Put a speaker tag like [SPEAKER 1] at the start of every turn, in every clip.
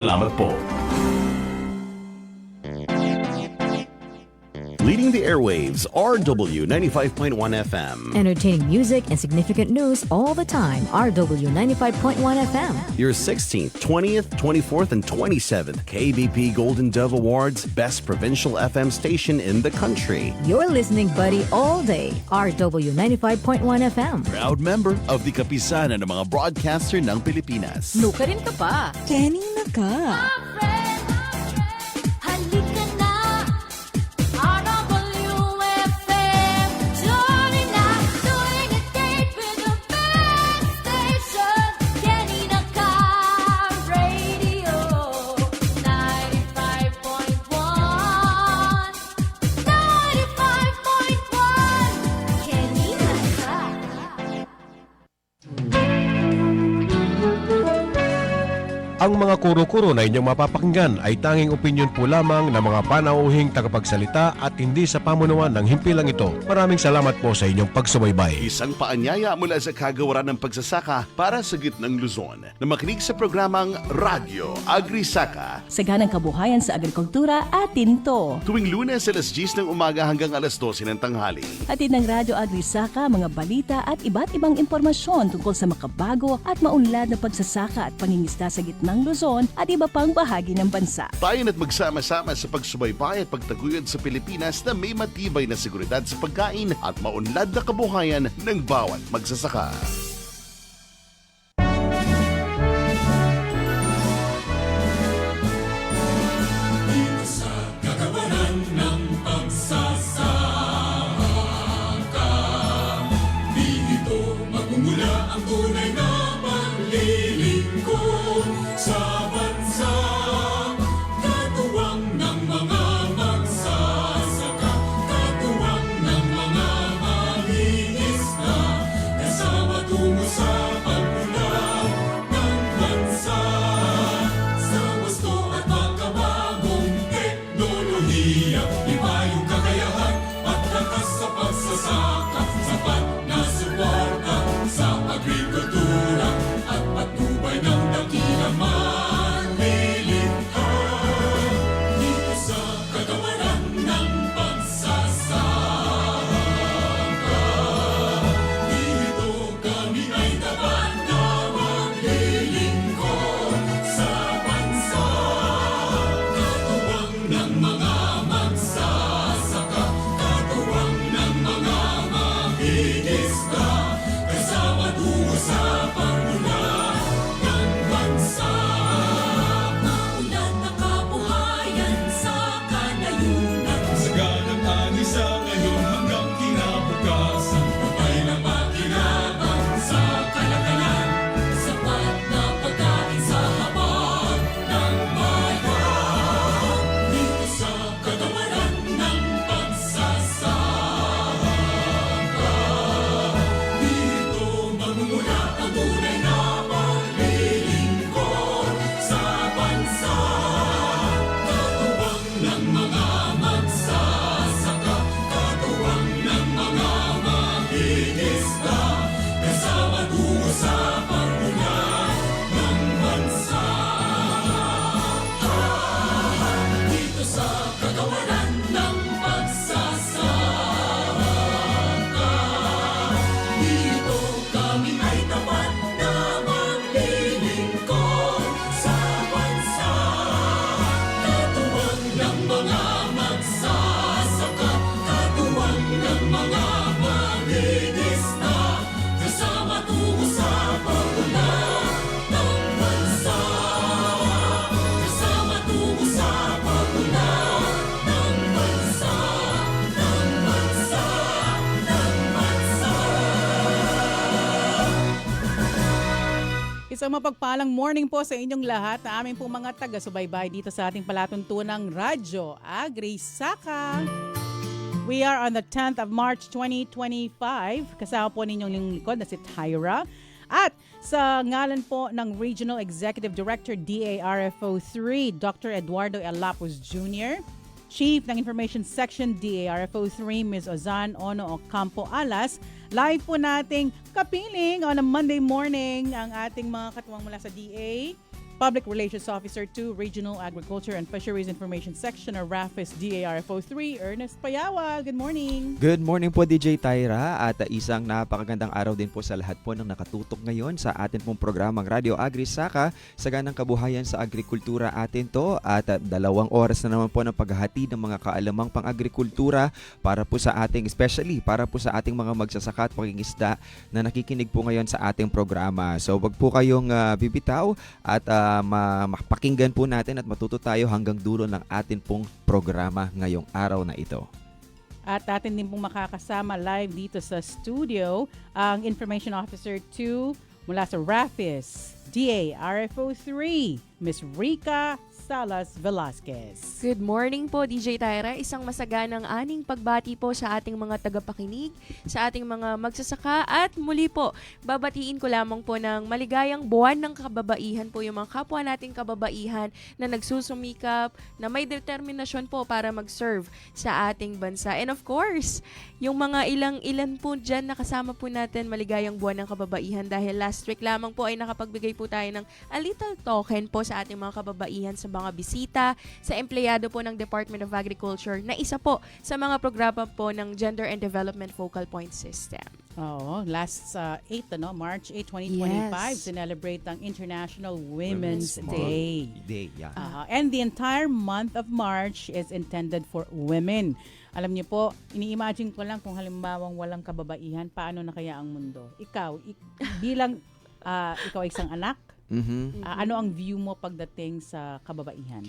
[SPEAKER 1] Salamat po.
[SPEAKER 2] Leading the airwaves, RW 95.1 FM.
[SPEAKER 3] Entertaining music and significant news all the time. RW 95.1 FM.
[SPEAKER 2] Your 16th, 20th, 24th, and 27th KBP Golden Dove Awards Best Provincial FM Station in the country.
[SPEAKER 3] You're listening, buddy, all day. RW 95.1 FM.
[SPEAKER 4] Proud member of the Kapisanan ng mga broadcaster ng Pilipinas.
[SPEAKER 3] Nuka rin ka pa.
[SPEAKER 5] Kanina ka.
[SPEAKER 6] Halika na, RWFM. Johnny na, doing a date with the best station. Kanina ka, radio 95.1. 95.1. Kanina ka.
[SPEAKER 7] Ang mga kuro-kuro na inyong mapapakinggan ay tanging opinyon po lamang ng mga panauhing tagapagsalita at hindi sa pamunuan ng himpilang ito. Maraming salamat po sa inyong pagsubaybay.
[SPEAKER 2] Isang paanyaya mula sa kagawaran ng pagsasaka para sa gitnang Luzon na makinig sa programang Radyo Agri-Saka
[SPEAKER 5] Saganang kabuhayan sa agrikultura atin to.
[SPEAKER 2] tuwing Lunes alas 10 ng umaga hanggang alas 12 ng tanghali.
[SPEAKER 5] Hatid ng Radyo Agri-Saka, mga balita at iba't ibang impormasyon tungkol sa makabago at maunlad na pagsasaka at pangingisda sa gitnang Luzon at iba pang bahagi ng bansa.
[SPEAKER 2] Tayo na't magsama-sama sa pagsubaybay at pagtaguyod sa Pilipinas na may matibay na seguridad sa pagkain at maunlad na kabuhayan ng bawat magsasaka.
[SPEAKER 8] Isang mapagpalang morning po sa inyong lahat na aming pong mga taga-subaybay dito sa ating palatuntunang Radyo Agri-Saka. We are on the 10th of March 2025. Kasama po ninyong lingkod na si Tyra. At sa ngalan po ng Regional Executive Director DARFO 3, Dr. Eduardo L. Lapuz Jr., Chief ng Information Section DARFO 3, Ms. Ozan Ono Ocampo Alas. Live po nating kapiling on a Monday morning ang ating mga katuwang mula sa DA. Public Relations Officer 2, Regional Agriculture and Fisheries Information Section or RAFIS DARFO 3, Ernest Payawa. Good morning.
[SPEAKER 1] Good morning po DJ Tyra at isang napakagandang araw din po sa lahat po ng nakatutok ngayon sa atin pong programang Radio Agri Saka, saganang kabuhayan sa agrikultura atin to at 2 oras na naman po ng paghahati ng mga kaalamang pang-agrikultura para po sa ating, especially para po sa ating mga magsasaka at pangingisda na nakikinig po ngayon sa ating programa. So wag po kayong bibitaw at mapakinggan po natin at matuto tayo hanggang dulo ng atin pong programa ngayong araw na ito.
[SPEAKER 8] At atin din pong makakasama live dito sa studio ang Information Officer 2 mula sa RAFIS DARFO 3, Miss Rica Salas Velasquez.
[SPEAKER 9] Good morning po, DJ Tyra. Isang masaganang aning pagbati po sa ating mga tagapakinig, sa ating mga magsasaka at muli po, babatiin ko lamang po ng maligayang buwan ng kababaihan po yung mga kapwa nating kababaihan na nagsusumikap, na may determinasyon po para mag-serve sa ating bansa. And of course, yung mga ilan po dyan nakasama po natin maligayang buwan ng kababaihan dahil last week lamang po ay nakapagbigay po tayo ng a little token po sa ating mga kababaihan sa mga bisita, sa empleyado po ng Department of Agriculture na isa po sa mga programa po ng Gender and Development Focal Point System.
[SPEAKER 8] Oh, last March 8, 2025,
[SPEAKER 9] Yes.
[SPEAKER 8] celebrate ang International Women's Day.
[SPEAKER 1] Yeah.
[SPEAKER 8] And the entire month of March is intended for women. Alam niyo po, ini-imagine ko lang kung halimbawang walang kababaihan, paano na kaya ang mundo? Ikaw, bilang ikaw ay isang anak, ano ang view mo pagdating sa kababaihan?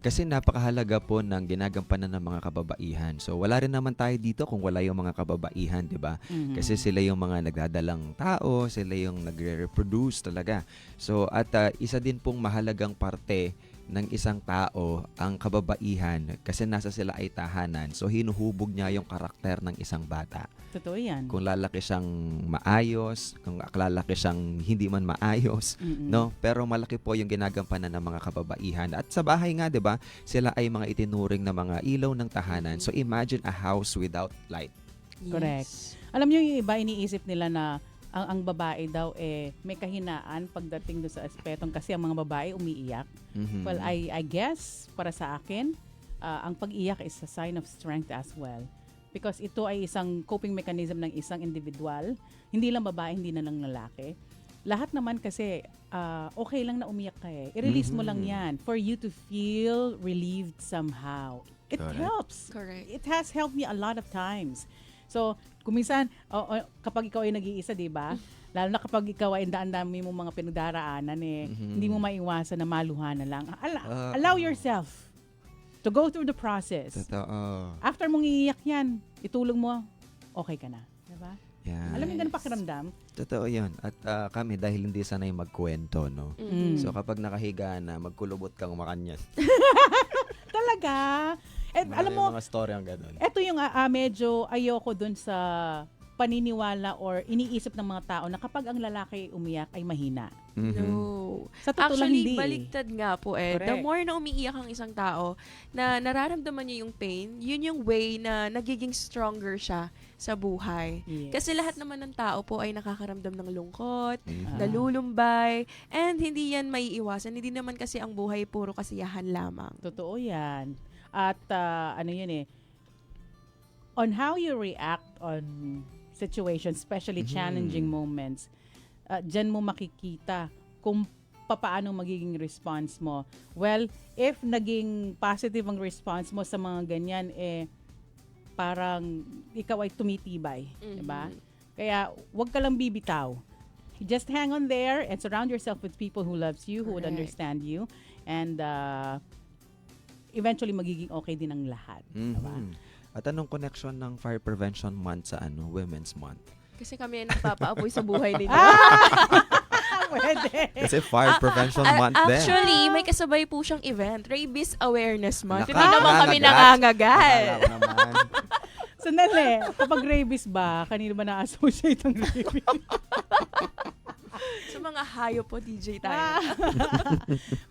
[SPEAKER 1] Kasi napakahalaga po ng ginagampanan ng mga kababaihan. So wala rin naman tayo dito kung wala yung mga kababaihan, 'di ba? Kasi sila yung mga nagdadalang tao, sila yung nagre-reproduce talaga. So at isa din pong mahalagang parte ng isang tao ang kababaihan kasi nasa sila ay tahanan. So hinuhubog niya yung karakter ng isang bata.
[SPEAKER 8] Totoo yan.
[SPEAKER 1] Kung lalaki siyang maayos, kung lalaki siyang hindi man maayos, no? Pero malaki po yung ginagampanan ng mga kababaihan. At sa bahay nga, 'di ba? Sila ay mga itinuring na mga ilaw ng tahanan. So imagine a house without light.
[SPEAKER 8] Correct. Alam niyo yung iba iniisip nila na ang babae daw may kahinaan pagdating do sa aspetong kasi ang mga babae umiiyak. Well, I guess para sa akin, ang pag-iyak is a sign of strength as well. Because ito ay isang coping mechanism ng isang individual. Hindi lang babae, hindi na lang lalaki. Lahat naman kasi okay lang na umiyak ka eh. I-release mo lang yan for you to feel relieved somehow. It
[SPEAKER 1] Correct.
[SPEAKER 8] helps.
[SPEAKER 9] Correct.
[SPEAKER 8] It has helped me a lot of times. So, kuminsan, kapag ikaw ay nag-iisa, di ba? Lalo na kapag ikaw ay daan-dami mo mga pinagdaraanan hindi mo maiwasan na maluha na lang. Allow yourself to go through the process.
[SPEAKER 1] Totoo.
[SPEAKER 8] After mong iiyak yan, itulong mo, okay ka na. Di ba?
[SPEAKER 1] Yeah.
[SPEAKER 8] Alam mo yung ganun pakiramdam?
[SPEAKER 1] Totoo yun. At kami, dahil hindi sanay magkwento, no? So kapag nakahiga na, magkulubot kang makanyan.
[SPEAKER 8] Talaga? Alam mo,
[SPEAKER 1] mga story ang ganun.
[SPEAKER 8] eto yung medyo ayoko dun sa paniniwala or iniisip ng mga tao na kapag ang lalaki umiyak ay mahina.
[SPEAKER 9] No.
[SPEAKER 8] Sa totoo lang
[SPEAKER 9] Actually,
[SPEAKER 8] hindi.
[SPEAKER 9] baliktad nga po eh. The
[SPEAKER 8] Correct.
[SPEAKER 9] more na umiiyak ang isang tao, na nararamdaman niya yung pain, yun yung way na nagiging stronger siya sa buhay.
[SPEAKER 8] Yes.
[SPEAKER 9] Kasi lahat naman ng tao po ay nakakaramdam ng lungkot, nalulumbay, and hindi yan maiiwasan. Hindi naman kasi ang buhay puro kasiyahan lamang.
[SPEAKER 8] Totoo yan. At on how you react on situations, especially challenging moments, dyan mo makikita kung paano magiging response mo. Well, if naging positive ang response mo sa mga ganyan, parang ikaw ay tumitibay. Diba? Kaya, wag ka lang bibitaw. Just hang on there and surround yourself with people who loves you, who would
[SPEAKER 9] Correct.
[SPEAKER 8] understand you, and eventually magiging okay din ang lahat. Diba?
[SPEAKER 1] At anong connection ng Fire Prevention Month sa Women's Month?
[SPEAKER 9] Kasi kami ay nagpapaapoy sa buhay ninyo.
[SPEAKER 8] Pwede.
[SPEAKER 1] Kasi Fire Prevention Month din.
[SPEAKER 9] Actually, may kasabay po siyang event, Rabies Awareness Month.
[SPEAKER 1] Naka-
[SPEAKER 9] Hindi naman kami nangangagat.
[SPEAKER 1] Akala ko naman.
[SPEAKER 8] Sandali, kapag rabies ba, kanino ba na-associate ang rabies?
[SPEAKER 9] Sa mga hayop po, DJ tayo.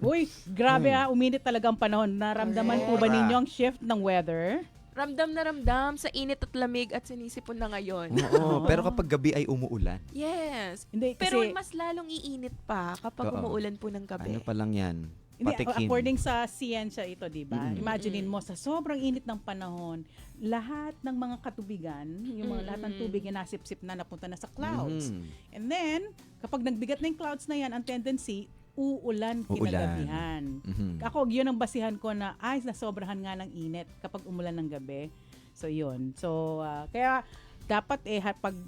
[SPEAKER 8] Uy, grabe uminit talaga ang panahon. Naramdaman po ba
[SPEAKER 1] Correct.
[SPEAKER 8] ninyo ang shift ng weather?
[SPEAKER 9] ramdam na ramdam sa init at lamig at sinisipon na ngayon.
[SPEAKER 1] Oo, pero kapag gabi ay umuulan.
[SPEAKER 9] Yes.
[SPEAKER 8] Hindi,
[SPEAKER 9] Pero
[SPEAKER 8] kasi,
[SPEAKER 9] mas lalong iinit pa kapag
[SPEAKER 1] Oo.
[SPEAKER 9] umuulan po ng gabi.
[SPEAKER 1] Ano pa lang yan?
[SPEAKER 8] hindi,
[SPEAKER 1] Patikim.
[SPEAKER 8] according sa siyensya ito, di ba?
[SPEAKER 1] Mm-mm.
[SPEAKER 8] Imaginein mo, sa sobrang init ng panahon, lahat ng mga katubigan, yung mga lahat ng tubig yung nasipsip na napunta na sa clouds.
[SPEAKER 1] Mhm.
[SPEAKER 8] And then, kapag nagbigat na yung clouds na yan, ang tendency, uulan kinagabihan.
[SPEAKER 1] Mhm.
[SPEAKER 8] Ako, yun ang basihan ko na, nasobrahan nga ng init kapag umulan ng gabi. So, yun. So, kaya, dapat pag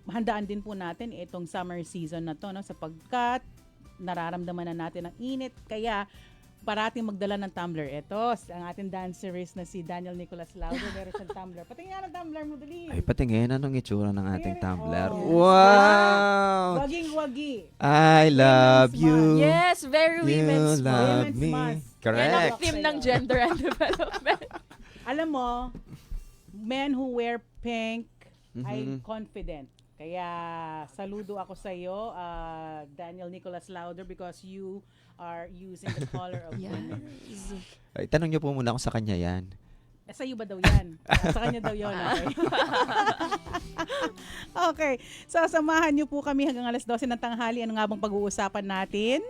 [SPEAKER 8] handaan din po natin itong summer season na to, no? Sapagkat, nararamdaman na natin ang init. Kaya, parating magdala ng tumbler. Ito, ang ating dancerist na si Daniel Nicolas Laudo, meron siyang tumbler. Patingin nga ng tumbler mo, dali.
[SPEAKER 1] Ay, patingin, anong itsura ng ating
[SPEAKER 8] Ayan,
[SPEAKER 1] tumbler?
[SPEAKER 8] oh.
[SPEAKER 1] Wow!
[SPEAKER 8] Waging-wagi.
[SPEAKER 1] I love you.
[SPEAKER 9] Yes, very
[SPEAKER 1] You
[SPEAKER 9] women's
[SPEAKER 1] love
[SPEAKER 8] Women's
[SPEAKER 1] me.
[SPEAKER 8] month.
[SPEAKER 9] Yan ang
[SPEAKER 1] Correct.
[SPEAKER 9] theme ng gender and development.
[SPEAKER 8] Alam mo, men who wear pink ay
[SPEAKER 1] Mhm.
[SPEAKER 8] confident. Kaya saludo ako sa iyo, Daniel Nicolas Lauder, because you are using the color of women.
[SPEAKER 9] Yes.
[SPEAKER 1] Ay, tanong niyo po muna kung sa kanya yan.
[SPEAKER 8] Sa iyo ba daw yan? Sa kanya daw yun. Okay. Okay. So, samahan niyo po kami hanggang alas 12 ng tanghali. Ano nga bang pag-uusapan natin?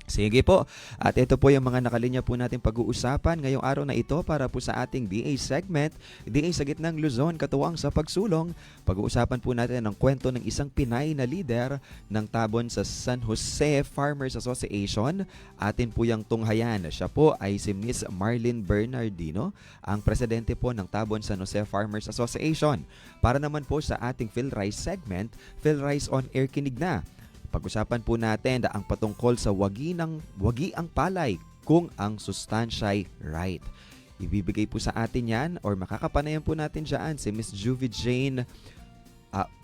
[SPEAKER 1] Sige po. At ito po yung mga nakalinya po natin pag-uusapan ngayong araw na ito para po sa ating DA segment, DA sa Gitnang Luzon, katuwang sa pagsulong. Pag-uusapan po natin ang kwento ng isang Pinay na lider ng tabon sa San Jose Farmers Association. Atin po yung tunghayan. Siya po ay si Miss Marlene Bernardino, ang presidente po ng tabon San Jose Farmers Association. Para naman po sa ating PhilRice segment, PhilRice on Air kinig na. Pag-usapan po natin ang patungkol sa wagi ang palay kung ang sustansya'y right. Ibibigay po sa atin yan or makakapanayan po natin dyan si Miss Juvie Jane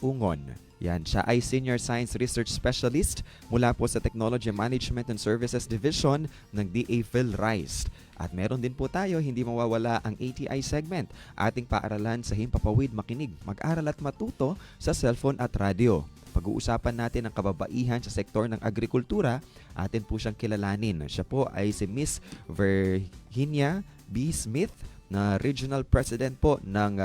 [SPEAKER 1] Ungon. Yan, siya ay Senior Science Research Specialist mula po sa Technology Management and Services Division ng DA PhilRice. At meron din po tayo, hindi mawawala ang ATI segment, ating paaralan sa Himpapawid Makinig, mag-aral at matuto sa cellphone at radio. Pag-uusapan natin ang kababaihan sa sektor ng agrikultura, atin po siyang kilalanin. Siya po ay si Miss Virginia B. Smith, na Regional President po ng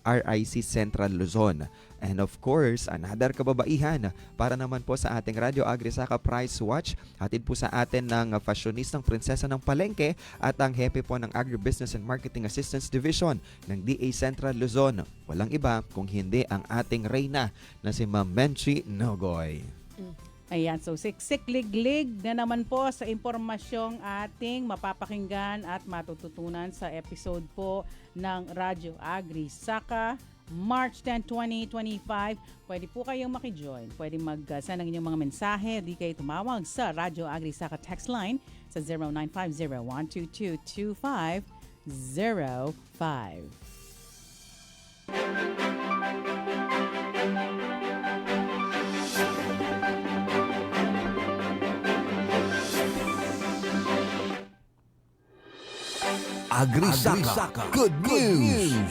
[SPEAKER 1] RIC Central Luzon. And of course, another kababaihan para naman po sa ating Radio Agri-Saka Price Watch. Hatid po sa atin ng fashionistang prinsesa ng Palengke at ang hepe po ng Agribusiness and Marketing Assistance Division ng DA Central Luzon. Walang iba kung hindi ang ating reyna na si Ma'am Menchi Nogoy.
[SPEAKER 8] Ayan, so siksik-liglig na naman po sa impormasyong ating mapapakinggan at matututunan sa episode po ng Radyo Agri-Saka, March 10, 2025. Pwede po kayong makijoin. Pwede mag-send ng inyong mga mensahe. Di kayo tumawag sa Radyo Agri-Saka text line sa 0950-122-2505.
[SPEAKER 4] Agri-Saka. Good news!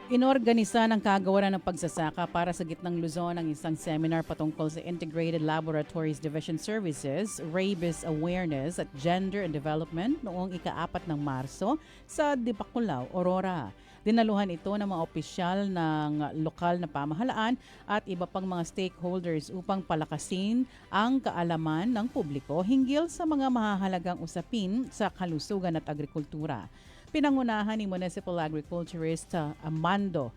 [SPEAKER 8] Inorganisa ng Kagawaran ng Pagsasaka para sa Gitnang Luzon ang isang seminar patungkol sa Integrated Laboratories Division Services, Rabies Awareness at Gender and Development noong ika-4 ng Marso sa Dipakulaw, Aurora. Dinaluhan ito ng mga opisyal ng lokal na pamahalaan at iba pang mga stakeholders upang palakasin ang kaalaman ng publiko hinggil sa mga mahahalagang usapin sa kalusugan at agrikultura. Pinangunahan ni Municipal Agriculturist Amando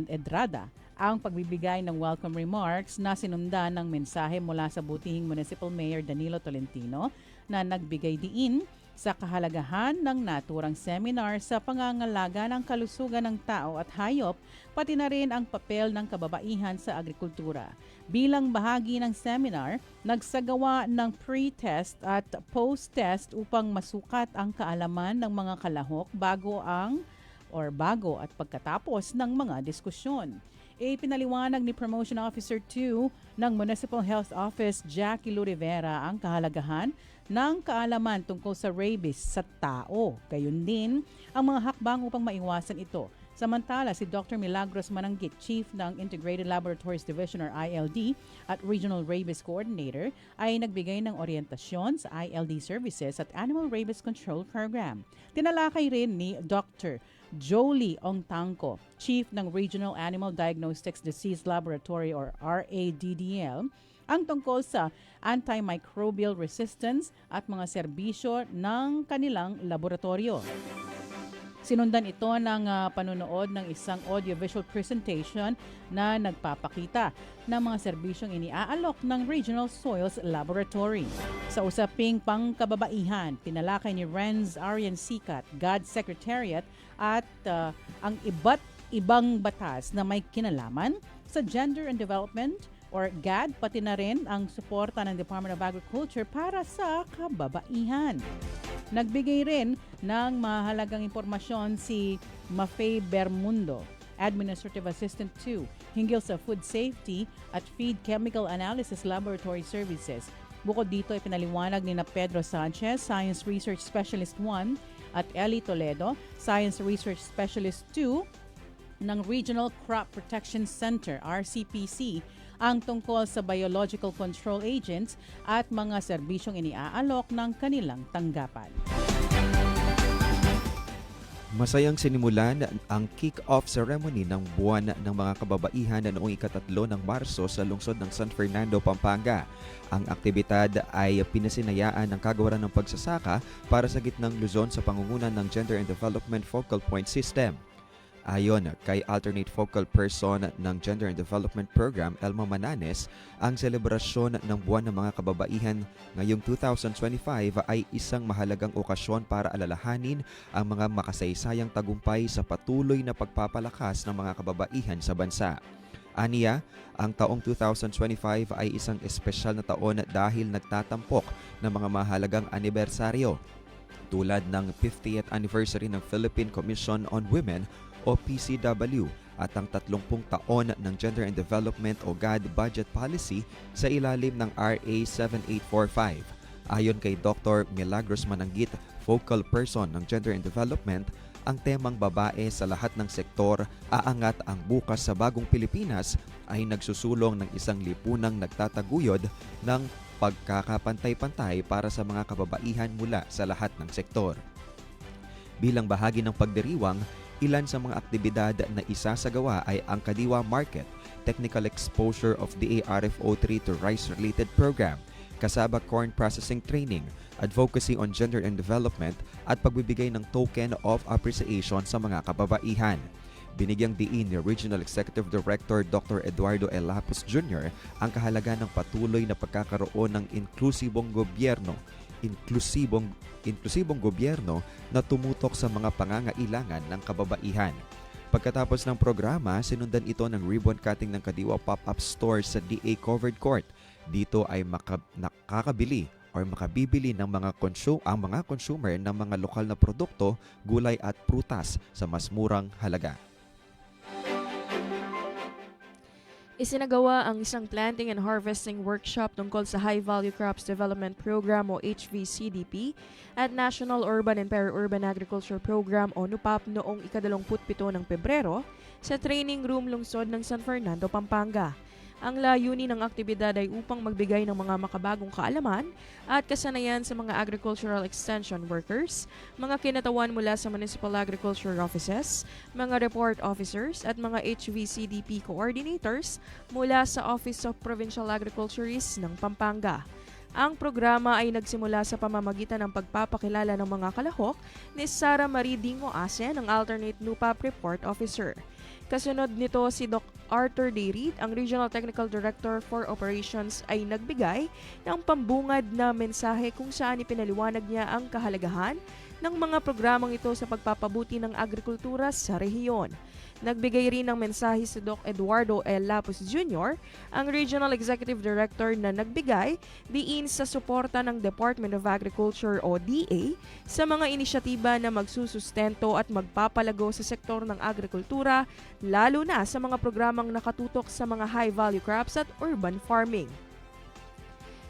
[SPEAKER 8] Edrada ang pagbibigay ng welcome remarks na sinundan ng mensahe mula sa butihing Municipal Mayor Danilo Tolentino na nagbigay diin sa kahalagahan ng naturang seminar sa pangangalaga ng kalusugan ng tao at hayop, pati na rin ang papel ng kababaihan sa agrikultura. Bilang bahagi ng seminar, nagsagawa ng pre-test at post-test upang masukat ang kaalaman ng mga kalahok bago at pagkatapos ng mga diskusyon. Pinaliwanag ni Promotion Officer 2 ng Municipal Health Office Jackie Lu Rivera ang kahalagahan ng kaalaman tungkol sa rabies sa tao. Gayun din ang mga hakbang upang maiwasan ito. Samantala, si Dr. Milagros Mananggit, Chief ng Integrated Laboratories Division or ILD at Regional Rabies Coordinator, ay nagbigay ng orientasyon sa ILD Services at Animal Rabies Control Program. Tinalakay rin ni Dr. Jolie Ongtangco, Chief ng Regional Animal Diagnostics Disease Laboratory or RADDL, ang tungkol sa antimicrobial resistance at mga serbisyo ng kanilang laboratorio. Sinundan ito ng panunood ng isang audiovisual presentation na nagpapakita ng mga serbisyong iniaalok ng Regional Soils Laboratory. Sa usaping pangkababaihan, pinalakay ni Renz Arian Sikat, GAD Secretariat at ang iba't ibang batas na may kinalaman sa gender and development or GAD, pati na rin ang suporta ng Department of Agriculture para sa kababaihan. Nagbigay rin ng mahalagang impormasyon si Mafe Bermundo, Administrative Assistant 2, hinggil sa Food Safety at Feed Chemical Analysis Laboratory Services. Bukod dito, ipinaliwanag ni Pedro Sanchez, Science Research Specialist 1, at Ellie Toledo, Science Research Specialist 2 ng Regional Crop Protection Center, RCPC, ang tungkol sa biological control agents at mga serbisyong iniaalok ng kanilang tanggapan.
[SPEAKER 1] Masayang sinimulan ang kick-off ceremony ng buwan ng mga kababaihan na noong ika-3 ng Marso sa lungsod ng San Fernando, Pampanga. Ang aktibidad ay pinasinayaan ng kagawaran ng pagsasaka para sa gitnang Luzon sa pangunguna ng Gender and Development Focal Point System. Ayon kay alternate focal person ng Gender and Development Program, Elma Mananes, ang selebrasyon ng buwan ng mga kababaihan ngayong 2025 ay isang mahalagang okasyon para alalahanin ang mga makasaysayang tagumpay sa patuloy na pagpapalakas ng mga kababaihan sa bansa. Aniya, ang taong 2025 ay isang espesyal na taon dahil nagtatampok ng mga mahalagang anibersaryo tulad ng 50th anniversary ng Philippine Commission on Women o PCW at ang 30 taon ng Gender and Development o GAD budget policy sa ilalim ng RA 7845. Ayon kay Dr. Milagros Mananggit, focal person ng Gender and Development, ang temang babae sa lahat ng sektor, aangat ang bukas sa bagong Pilipinas ay nagsusulong ng isang lipunang nagtataguyod ng pagkakapantay-pantay para sa mga kababaihan mula sa lahat ng sektor. Bilang bahagi ng pagdiriwang, ilan sa mga aktibidad na isasagawa ay ang Kadiwa Market, Technical Exposure of the ARFO3 to Rice-Related Program, kasaba Corn Processing Training, Advocacy on Gender and Development at pagbibigay ng Token of Appreciation sa mga kababaihan. Binigyang diin ni Regional Executive Director Dr. Eduardo L. Lapus Jr. ang kahalagan ng patuloy na pagkakaroon ng inklusibong gobyerno na tumutok sa mga pangangailangan ng kababaihan. Pagkatapos ng programa, sinundan ito ng ribbon cutting ng Kadiwa Pop-Up Store sa DA Covered Court. Dito ay makakabili o makabibili ng mga consumer ng mga lokal na produkto, gulay at prutas sa mas murang halaga.
[SPEAKER 9] Isinagawa ang isang planting and harvesting workshop tungkol sa High Value Crops Development Program o HVCDP at National Urban and Peri-Urban Agriculture Program o NUPAP noong ika-27 ng Pebrero sa training room lungsod ng San Fernando, Pampanga. Ang layunin ng aktibidad ay upang magbigay ng mga makabagong kaalaman at kasanayan sa mga agricultural extension workers, mga kinatawan mula sa municipal agriculture offices, mga report officers at mga HVCDP coordinators mula sa Office of Provincial Agriculturists ng Pampanga. Ang programa ay nagsimula sa pamamagitan ng pagpapakilala ng mga kalahok ni Sara Marie Dingo Ase ng alternate NUPAP Report Officer. Kasunod nito si Dr. Arthur D. Reed, ang Regional Technical Director for Operations ay nagbigay ng pambungad na mensahe kung saan ipinaliwanag niya ang kahalagahan ng mga programang ito sa pagpapabuti ng agrikultura sa rehiyon. Nagbigay rin ng mensahe si Dr. Eduardo L. Lapus Jr., ang Regional Executive Director na nagbigay diin sa suporta ng Department of Agriculture o DA sa mga inisyatiba na magsusustento at magpapalago sa sektor ng agrikultura, lalo na sa mga programang nakatutok sa mga high-value crops at urban farming.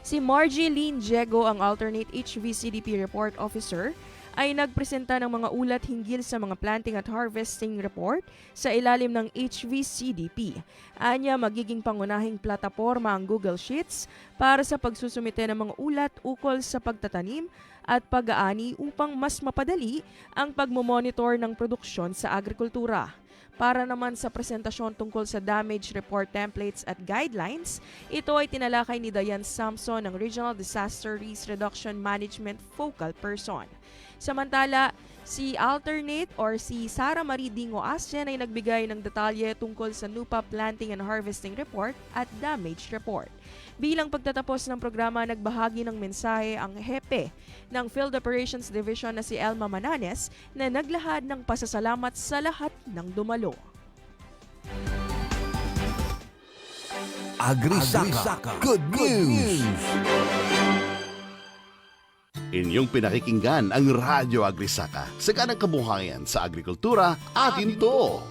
[SPEAKER 9] Si Margie Lynn Diego, ang alternate HVCDP Report Officer, ay nagpresenta ng mga ulat hinggil sa mga planting at harvesting report sa ilalim ng HVCDP. Anya, magiging pangunahing plataporma ang Google Sheets para sa pagsusumite ng mga ulat ukol sa pagtatanim at pag-aani upang mas mapadali ang pagmomonitor ng produksyon sa agrikultura. Para naman sa presentasyon tungkol sa damage report templates at guidelines, ito ay tinalakay ni Diane Samson ng Regional Disaster Risk Reduction Management Focal Person. Samantala, si Sarah Marie Dingo Asyen ay nagbigay ng detalye tungkol sa NUPA Planting and Harvesting Report at Damage Report. Bilang pagtatapos ng programa, nagbahagi ng mensahe ang hepe ng Field Operations Division na si Elma Mananes na naglahad ng pasasalamat sa lahat ng dumalo.
[SPEAKER 4] Agri-Saka. Good news!
[SPEAKER 2] Inyong pinakikinggan ang Radyo Agri-Saka. Saganang kabuhayan sa agrikultura, atin to!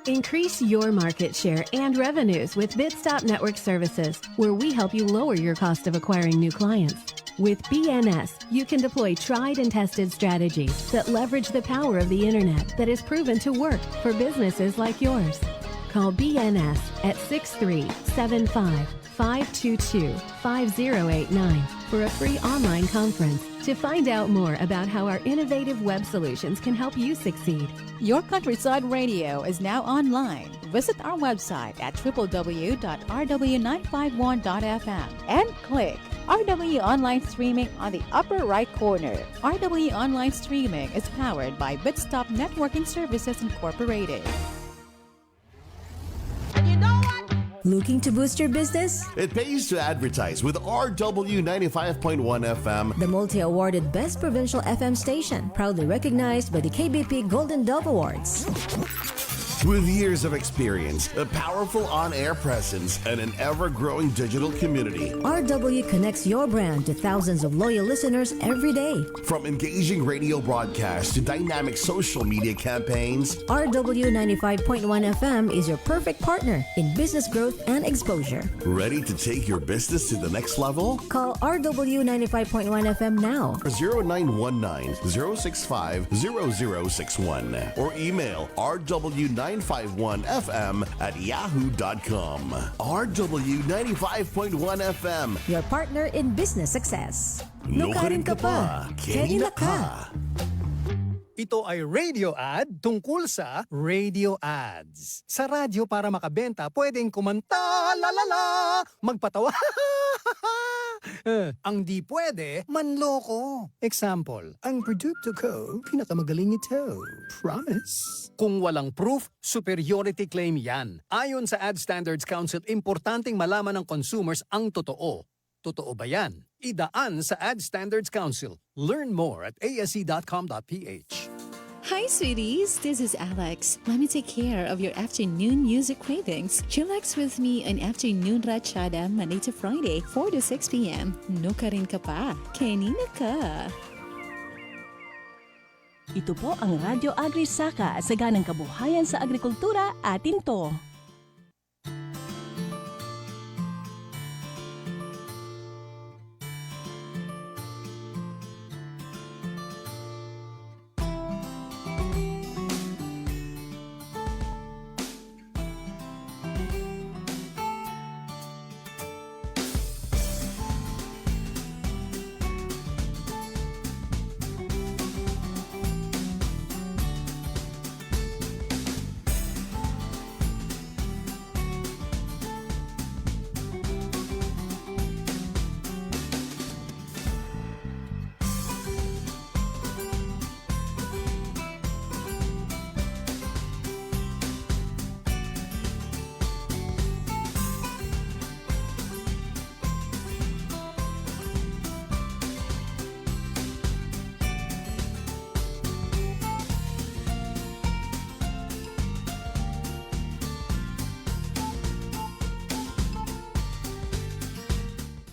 [SPEAKER 10] Increase your market share and revenues with Bitstop Network Services, where we help you lower your cost of acquiring new clients. With BNS, you can deploy tried and tested strategies that leverage the power of the internet that is proven to work for businesses like yours. Call BNS at 6375-522-5089 for a free online conference to find out more about how our innovative web solutions can help you succeed.
[SPEAKER 11] Your Countryside Radio is now online. Visit our website at www.rw951.fm and click RW Online Streaming on the upper right corner. RW Online Streaming is powered by Bitstop Networking Services Incorporated.
[SPEAKER 3] Looking to boost your business?
[SPEAKER 2] It pays to advertise with RW 95.1 FM.
[SPEAKER 3] The multi-awarded Best Provincial FM Station, proudly recognized by the KBP Golden Dove Awards.
[SPEAKER 2] With years of experience, a powerful on-air presence, and an ever-growing digital community.
[SPEAKER 3] RW connects your brand to thousands of loyal listeners every day.
[SPEAKER 2] From engaging radio broadcasts to dynamic social media campaigns,
[SPEAKER 3] RW 95.1 FM is your perfect partner in business growth and exposure.
[SPEAKER 2] ready to take your business to the next level?
[SPEAKER 3] Call RW 95.1 FM now.
[SPEAKER 2] 0919-065-0061 or email rw951fm@yahoo.com. RW 95.1 FM.
[SPEAKER 3] Your partner in business success.
[SPEAKER 2] Nukarin ka pa, Kenina ka.
[SPEAKER 12] Ito ay radio ad tungkol sa radio ads. Sa radyo para makabenta, pwedeng kumanta, la, magpatawa, ang di pwede, manloko. Example, ang produkto ko, pinakamagaling ito. Promise. Kung walang proof, superiority claim yan. Ayon sa Ad Standards Council, importanteng malaman ng consumers ang totoo. Totoo ba yan? Idaan sa Ad Standards Council. Learn more at asc.com.ph.
[SPEAKER 13] Hi, sweeties. This is Alex. Let me take care of your afternoon music cravings. Chillax with me on Afternoon Ratchada Monday to Friday, 4 to 6 p.m. Nukarin ka pa. Kenina ka.
[SPEAKER 5] Ito po ang Radyo Agri-Saka, saganang kabuhayan sa agrikultura, atin to.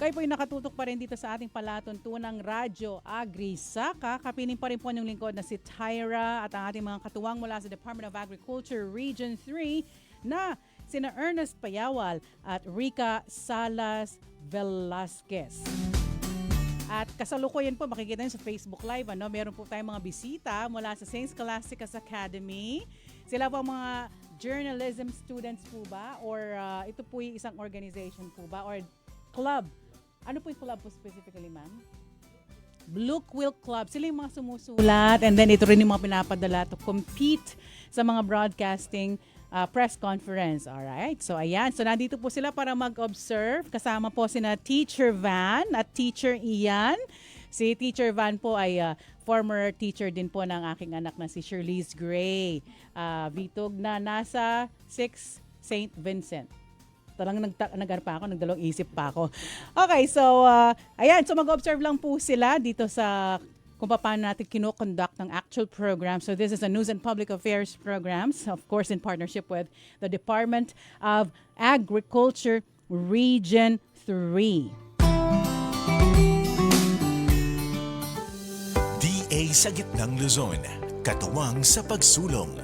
[SPEAKER 8] Kayo po'y nakatutok pa rin dito sa ating palatuntunang Radyo Agri-Saka. Kapiling pa rin po yung lingkod na si Tyra at ang ating mga katuwang mula sa Department of Agriculture Region 3 na sina Ernest Payawal at Rica Salas Velasquez. At kasalukuyan po, makikita nyo sa Facebook Live, meron po tayong mga bisita mula sa St. Scholastica's Academy. Sila po mga journalism students po ba? Or ito po yung isang organization po ba? Or club? Ano po yung club po specifically, ma'am? Blue Quill Club. Sila yung mga sumusulat. And then ito rin yung mga pinapadala to compete sa mga broadcasting press conference. Alright. So, ayan. So, nandito po sila para mag-observe. Kasama po sina Teacher Van at Teacher Ian. Si Teacher Van po ay former teacher din po ng aking anak na si Shirley's Gray. Vitog na nasa 6 St. Vincent. Talagang nagpa ako, nagdalawang isip pa ako. Okay, so, ayan. So, mag-observe lang po sila dito sa kung paano natin kino-conduct ng actual program. So, this is a News and Public Affairs programs, of course, in partnership with the Department of Agriculture Region 3.
[SPEAKER 14] DA sa gitnang Luzon, katuwang sa pagsulong.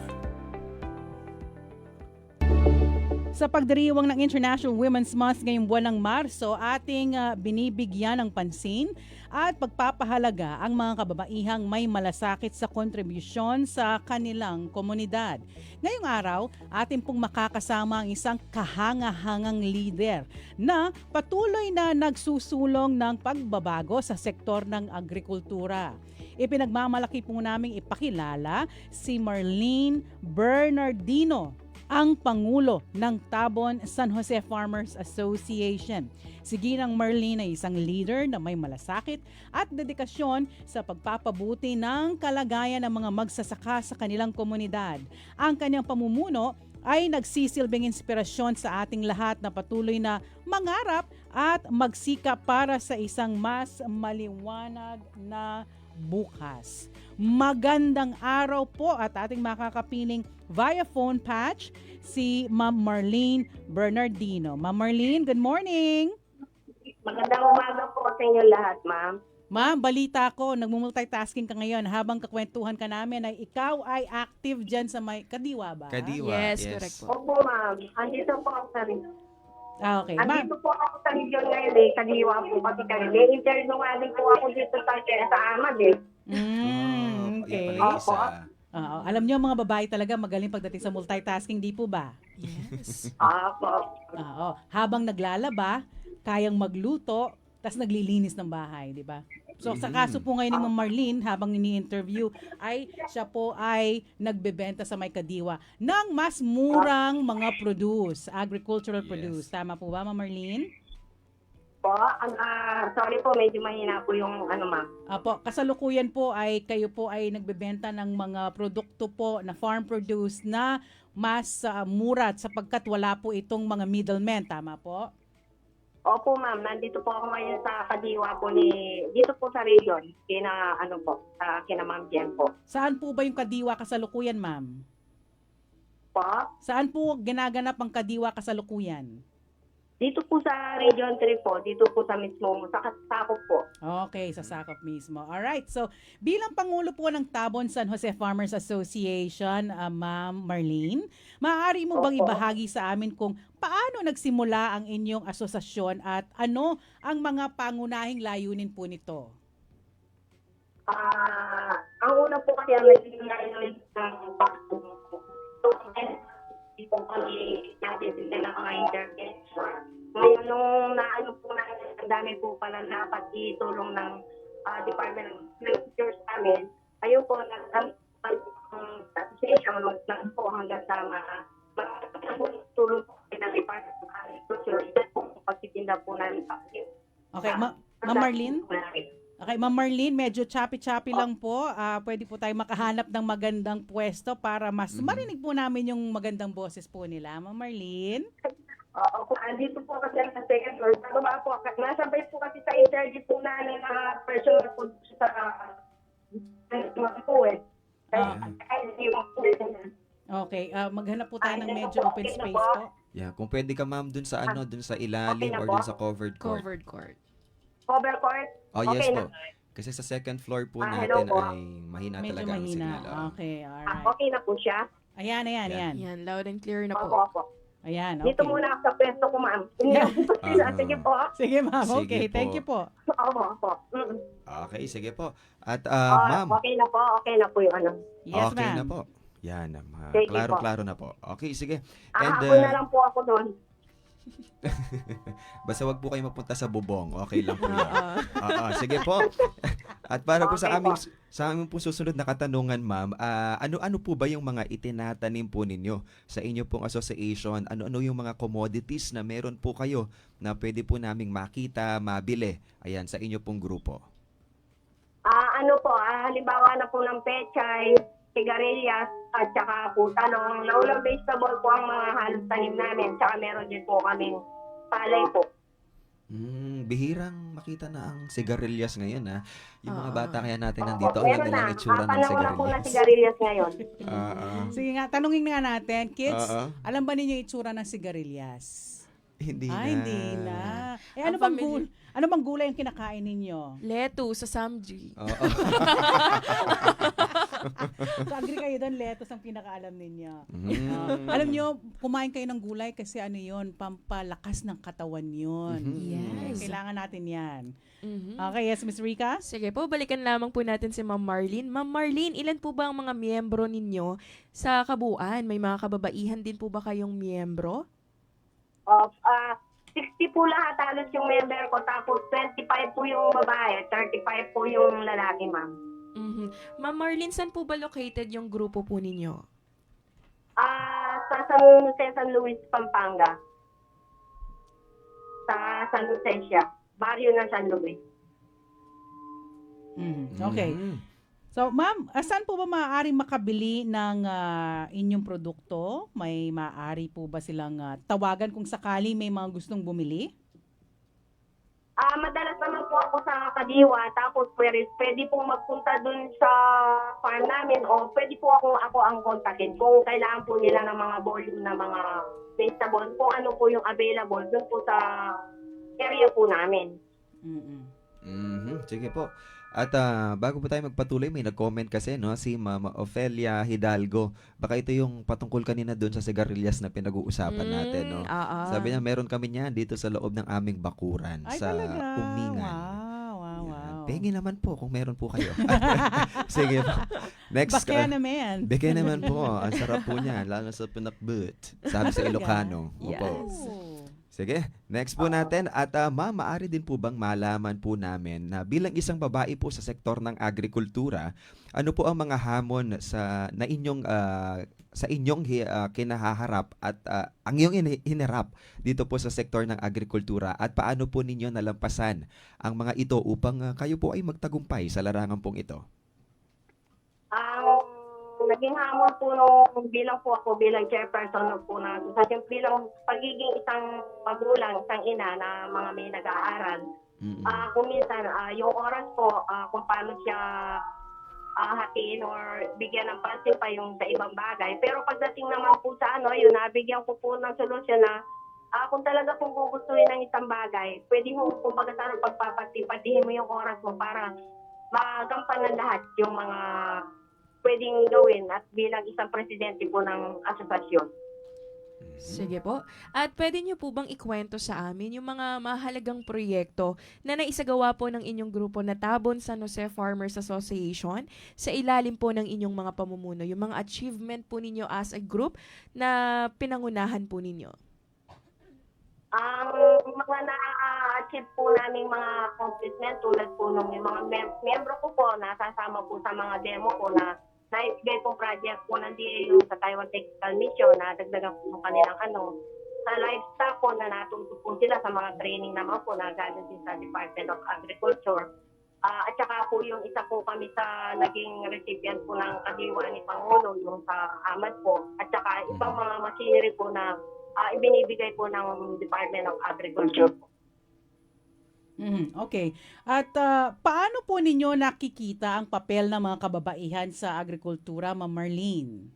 [SPEAKER 8] Sa pagdiriwang ng International Women's Month ngayong buwan ng Marso, ating binibigyan ng pansin at pagpapahalaga ang mga kababaihang may malasakit sa kontribusyon sa kanilang komunidad. Ngayong araw, atin pong makakasama ang isang kahangahangang leader na patuloy na nagsusulong ng pagbabago sa sektor ng agrikultura. Ipinagmamalaki po naming ipakilala si Marlene Bernardino, ang Pangulo ng Tabon San Jose Farmers Association. Si Ginang Marlene ay isang leader na may malasakit at dedikasyon sa pagpapabuti ng kalagayan ng mga magsasaka sa kanilang komunidad. Ang kanyang pamumuno ay nagsisilbing inspirasyon sa ating lahat na patuloy na mangarap at magsikap para sa isang mas maliwanag na bukas. Magandang araw po at ating makakapiling via phone patch si Ma'am Marlene Bernardino. Ma'am Marlene, good morning.
[SPEAKER 15] Magandang umaga po sa inyo lahat, ma'am.
[SPEAKER 8] Ma'am, balita ko, nagmumultitasking ka ngayon habang kakwentuhan ka namin ay ikaw ay active dyan sa may Kadiwa ba?
[SPEAKER 1] Kadiwa,
[SPEAKER 9] Yes, correct po.
[SPEAKER 15] Opo, ma'am. Andito po ako sa rin.
[SPEAKER 8] Okay, ma'am.
[SPEAKER 15] Andito po ako sa region ngayon eh. Kadiwa po kasi kami. May interview nga din po ako dito sa Amad eh.
[SPEAKER 8] Okay.
[SPEAKER 15] Opo.
[SPEAKER 8] Alam niyo mga babae talaga magaling pagdating sa multitasking, di po ba?
[SPEAKER 9] Yes.
[SPEAKER 15] Opo.
[SPEAKER 8] Oo. Habang naglalaba, kayang magluto, tas naglilinis ng bahay, di ba? So sa kaso po ngayon ni Ma'am Marlene, habang ini-interview, ay siya po ay nagbebenta sa may Kadiwa ng mas murang mga agricultural produce. Tama po ba, Ma'am Marlene?
[SPEAKER 15] Po, sorry po, medyo mahina po yung ma'am.
[SPEAKER 8] Apo, kasalukuyan po ay kayo po ay nagbebenta ng mga produkto po na farm produce na mas mura sapagkat wala po itong mga middlemen. Tama po?
[SPEAKER 15] Opo, ma'am. Nandito po ako ngayon sa Kadiwa po dito po sa region. Kina Ma'am Jen po.
[SPEAKER 8] Saan po ba yung Kadiwa kasalukuyan, ma'am?
[SPEAKER 15] Po?
[SPEAKER 8] Saan po ginaganap ang Kadiwa kasalukuyan?
[SPEAKER 15] Dito po sa Region 3 po, dito po sa mismo, sa Sakop po.
[SPEAKER 8] Okay, sa Sakop mismo. Alright, so bilang Pangulo po ng Tabon San Jose Farmers Association, Ma'am Marlene, maaari mo bang ibahagi sa amin kung paano nagsimula ang inyong asosasyon at ano ang mga pangunahing layunin po nito?
[SPEAKER 15] Ang una po kasi ang naging layunin ng po kami natin sila ng mga intervention. Ngayon, nung naano po natin, ang dami po pala dapat itulong ng Department of Agriculture sa amin. Ayun po, association lang po hanggang sa tulong po ng Department of Agriculture. Ito po pagtitinda po namin.
[SPEAKER 8] Okay, Ma'am Marlene? Okay, Ma'am Marlene, medyo choppy-choppy lang po. Pwede po tayo makahanap ng magandang pwesto para mas marinig po namin yung magandang boses po nila. Ma'am Marlene?
[SPEAKER 15] Oo, andito po kasi sa second floor. Pagkaba po, nasabay po kasi sa interview po namin na personal po sa po eh.
[SPEAKER 8] Okay, maghanap po tayo ng medyo open space po.
[SPEAKER 1] Yeah, kung pwede ka ma'am dun sa dun sa ilalim or dun sa covered court.
[SPEAKER 9] Covered court.
[SPEAKER 15] Cover court?
[SPEAKER 1] Oh, yes
[SPEAKER 15] okay
[SPEAKER 1] po. Kasi sa second floor po
[SPEAKER 15] hello
[SPEAKER 1] natin
[SPEAKER 15] po.
[SPEAKER 1] ay mahina
[SPEAKER 8] Medyo
[SPEAKER 1] talaga ang
[SPEAKER 8] mahina.
[SPEAKER 1] signal.
[SPEAKER 8] Okay, alright.
[SPEAKER 15] Okay na po siya?
[SPEAKER 8] Ayan.
[SPEAKER 9] Yan, loud and clear na
[SPEAKER 15] Opo,
[SPEAKER 9] po.
[SPEAKER 15] opo.
[SPEAKER 8] Ayan,
[SPEAKER 15] Dito
[SPEAKER 8] okay.
[SPEAKER 15] muna ako sa pwesto ko, ma'am. Sige po.
[SPEAKER 8] Sige, ma'am.
[SPEAKER 1] Sige
[SPEAKER 8] Okay,
[SPEAKER 1] po.
[SPEAKER 8] thank you po.
[SPEAKER 15] Opo.
[SPEAKER 1] Okay, sige po. At ma'am,
[SPEAKER 15] Okay na po. Okay na po yung ano.
[SPEAKER 8] Yes,
[SPEAKER 1] okay na
[SPEAKER 8] ma'am.
[SPEAKER 1] po. Yan,
[SPEAKER 15] Sige po.
[SPEAKER 1] klaro-klaro na po. Okay, sige. And
[SPEAKER 15] Ako na lang po ako doon.
[SPEAKER 1] basta wag po kayo mapunta sa bubong. Okay lang po yan. Oo, sige po. At para po sa
[SPEAKER 15] Okay
[SPEAKER 1] aming
[SPEAKER 15] po.
[SPEAKER 1] sa aming po susunod na katanungan, ma'am, ano-ano po ba yung mga itinatanim po ninyo sa inyo pong association? Ano-ano yung mga commodities na meron po kayo na pwede po naming makita, mabili, ayan, sa inyo pong grupo?
[SPEAKER 15] Halimbawa na po ng pechay, sigarilyas, at saka po talong. Naulang vegetable po ang mga halos tanim namin. Tsaka meron din po kaming palay po.
[SPEAKER 1] Bihirang makita na ang sigarilyas ngayon, ha? Yung mga
[SPEAKER 9] Oo.
[SPEAKER 1] bata kaya natin nandito, ang
[SPEAKER 15] Meron
[SPEAKER 1] ganda
[SPEAKER 15] na.
[SPEAKER 1] ng itsura ng
[SPEAKER 15] Panahon na po na
[SPEAKER 1] sigarilyas.
[SPEAKER 15] sigarilyas ngayon.
[SPEAKER 8] Sige nga, tanungin nga natin, kids,
[SPEAKER 1] Oo.
[SPEAKER 8] alam ba ninyo yung itsura ng sigarilyas?
[SPEAKER 1] Hindi na.
[SPEAKER 8] Hindi na.
[SPEAKER 9] Ang
[SPEAKER 8] Ano bang gulay ang kinakain ninyo?
[SPEAKER 9] Lettuce sa Samji.
[SPEAKER 1] Oo.
[SPEAKER 8] So, agree kayo doon, lettuce ang pinakaalam ninyo.
[SPEAKER 1] Mm.
[SPEAKER 8] Alam nyo, kumain kayo ng gulay kasi ano yun, pampalakas ng katawan yun.
[SPEAKER 9] Yes.
[SPEAKER 8] Kailangan natin yan.
[SPEAKER 9] Mhm.
[SPEAKER 8] Okay, yes, Miss Rica?
[SPEAKER 9] Sige po, balikan lamang po natin si Ma'am Marlene. Ma'am Marlene, ilan po ba ang mga miyembro ninyo sa kabuuan? May mga kababaihan din po ba kayong miyembro?
[SPEAKER 15] 60 po lahat halos yung member ko. Tapos 25 po yung babae, 35 po yung lalaki, ma'am.
[SPEAKER 9] Mhm. Ma'am Marlene, saan po ba located yung grupo po ninyo?
[SPEAKER 15] Sa San Luis, Pampanga. Sa San Lucencia. Barrio ng San Luis.
[SPEAKER 8] Okay. So, ma'am, saan po ba maaaring makabili ng inyong produkto? May maaari po ba silang tawagan kung sakali may mga gustong bumili?
[SPEAKER 15] Madalas naman po ako sa Kadiwa, tapos pwede po magpunta dun sa farm namin o pwede po ako ang kontakin kung kailangan po nila ng mga volume na mga vegetable, kung ano po yung available dun po sa area po namin.
[SPEAKER 1] Sige po. At bago po tayo magpatuloy, may nag-comment kasi, no, si Ma'am Ofelia Hidalgo. Baka ito yung patungkol kanina doon sa sigarilyas na pinag-uusapan natin, no. Sabi niya, meron kami niyan dito sa loob ng aming bakuran.
[SPEAKER 8] Ay,
[SPEAKER 1] sa
[SPEAKER 8] talaga?
[SPEAKER 1] Umingan.
[SPEAKER 8] Wow.
[SPEAKER 1] Pengi naman po kung meron po kayo. Sige po. Next.
[SPEAKER 8] Bakya naman.
[SPEAKER 1] Bakya naman po. Ang sarap po niya, lalo sa pinakbut. Sabi sa Ilocano. Opo. Sige, next po natin. At ma'am, maaari din po bang malaman po namin na bilang isang babae po sa sektor ng agrikultura, ano po ang mga hamon sa inyong kinahaharap at ang iyong hinarap dito po sa sektor ng agrikultura at paano po ninyo nalampasan ang mga ito upang kayo po ay magtagumpay sa larangan pong ito?
[SPEAKER 15] Naging hamon po nung bilang chairperson po na association, bilang pagiging isang magulang, isang ina na mga may nag-aaral. Kung minsan, yung oras po, kung paano siya hatiin or bigyan ng pansin pa yung sa ibang bagay. Pero pagdating naman po sa yun, nabigyan ko po ng solusyon na kung talaga pong gugustuhin ng isang bagay, pwede mo kung pagkasarang pagpapatipatihin mo yung oras mo para magampanan lahat yung mga pwedeng gawin at bilang isang presidente po ng asosasyon.
[SPEAKER 9] Sige po. At pwede niyo po bang ikwento sa amin yung mga mahalagang proyekto na naisagawa po ng inyong grupo na Tabon San Jose Farmers Association sa ilalim po ng inyong mga pamumuno, yung mga achievement po ninyo as a group na pinangunahan po ninyo?
[SPEAKER 15] Ang mga na-achieve po namin mga accomplishment tulad po ng mga membro ko po, nasasama po sa mga demo po na naibigay pong project po ng DAU sa Taiwan Technical Mission na dagdagan po kanilang sa livestock po na natuto po sila sa mga training naman po na galing din sa Department of Agriculture. At saka po yung isa po kami sa naging recipient po ng kadiwa ni Pangulo, yung sa AMAD po. At saka ibang mga machinery po na ibinibigay po ng Department of Agriculture po.
[SPEAKER 8] Okay. At paano po ninyo nakikita ang papel ng mga kababaihan sa agrikultura, Ma'am Marlene?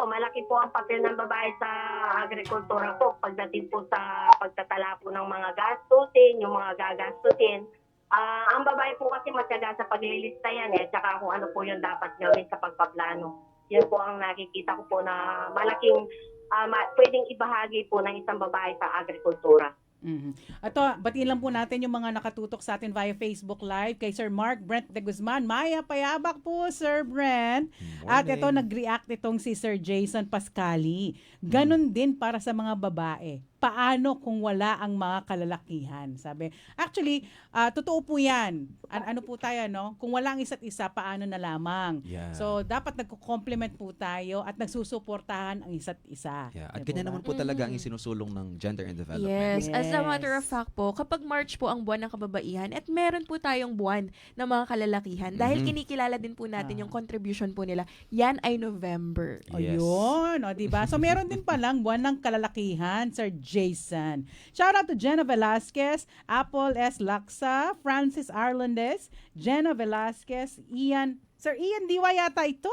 [SPEAKER 15] Malaki po ang papel ng babae sa agrikultura po pagdating po sa pagtatala po ng mga gastusin, yung mga gagastusin. Ang babae po kasi matyaga sa paglilista yan tsaka kung ano po yung dapat gawin sa pagpaplano. Yan po ang nakikita ko po na malaking pwedeng ibahagi po ng isang babae sa agrikultura.
[SPEAKER 8] Ito, batiin lang po natin yung mga nakatutok sa atin via Facebook Live kay Sir Mark Brent de Guzman. Maya payabak po, Sir Brent. At ito, nag-react itong si Sir Jason Pascali. Ganon din para sa mga babae. Paano kung wala ang mga kalalakihan? Sabi, actually, totoo po yan. Ano po tayo, no? Kung wala ang isa't isa, paano na lamang?
[SPEAKER 1] Yeah.
[SPEAKER 8] So, dapat nagko-complement po tayo at nagsusuportahan ang isa't isa.
[SPEAKER 1] Yeah. At ganyan naman po talaga ang isinusulong ng Gender and Development.
[SPEAKER 9] Yes. As a matter of fact po, kapag March po ang buwan ng kababaihan at meron po tayong buwan ng mga kalalakihan, dahil kinikilala din po natin yung contribution po nila, yan ay November.
[SPEAKER 8] Ayun, o diba? So meron din palang buwan ng kalalakihan, Sir Jason. Shout out to Jenna Velasquez, Apple S. Laksa, Francis Arlandes, Jenna Velasquez, Ian. Sir Ian Diwa yata ito.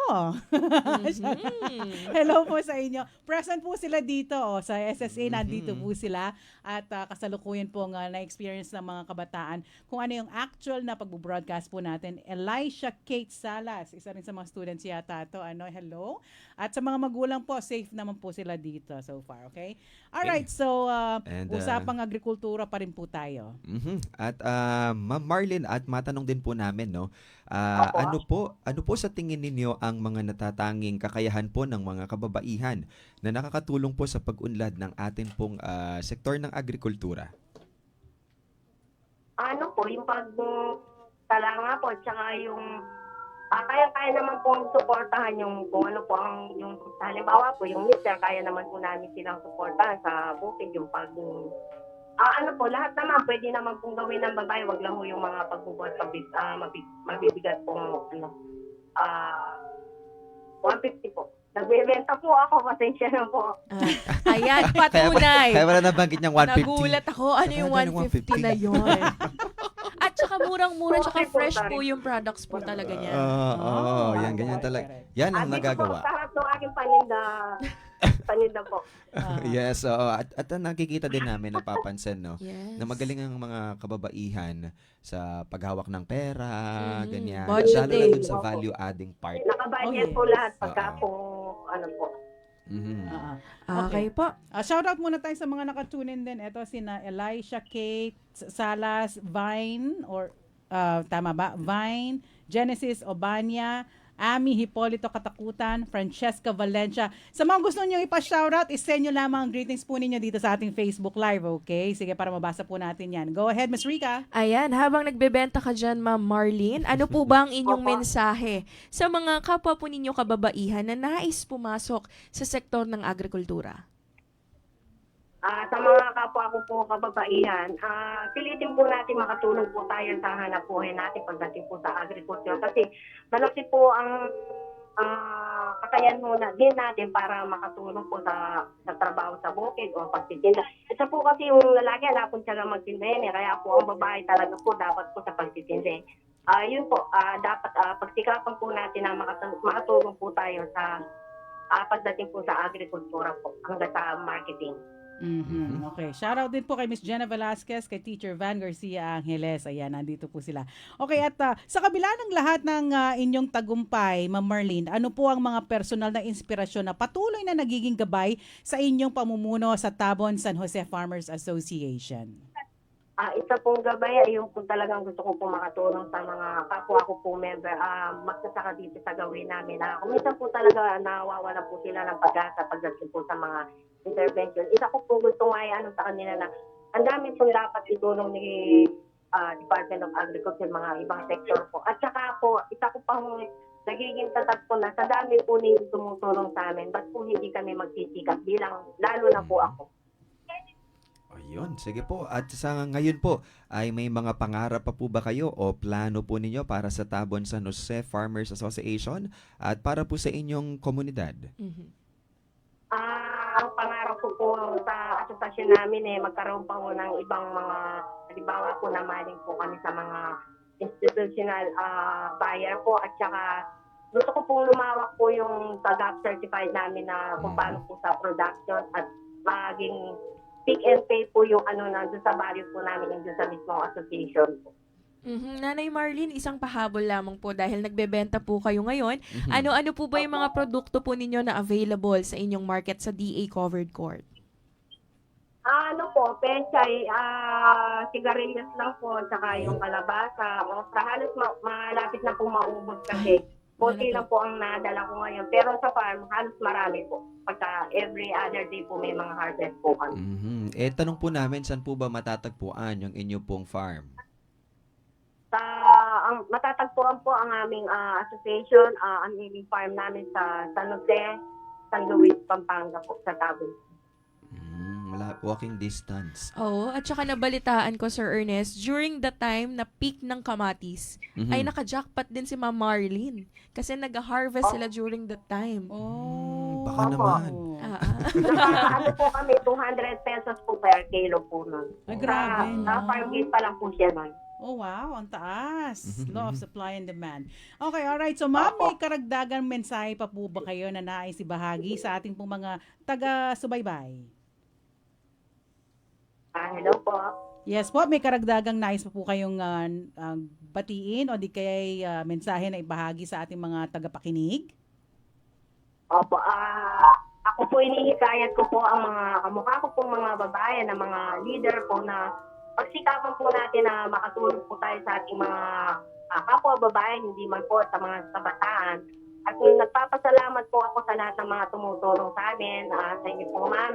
[SPEAKER 8] Hello po sa inyo. Present po sila dito sa SSA. Nandito po sila at kasalukuyan po na-experience ng mga kabataan kung ano yung actual na pag-broadcast po natin. Elisha Kate Salas, isa rin sa mga students yata ito. Hello. At sa mga magulang po, safe naman po sila dito so far. Okay? Alright, so usapang agrikultura pa rin po tayo.
[SPEAKER 1] At Ma'am Marlene, at matanong din po namin, no? Ano po sa tingin ninyo ang mga natatanging kakayahan po ng mga kababaihan na nakakatulong po sa pag-unlad ng atin pong sektor ng agrikultura?
[SPEAKER 15] Ano po, yung pagtalanga po, tsaka yung kaya naman pong suportahan yung kung ano po yung halimbawa po, yung mister, kaya naman po namin silang suportahan sa bukid, yung lahat naman, pwede naman pong gawin ng babae, wag lang ho yung mga pagbubuhat, mabibigat pong 150 po. Nagbebenta po ako, pasensya na po.
[SPEAKER 9] Ayan, patunay.
[SPEAKER 1] Kaya wala nabanggit niyang 150.
[SPEAKER 9] Nagulat ako, ano yung 150 na yun? At saka murang-mura, tsaka fresh po yung products po talaga niya.
[SPEAKER 1] Yan, ganyan talaga. Yan ang nagagawa.
[SPEAKER 15] Sa harap ng aking paninda po.
[SPEAKER 1] Yes, at nakikita din namin, napapansin, no?
[SPEAKER 9] Yes.
[SPEAKER 1] Na magaling ang mga kababaihan sa paghawak ng pera, ganyan.
[SPEAKER 9] Budgeting.
[SPEAKER 1] Lalo na dun sa value-adding part.
[SPEAKER 15] Nakabayad po lahat pagka po, po.
[SPEAKER 9] Okay po.
[SPEAKER 8] Shoutout muna tayo sa mga nakatunin din. Ito sina Elisha Kate Salas, Vine, or tama ba? Vine, Genesis Obania, Ami Hipolito Katakutan, Francesca Valencia. Sa mga gusto niyo ipa-shoutout, isend nyo lamang ang greetings po ninyo dito sa ating Facebook Live, okay? Sige, para mabasa po natin yan. Go ahead, Ms. Rica.
[SPEAKER 9] Ayan, habang nagbebenta ka dyan, Ma'am Marlene, ano po ba ang inyong mensahe sa mga kapwa po ninyo kababaihan na nais pumasok sa sektor ng agrikultura?
[SPEAKER 15] Sa mga kapwa ko po kababaihan, pilitin po natin makatulong po tayo sa hanap buhay natin pagdating po sa agriculture. Kasi malaki po ang kakayahan muna din natin para makatulong po sa trabaho sa bukid o pagtitinda. Isa po kasi yung lalaki, hanapon siya lang magtinda yan. Kaya po ang babae talaga po dapat po sa pagtitinda. Yun po, dapat pagsikapan po natin na makatulong po tayo sa pagdating po sa agrikultura po hanggang sa marketing.
[SPEAKER 8] Okay. Shoutout din po kay Miss Jenna Velasquez, kay Teacher Van Garcia Angeles. Ayan, nandito po sila. Okay, at sa kabila ng lahat ng inyong tagumpay, Ma'am Marlene, ano po ang mga personal na inspirasyon na patuloy na nagiging gabay sa inyong pamumuno sa Tabon San Jose Farmers Association?
[SPEAKER 15] Isa pong gabay ay yung kung talagang gusto ko po makatulong sa mga kapwa ko po member, magsasaka dito sa gawin namin. Kung minsan po talaga nawawala po sila ng pag-asa pagdating po sa mga intervention. Isa ko po gusto nga sa kanila na ang dami pong dapat itulong ni Department of Agriculture, mga ibang sektor po. At saka po, isa ko pang nagiging tatat po na sa dami po niyo tumutulong sa amin, ba't po hindi kami magsisikap bilang, lalo na po ako.
[SPEAKER 1] Ayun, sige po. At sa ngayon po, ay may mga pangarap pa po ba kayo o plano po ninyo para sa Tabon San Jose Farmers Association at para po sa inyong komunidad?
[SPEAKER 15] Ang pangarap ko po sa asosasyon namin magkaroon pa po ng ibang mga, halimbawa po na maling po kami sa mga institutional buyer po at saka gusto ko pong lumawak po yung TAGAP certified namin na kung paano po sa production at maging pick and pay po yung nandun sa value po namin nandun sa mismong association po.
[SPEAKER 9] Nanay Marlene, isang pahabol lamang po dahil nagbebenta po kayo ngayon. Ano-ano po ba yung mga produkto po ninyo na available sa inyong market sa DA Covered Court?
[SPEAKER 15] Ano po, pechay, sigarilyas lang po, tsaka yung kalabasa, okra, halos malapit na po maubos kasi. Konti lang po ang nadala ko ngayon. Pero sa farm, halos marami po. Pagka every other day po may mga harvest po kami.
[SPEAKER 1] Tanong po namin, saan po ba matatagpuan yung inyo pong farm?
[SPEAKER 15] Ang matatagpuan po ang aming association, ang aming farm namin sa San Jose, San Luis, Pampanga po, sa Tabon.
[SPEAKER 1] Walking distance.
[SPEAKER 9] Oo, at saka nabalitaan ko, Sir Ernest, during the time na peak ng kamatis, ay naka-jackpot din si Ma'am Marlene. Kasi nag-harvest sila during that time.
[SPEAKER 1] Baka naman.
[SPEAKER 15] Ano po kami, 200 pesos po per kilo po nun.
[SPEAKER 8] Ay, grabe,
[SPEAKER 15] Sa farm gate pa lang po siya nun.
[SPEAKER 8] Oh, wow. Ang taas. Law of supply and demand. Okay, alright. So, ma'am, may karagdagang mensahe pa po ba kayo na nais ibahagi sa ating pong mga taga-subaybay?
[SPEAKER 15] Hello po.
[SPEAKER 8] Yes po, may karagdagang nais pa po kayong batiin o di kaya mensahe na ibahagi sa ating mga tagapakinig?
[SPEAKER 15] Opo, ako po inihikayat ko po ang mga kamukha ko pong mga babae na mga leader po na pagsikapan po natin na makatulong po tayo sa ating mga kapwa babae, hindi man po sa mga kabataan. At nagpapasalamat po ako sa lahat ng mga tumutulong sa amin, sa inyo po ma'am,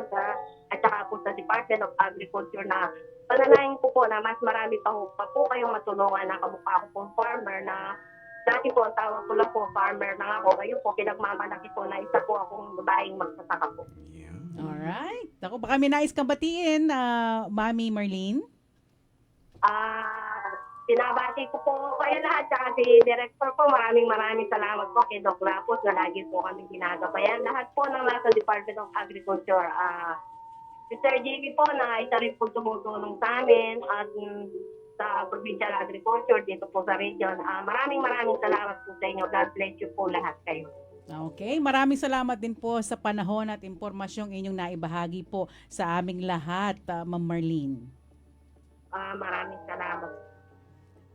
[SPEAKER 15] at saka po sa Department of Agriculture na pananahin po na mas marami pa po kayong matulungan na kamukha ko pong farmer na dati po ang tawag ko lang po farmer na ako. Ngayon po pinagmamalaki po na isa po akong babaeng magsasaka po.
[SPEAKER 8] Alright. Ako, baka may nais kang batiin, Mami Marlene?
[SPEAKER 15] Pinabati ko po kayo lahat, saka si Director po, maraming salamat po kay Doc Lapos na lagi po kami ginagabayan. Lahat po ng nasa Department of Agriculture. Si Sir Jimmy po na isa rin po tumutulong sa amin at sa Provincial Agriculture dito po sa region. Maraming salamat po sa inyo. God bless you po lahat kayo.
[SPEAKER 8] Okay, maraming salamat din po sa panahon at impormasyong inyong naibahagi po sa aming lahat, Ma'am Marlene.
[SPEAKER 15] Maraming salamat.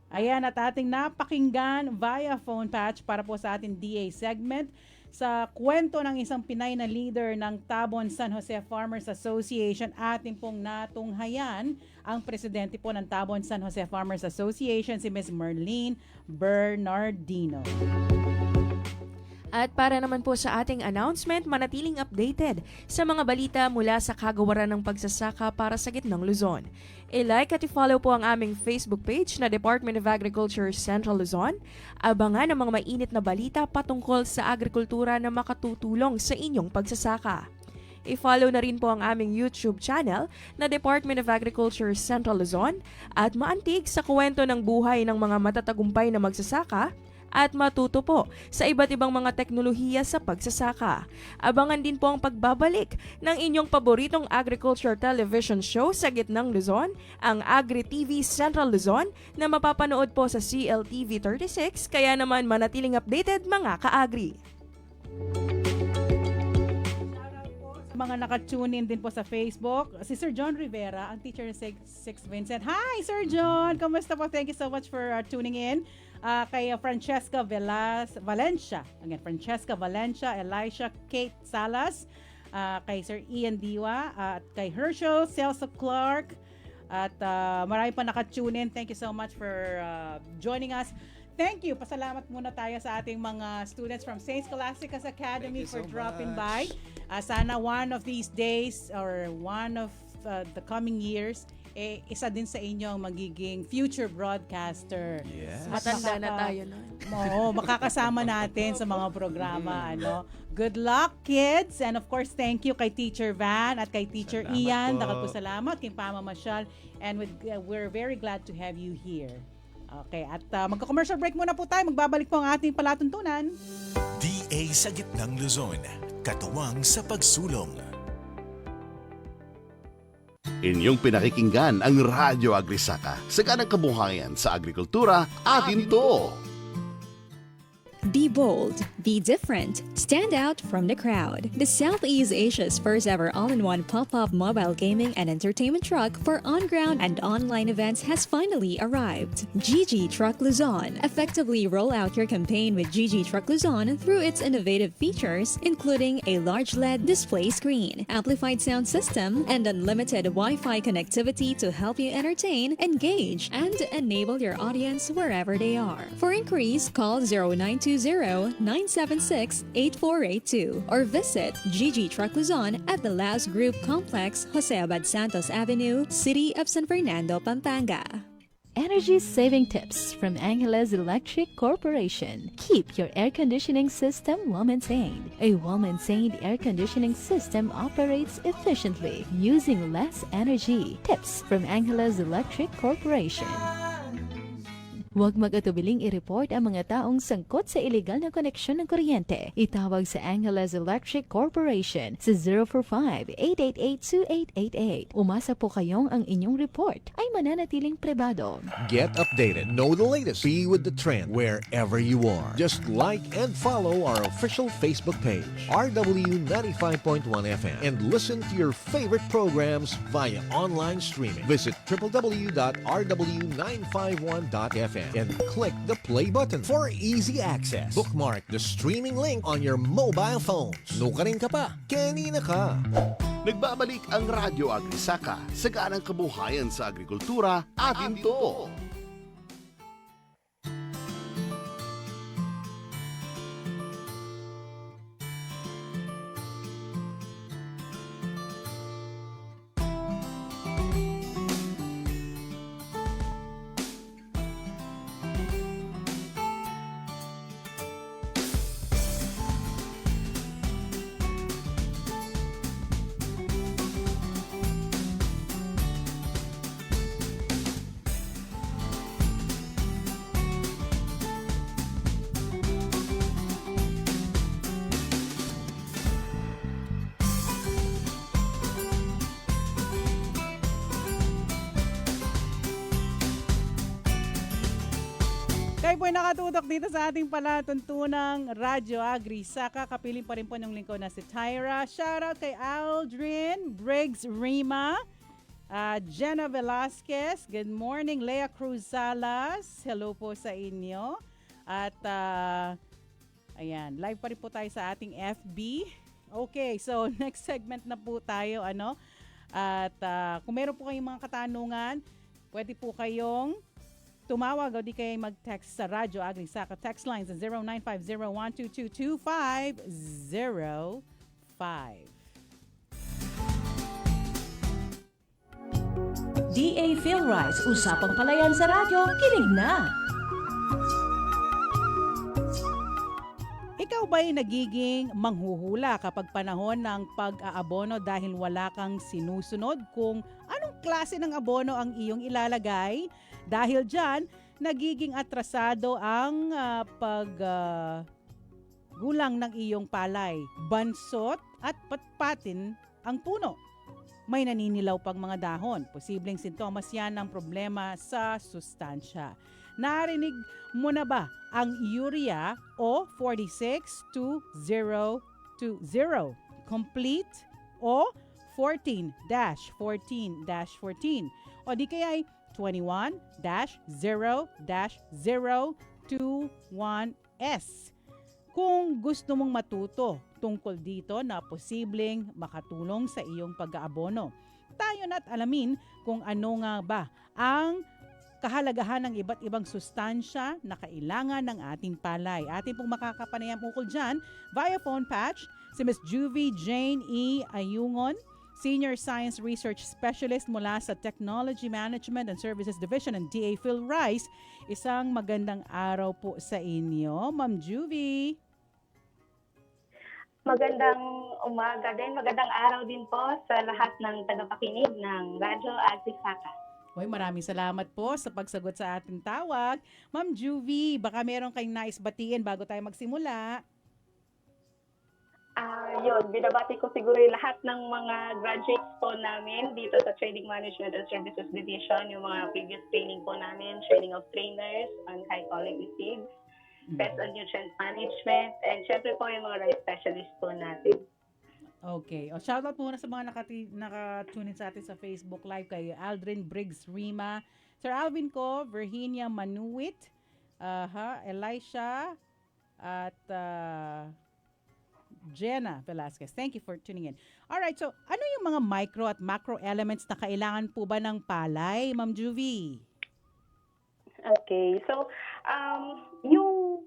[SPEAKER 8] Ayan, at ating napakinggan via phone patch para po sa ating DA segment sa kwento ng isang Pinay na leader ng Tabon San Jose Farmers Association. Ating pong natunghayan ang presidente po ng Tabon San Jose Farmers Association, si Ms. Marlene Bernardino.
[SPEAKER 9] At para naman po sa ating announcement, manatiling updated sa mga balita mula sa kagawaran ng pagsasaka para sa Gitnang Luzon. I-like at i-follow po ang aming Facebook page na Department of Agriculture Central Luzon. Abangan ang mga mainit na balita patungkol sa agrikultura na makatutulong sa inyong pagsasaka. I-follow na rin po ang aming YouTube channel na Department of Agriculture Central Luzon at maantig sa kwento ng buhay ng mga matatagumpay na magsasaka at matuto po sa iba't ibang mga teknolohiya sa pagsasaka. Abangan din po ang pagbabalik ng inyong paboritong agriculture television show sa Gitnang Luzon, ang Agri TV Central Luzon, na mapapanood po sa CLTV 36, kaya naman manatiling updated mga ka-agri.
[SPEAKER 8] Mga naka-tune in din po sa Facebook, si Sir John Rivera, ang teacher ng 6 Vincent. Hi, Sir John! Kamusta po? Thank you so much for tuning in. Kay Francesca Valencia. Again, Francesca Valencia, Elisha Kate Salas, kay Sir Ian Diwa, at kay Herschel, Celso Clark, at marami pa naka-tune in. Thank you so much for joining us. Thank you. Pasalamat muna tayo sa ating mga students from St. Scholastica's Academy for dropping by. Sana one of these days or one of the coming years, isa din sa inyo ang magiging future broadcaster.
[SPEAKER 1] Yes.
[SPEAKER 9] Matanda na tayo nun.
[SPEAKER 8] Oo, makakasama natin sa mga programa. Good luck, kids. And of course, thank you kay Teacher Van at kay Teacher Ian. Salamat kay Pama Mashal. And we're very glad to have you here. Okay, at magka-commercial break muna po tayo. Magbabalik po ang ating palatuntunan.
[SPEAKER 14] DA sa Gitnang Luzon, katuwang sa pagsulong.
[SPEAKER 2] Inyong pinakikinggan ang Radyo Agrisaka. Saganang kabuhayan sa agrikultura, atin to!
[SPEAKER 16] Be bold, be different, stand out from the crowd. The Southeast Asia's first ever all-in-one pop-up mobile gaming and entertainment truck for on-ground and online events has finally arrived. GG Truck Luzon. Effectively roll out your campaign with GG Truck Luzon through its innovative features, including a large LED display screen, amplified sound system, and unlimited Wi-Fi connectivity to help you entertain, engage, and enable your audience wherever they are. For inquiries, call 0920-976-8482 or visit GG Truck Luzon at the Laos Group Complex, Jose Abad Santos Avenue, City of San Fernando, Pampanga.
[SPEAKER 13] Energy saving tips from Angeles Electric Corporation. Keep your air conditioning system well maintained. A well maintained air conditioning system operates efficiently using less energy. Tips from Angeles Electric Corporation. Huwag mag-atubiling i-report ang mga taong sangkot sa illegal na koneksyon ng kuryente. Itawag sa Angeles Electric Corporation sa 045-888-2888. Umasa po kayong ang inyong report ay mananatiling pribado.
[SPEAKER 17] Get updated. Know the latest. Be with the trend wherever you are. Just like and follow our official Facebook page, RW 95.1 FM, and listen to your favorite programs via online streaming. Visit www.rw951.fm and click the play button for easy access. Bookmark the streaming link on your mobile phones. Nukarin ka pa, kanina ka.
[SPEAKER 2] Nagbabalik ang Radyo Agri-Saka, saganang kabuhayan sa agrikultura, atin to.
[SPEAKER 8] Kayo po'y nakatutok dito sa ating palatuntunang Radyo Agri-Saka. Kapiling pa rin po ng lingkod na si Tyra. Shoutout kay Aldrin, Briggs Rima, Jenna Velasquez. Good morning, Lea Cruz Salas. Hello po sa inyo. At ayan, live pa rin po tayo sa ating FB. Okay, so next segment na po tayo. At kung meron po kayong mga katanungan, pwede po kayong tumawag o di kayo mag-text sa Radyo Agri-Saka. Text lines at 0950-122-2505.
[SPEAKER 5] DA PhilRice, usapang palayan sa radyo, kinig na!
[SPEAKER 8] Ikaw ba'y nagiging manghuhula kapag panahon ng pag-aabono dahil wala kang sinusunod kung anong klase ng abono ang iyong ilalagay? Dahil dyan, nagiging atrasado ang paggulang ng iyong palay. Bansot at patpatin ang puno. May naninilaw pang mga dahon. Posibleng sintomas yan ng problema sa sustansya. Narinig mo na ba ang urea o 46-2020? Complete o 14-14-14 o di kaya ay 21-0-021S. Kung gusto mong matuto tungkol dito na posibleng makatulong sa iyong pag-aabono, tayo na't alamin kung ano nga ba ang kahalagahan ng iba't ibang sustansya na kailangan ng ating palay. Ating pong makakapanayam ukol dyan via phone patch si Ms. Juvie Jane E. Ayungon, Senior Science Research Specialist mula sa Technology Management and Services Division ng DA PhilRice. Isang magandang araw po sa inyo, Ma'am Juvie.
[SPEAKER 15] Magandang umaga din, magandang araw din po sa lahat ng tagapakinig ng Radyo Agri-Saka.
[SPEAKER 8] Maraming salamat po sa pagsagot sa ating tawag. Ma'am Juvie, baka meron kayong nais batiin bago tayo magsimula.
[SPEAKER 15] Binabati ko siguro yung lahat ng mga graduates po namin dito sa Trading Management and Services Division, yung mga previous training po namin, training of trainers on high calling seeds. pest and nutrient management, and syempre po yung mga rice specialist po natin.
[SPEAKER 8] Okay. O, shoutout muna sa mga naka-tune in sa atin sa Facebook Live kay Aldrin Briggs Rima, Sir Alvin ko, Virginia Manuit, Elisha, at Jenna Velasquez. Thank you for tuning in. Alright, so ano yung mga micro at macro elements na kailangan po ba ng palay, Ma'am Juvie?
[SPEAKER 15] Okay, so yung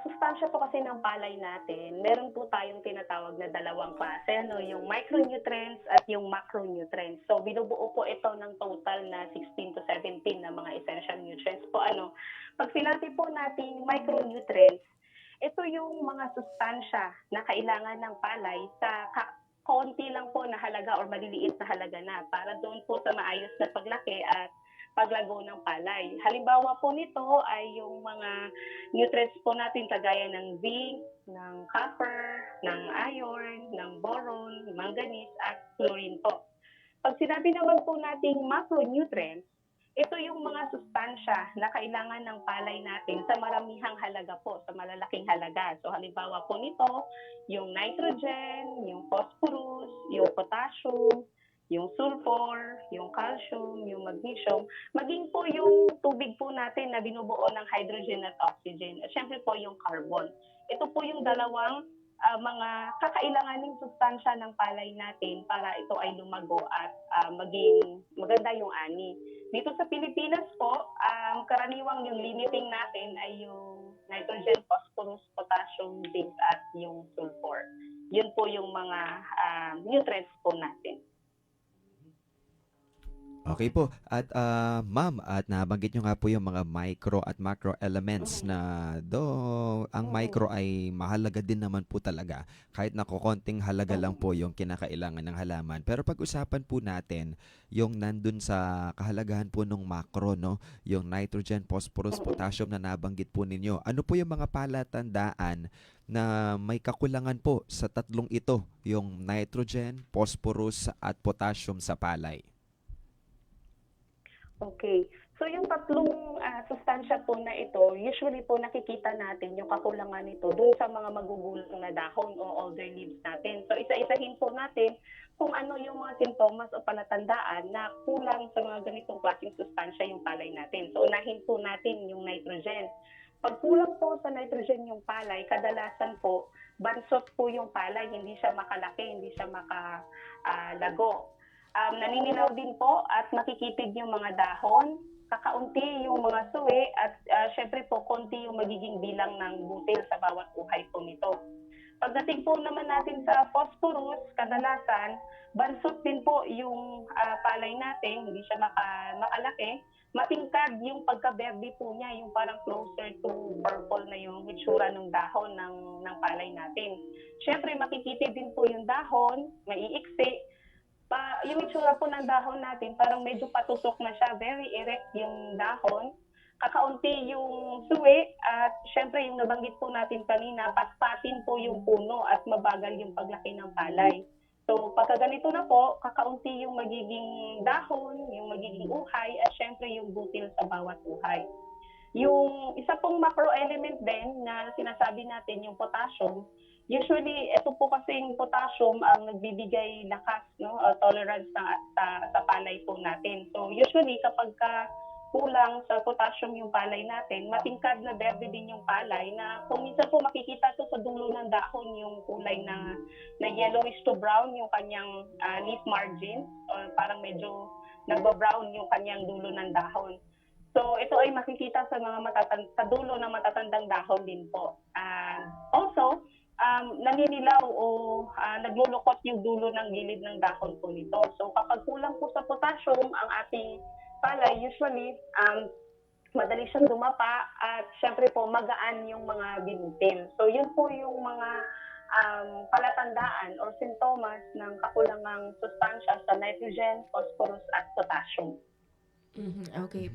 [SPEAKER 15] sustansya po kasi ng palay natin, meron po tayong tinatawag na dalawang klase, yung micronutrients at yung macronutrients. So binubuo po ito ng total na 16 to 17 na mga essential nutrients po. Pag sinabi po natin micronutrients, ito yung mga sustansya na kailangan ng palay sa konti lang po na halaga or maliliit na halaga na para doon po sa maayos na paglaki at paglago ng palay. Halimbawa po nito ay yung mga nutrients po natin kagaya ng zinc, ng copper, ng iron, ng boron, manganese at chlorine po. Pag sinabi naman po nating macronutrients, ito yung mga sustansya na kailangan ng palay natin sa maramihang halaga po, sa malalaking halaga. So halimbawa po nito, yung nitrogen, yung phosphorus, yung potassium, yung sulfur, yung calcium, yung magnesium, maging po yung tubig po natin na binubuo ng hydrogen at oxygen. At syempre po yung carbon. Ito po yung dalawang mga kakailanganing sustansya ng palay natin para ito ay lumago at maging maganda yung ani. Dito sa Pilipinas po, karaniwang yung limiting natin ay yung nitrogen, phosphorus, potassium, zinc at yung sulfur. Yun po yung mga nutrients po natin.
[SPEAKER 1] Okay po. At ma'am, at nabanggit nyo nga po yung mga micro at macro elements na ang micro ay mahalaga din naman po talaga. Kahit na konting halaga lang po yung kinakailangan ng halaman. Pero pag-usapan po natin yung nandun sa kahalagahan po ng macro, no? Yung nitrogen, phosphorus, potassium na nabanggit po ninyo. Ano po yung mga palatandaan na may kakulangan po sa tatlong ito, yung nitrogen, phosphorus at potassium sa palay?
[SPEAKER 15] Okay. So yung tatlong sustansya po na ito, usually po nakikita natin yung kakulangan nito dun sa mga magugulang na dahon o older leaves natin. So isa-isahin po natin kung ano yung mga sintomas o palatandaan na kulang sa mga ganitong klaseng sustansya yung palay natin. So unahin po natin yung nitrogen. Pag kulang po sa nitrogen yung palay, kadalasan po bansot po yung palay, hindi siya makalaki, hindi siya makalago. Naninilaw din po at makikitid yung mga dahon, kakaunti yung mga suwi at syempre po konti yung magiging bilang ng butil sa bawat uhay po nito. Pagdating po naman natin sa phosphorus, kadalasan bansot din po yung palay natin, hindi siya makalaki. Matingkad yung pagka-verde po niya, yung parang closer to purple na yung hitsura ng dahon ng palay natin. Syempre makikitid din po yung dahon, maiiksi. Yung itsura po ng dahon natin, parang medyo patusok na siya, very erect yung dahon. Kakaunti yung suwi at syempre yung nabanggit po natin kanina, patpatin po yung puno at mabagal yung paglaki ng palay. So pagka ganito na po, kakaunti yung magiging dahon, yung magiging uhay at syempre yung butil sa bawat uhay. Yung isa pong macro element din na sinasabi natin, yung potassium, usually, ito po kasing potassium ang nagbibigay lakas, no, tolerance sa palay po natin. So, usually, kapag kulang sa potassium yung palay natin, matingkad na berde din yung palay na kung minsan po makikita to sa dulo ng dahon yung kulay na yellowish to brown yung kanyang leaf margin, or parang medyo nagba-brown yung kanyang dulo ng dahon. So, ito ay makikita sa mga sa dulo ng matatandang dahon din po. Also, naninilaw o naglulukot yung dulo ng gilid ng dahon po nito. So kapag kulang po sa potassium ang ating palay, usually madali siyang dumapa at syempre po magaan yung mga binutil. So yun po yung mga palatandaan or sintomas ng kakulangang sustansya sa nitrogen, phosphorus at potassium.
[SPEAKER 9] Okay.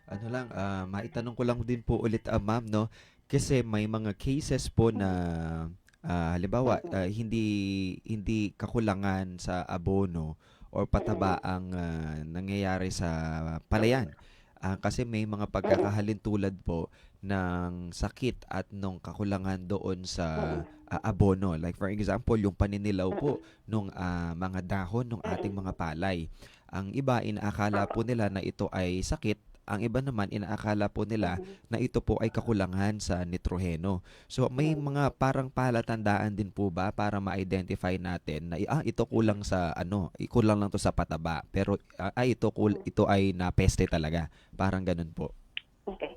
[SPEAKER 1] Ano lang, maitanong ko lang din po ulit, ma'am, no? Kasi may mga cases po na halimbawa, hindi kakulangan sa abono or pataba ang nangyayari sa palayan. Kasi may mga pagkakahalintulad po ng sakit at nung kakulangan doon sa abono. Like for example, yung paninilaw po nung mga dahon ng ating mga palay. Ang iba, inaakala po nila na ito ay sakit. Ang iba naman, inaakala po nila na ito po ay kakulangan sa nitroheno. So, may mga parang palatandaan din po ba para ma-identify natin na ito kulang sa kulang lang to sa pataba. Pero ito ay napeste talaga. Parang ganun po.
[SPEAKER 18] Okay.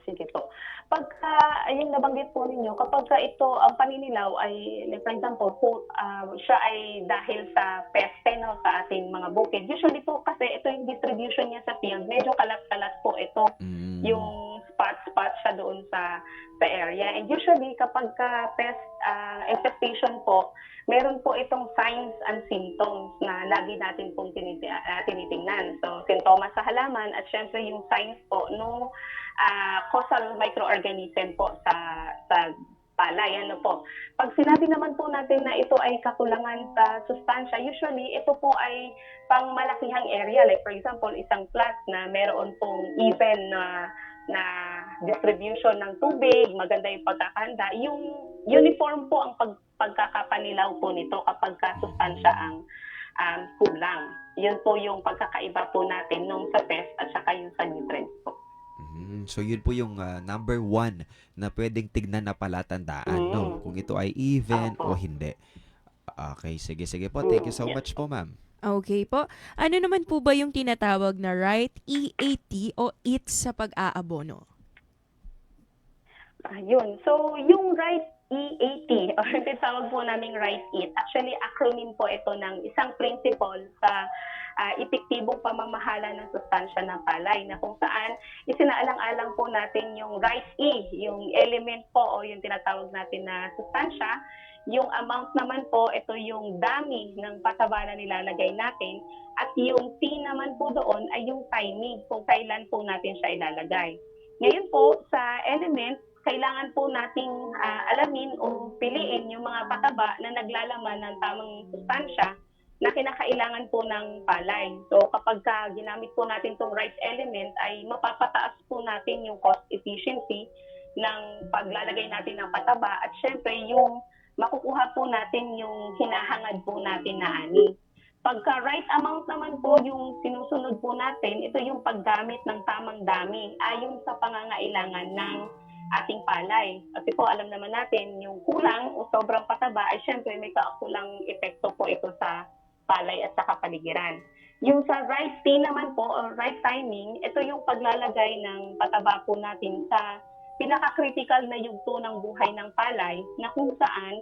[SPEAKER 18] Sige po. Pagka, yung nabanggit po ninyo, kapag ito, ang paninilaw ay, like for example, siya ay dahil sa peste no, sa ating mga bukid. Usually po kasi ito yung distribution niya sa field, medyo kalat-kalat po ito. Yung spot siya doon sa area. And usually kapag pest infestation po, meron po itong signs and symptoms na lagi natin pong tinitingnan. So, sintomas sa halaman at syempre yung signs po no causal microorganism po sa palay. Ano po? Pag sinabi naman po natin na ito ay kakulangan sa sustansya, usually ito po ay pang malakihang area. Like for example, isang plant na meron pong even na distribution ng tubig, maganda yung pagkakahanda. Yung uniform po ang pagkakapanilaw po nito kapag sustansya ang kulang. Yun po yung pagkakaiba po natin nung sa pest at saka yung sa nutrients po.
[SPEAKER 1] So yun po yung number 1 na pwedeng tignan na palatandaan, no? Kung ito ay even o hindi. Okay, sige po. Thank you so much po, ma'am.
[SPEAKER 9] Okay po. Ano naman po ba yung tinatawag na right EAT o EAT sa pag-aabono?
[SPEAKER 18] Yun. So, yung right EAT, or tinatawag po naming right EAT, actually acronym po ito ng isang principle sa epektibong pamamahala ng sustansya ng palay na kung saan isinaalang-alang po natin yung right E, yung element po o yung tinatawag natin na sustansya. Yung amount naman po, ito yung dami ng pataba na nilalagay natin. At yung T naman po doon ay yung timing kung kailan po natin siya ilalagay. Ngayon po, sa element, kailangan po nating alamin o piliin yung mga pataba na naglalaman ng tamang sustansya na kinakailangan po ng palay. So kapag ginamit po natin itong right element ay mapapataas po natin yung cost efficiency ng paglalagay natin ng pataba at syempre yung makukuha po natin yung hinahangad po natin na ani. Pagka right amount naman po yung sinusunod po natin, ito yung paggamit ng tamang dami ayon sa pangangailangan ng ating palay. Kasi po alam naman natin yung kulang o sobrang pataba ay syempre may kaukulang epekto po ito sa palay at sa kapaligiran. Yung sa right T naman po or right timing, ito yung paglalagay ng pataba po natin sa pinaka-critical na yugto ng buhay ng palay na kung saan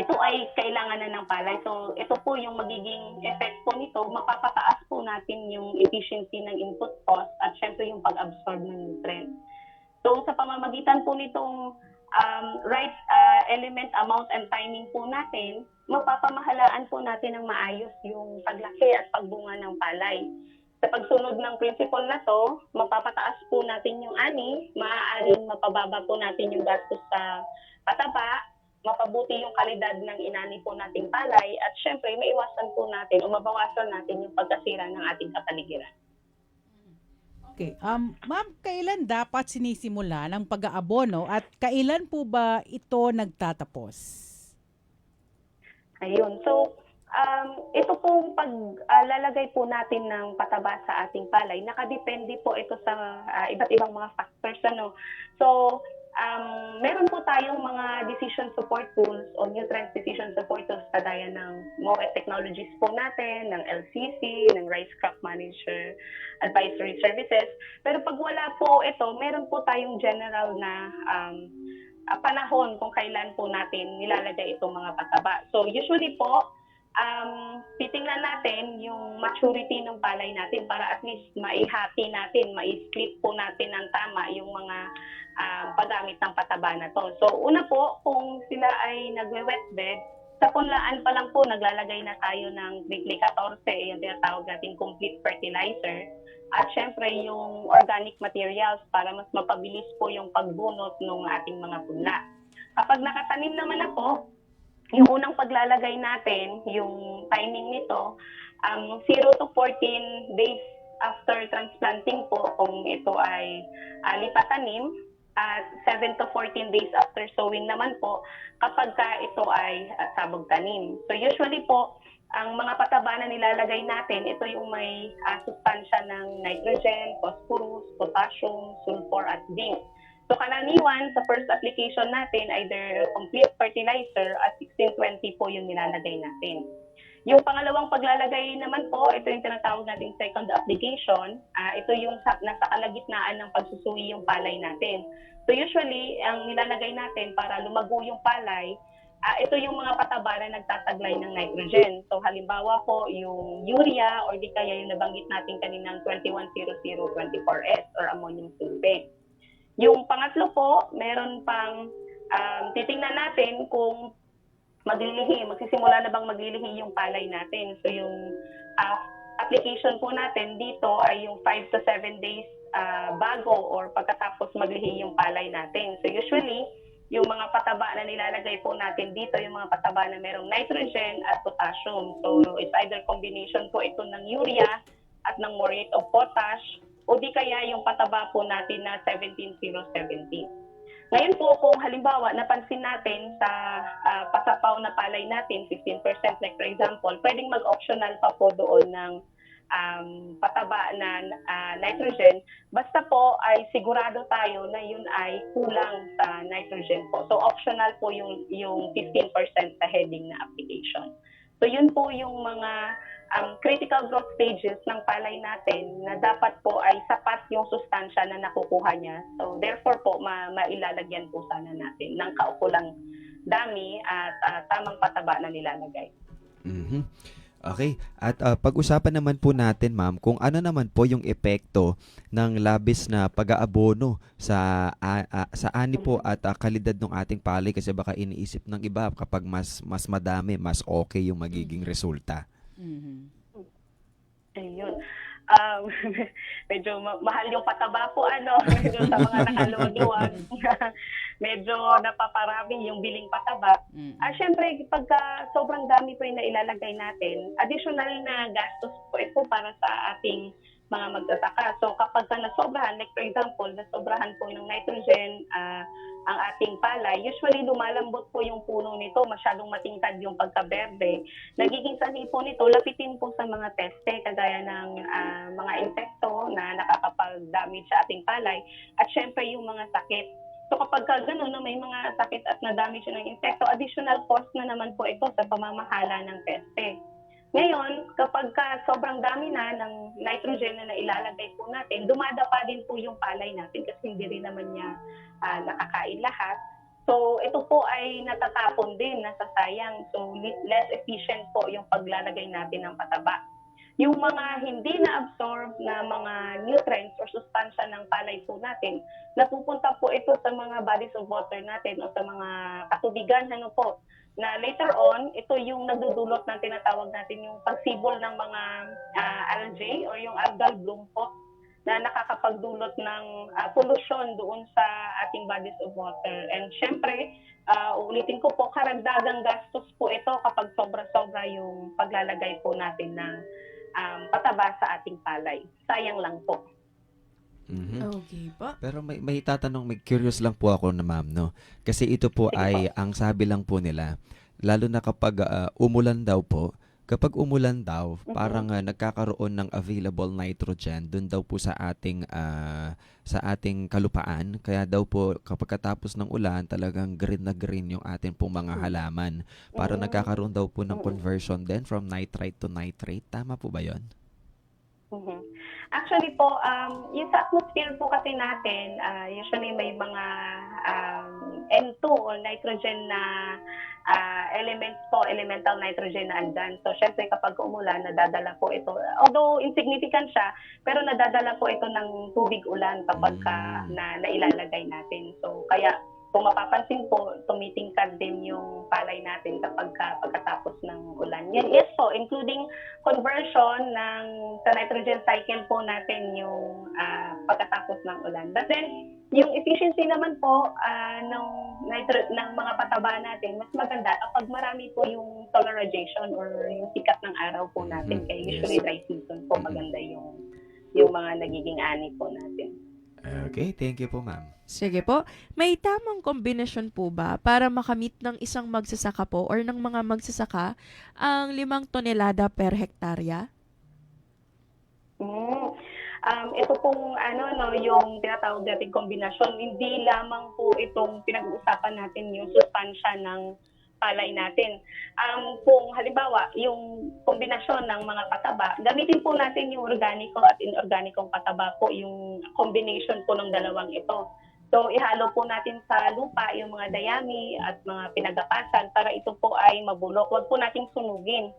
[SPEAKER 18] ito ay kailangan na ng palay. So ito po yung magiging effect po nito, mapapataas po natin yung efficiency ng input cost at syempre yung pag-absorb ng nutrients. So sa pamamagitan po nitong right element, amount, and timing po natin, mapapamahalaan po natin ng maayos yung paglaki at pagbunga ng palay. Sa pagsunod ng principle na to, mapapataas po natin yung ani, maaaring mapababa po natin yung gastos sa pataba, mapabuti yung kalidad ng inani po nating palay, at syempre maiwasan po natin o mabawasan natin yung pagkasira ng ating kapaligiran.
[SPEAKER 8] Okay. Ma'am, kailan dapat sinisimula ng pag-aabono at kailan po ba ito nagtatapos?
[SPEAKER 18] Ayun. So, ito pong paglalagay po natin ng pataba sa ating palay, nakadepende po ito sa iba't ibang mga factors. So, meron po tayong mga decision support tools o nutrient decision support tools kagaya ng MOE technologies po natin, ng LCC, ng Rice Crop Manager Advisory Services. Pero pag wala po ito, meron po tayong general na panahon kung kailan po natin nilalagay itong mga pataba. So usually po, titingnan natin yung maturity ng palay natin para at least maihati natin, mai-split po natin ng tama yung mga paggamit ng pataba na to. So una po, kung sila ay nagwe-wet bed, sa punlaan pa lang po naglalagay na tayo ng weekly 14, yung tinatawag natin complete fertilizer. At syempre yung organic materials para mas mapabilis po yung pagbunot ng ating mga punla. Kapag nakatanim naman na po, yung unang paglalagay natin, yung timing nito, 0 to 14 days after transplanting po, kung ito ay lipatanim, at 7 to 14 days after sowing naman po, kapag ka ito ay sabog tanim. So usually po, ang mga pataba na nilalagay natin, ito yung may sustansya ng nitrogen, phosphorus, potassium, sulfur, at zinc. So karaniwan, sa first application natin, either complete fertilizer at 1620 po yung nilalagay natin. Yung pangalawang paglalagay naman po, ito yung tinatawag nating second application. Ito yung nasa kalagitnaan ng pagsusui yung palay natin. So usually, ang nilalagay natin para lumago yung palay, ito yung mga pataba na nagtataglay ng nitrogen. So halimbawa po, yung urea or di kaya yung nabanggit natin kaninang 210024S or ammonium sulfate. Yung pangatlo po, meron pang titingnan natin kung magsisimula na bang maglilihi yung palay natin. So yung application po natin dito ay yung 5 to 7 days bago or pagkatapos maglihi yung palay natin. So usually, yung mga pataba na nilalagay po natin dito, yung mga pataba na merong nitrogen at potassium. So it's either combination po ito ng urea at ng muriate of potash o di kaya yung pataba po natin na 17-0-17. Ngayon po, kung halimbawa, napansin natin sa pasapaw na palay natin, 15%, like for example, pwedeng mag-optional pa po doon ng pataba na nitrogen. Basta po ay sigurado tayo na yun ay kulang sa nitrogen po. So optional po yung 15% sa heading na application. So yun po yung mga critical growth stages ng palay natin na dapat po ay sapat yung sustansya na nakukuha niya. So therefore po, mailalagyan po sana natin ng kaukulang dami at tamang pataba na nilalagay.
[SPEAKER 1] Mhm. Okay. At pag-usapan naman po natin, ma'am, kung ano naman po yung epekto ng labis na pag-aabono sa ani po at kalidad ng ating palay, kasi baka iniisip ng iba kapag mas madami, mas okay yung magiging resulta.
[SPEAKER 18] Ayun. Medyo mahal yung pataba po, medyo sa mga nakaluluwag. Medyo napaparami yung biling pataba. Syempre, pagka sobrang dami po yung nailalagay natin, additional na gastos po ito para sa ating mga magsasaka. So kapag nasobrahan, like for example, nasobrahan po ng nitrogen ang ating palay, usually lumalambot po yung puno nito, masyadong matingkad yung pagkaberde. Nagiging sanhi po nito, lapitin po sa mga teste, kagaya ng mga insekto na nakakapag-damage sa ating palay, at syempre yung mga sakit. So kapag gano'n na may mga sakit at na-damage ng insekto, additional cost na naman po ito sa pamamahala ng peste. Ngayon, kapag sobrang dami na ng nitrogen na ilalagay po natin, dumadapa din po yung palay natin kasi hindi rin naman niya nakakain lahat. So ito po ay natatapon din, nasasayang. So less efficient po yung paglalagay natin ng pataba. Yung mga hindi na-absorb na mga nutrients or sustansya ng palay po natin, napupunta po ito sa mga bodies of water natin o sa mga katubigan, na later on, ito yung nagdudulot ng tinatawag natin yung pagsibol ng mga algae or yung algal bloom po, na nakakapagdulot ng pollution doon sa ating bodies of water. And syempre, ulitin ko po, karagdagang gastos po ito kapag sobra-sobra yung paglalagay po natin ng pataba sa ating palay. Sayang lang po.
[SPEAKER 9] Okay po.
[SPEAKER 1] Pero may tatanong, may curious lang po ako na, ma'am, no? Kasi ito po ay, ang sabi lang po nila, lalo na kapag umulan daw po, kapag umulan daw, parang nagkakaroon ng available nitrogen dun daw po sa ating kalupaan. Kaya daw po kapag katapos ng ulan, talagang green na green yung ating pong mga halaman. Para nagkakaroon daw po ng conversion din from nitrite to nitrate. Tama po ba yun?
[SPEAKER 18] Actually po, yung sa atmosphere po kasi natin, usually may mga N2 or nitrogen na elements po, elemental nitrogen na andyan. So, syempre kapag umulan, nadadala po ito. Although insignificant siya, pero nadadala po ito ng tubig ulan kapag nailalagay natin. So, kaya kung mapapansin po, tumitingkad din yung palay natin pagkatapos ng ulan. Yes po, including conversion sa nitrogen cycle po natin yung pagkatapos ng ulan. But then, yung efficiency naman po ng mga pataba natin, mas maganda kapag marami po yung solar radiation or yung sikat ng araw po natin. Kaya usually dry season po maganda yung yung mga nagiging ani po natin.
[SPEAKER 1] Okay, thank you po, ma'am.
[SPEAKER 9] Sige po. May tamang kombinasyon po ba para makamit ng isang magsasaka po or ng mga magsasaka ang 5 tonelada per hektarya?
[SPEAKER 18] Ito pong yung tinatawag nating kombinasyon, hindi lamang po itong pinag-uusapan natin yung sustansya ng palay natin. Kung halimbawa, yung kombinasyon ng mga pataba, gamitin po natin yung organiko at inorganikong pataba po, yung combination po ng dalawang ito. So, ihalo po natin sa lupa yung mga dayami at mga pinagapasan para ito po ay mabulok. Huwag po nating sunugin.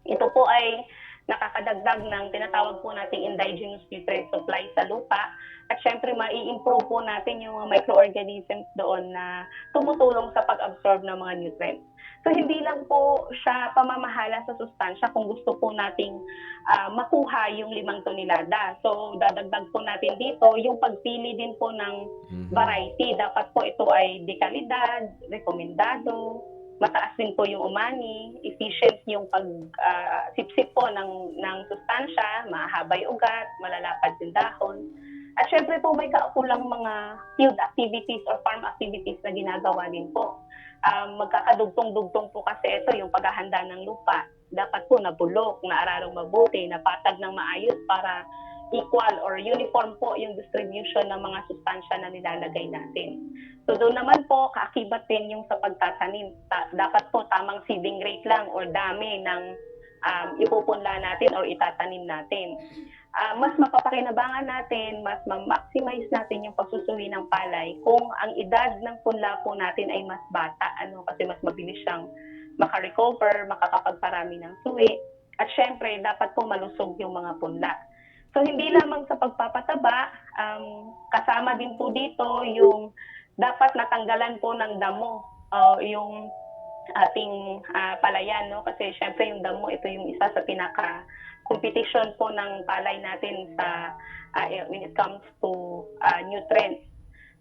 [SPEAKER 18] Ito po ay nakakadagdag ng tinatawag po nating indigenous nutrient supply sa lupa. At syempre, mai-improve po natin yung mga microorganisms doon na tumutulong sa pag-absorb ng mga nutrients. So, hindi lang po siya pamamahala sa sustansya kung gusto po nating makuha yung 5 tonelada. So, dadagdag po natin dito yung pagpili din po ng variety. Dapat po ito ay dekalidad, rekomendado, mataas din po yung umani, efficient yung pag-sipsip po ng sustansya, mahaba yung ugat, malalapad yung dahon. At syempre po may kaukulang mga field activities or farm activities na ginagawa din po. Magkakadugtong-dugtong po kasi ito yung paghahanda ng lupa. Dapat po nabulok, naararong mabuti, napatag ng maayos para equal or uniform po yung distribution ng mga sustansya na nilalagay natin. So doon naman po, kaakibat din yung sa pagtatanim. Dapat po tamang seeding rate lang or dami ng ipupunla natin or itatanim natin. Mas mapapakinabangan natin, mas ma-maximize natin yung pagsusuri ng palay kung ang edad ng punla po natin ay mas bata, kasi mas mabilis siyang makarecover, makakapagparami ng suwi. At syempre, dapat po malusog yung mga punla. So hindi lamang sa pagpapataba, kasama din po dito yung dapat natanggalan po ng damo yung ating palayan, no? Kasi syempre yung damo, ito yung isa sa pinaka-competition po ng palay natin sa when it comes to nutrients.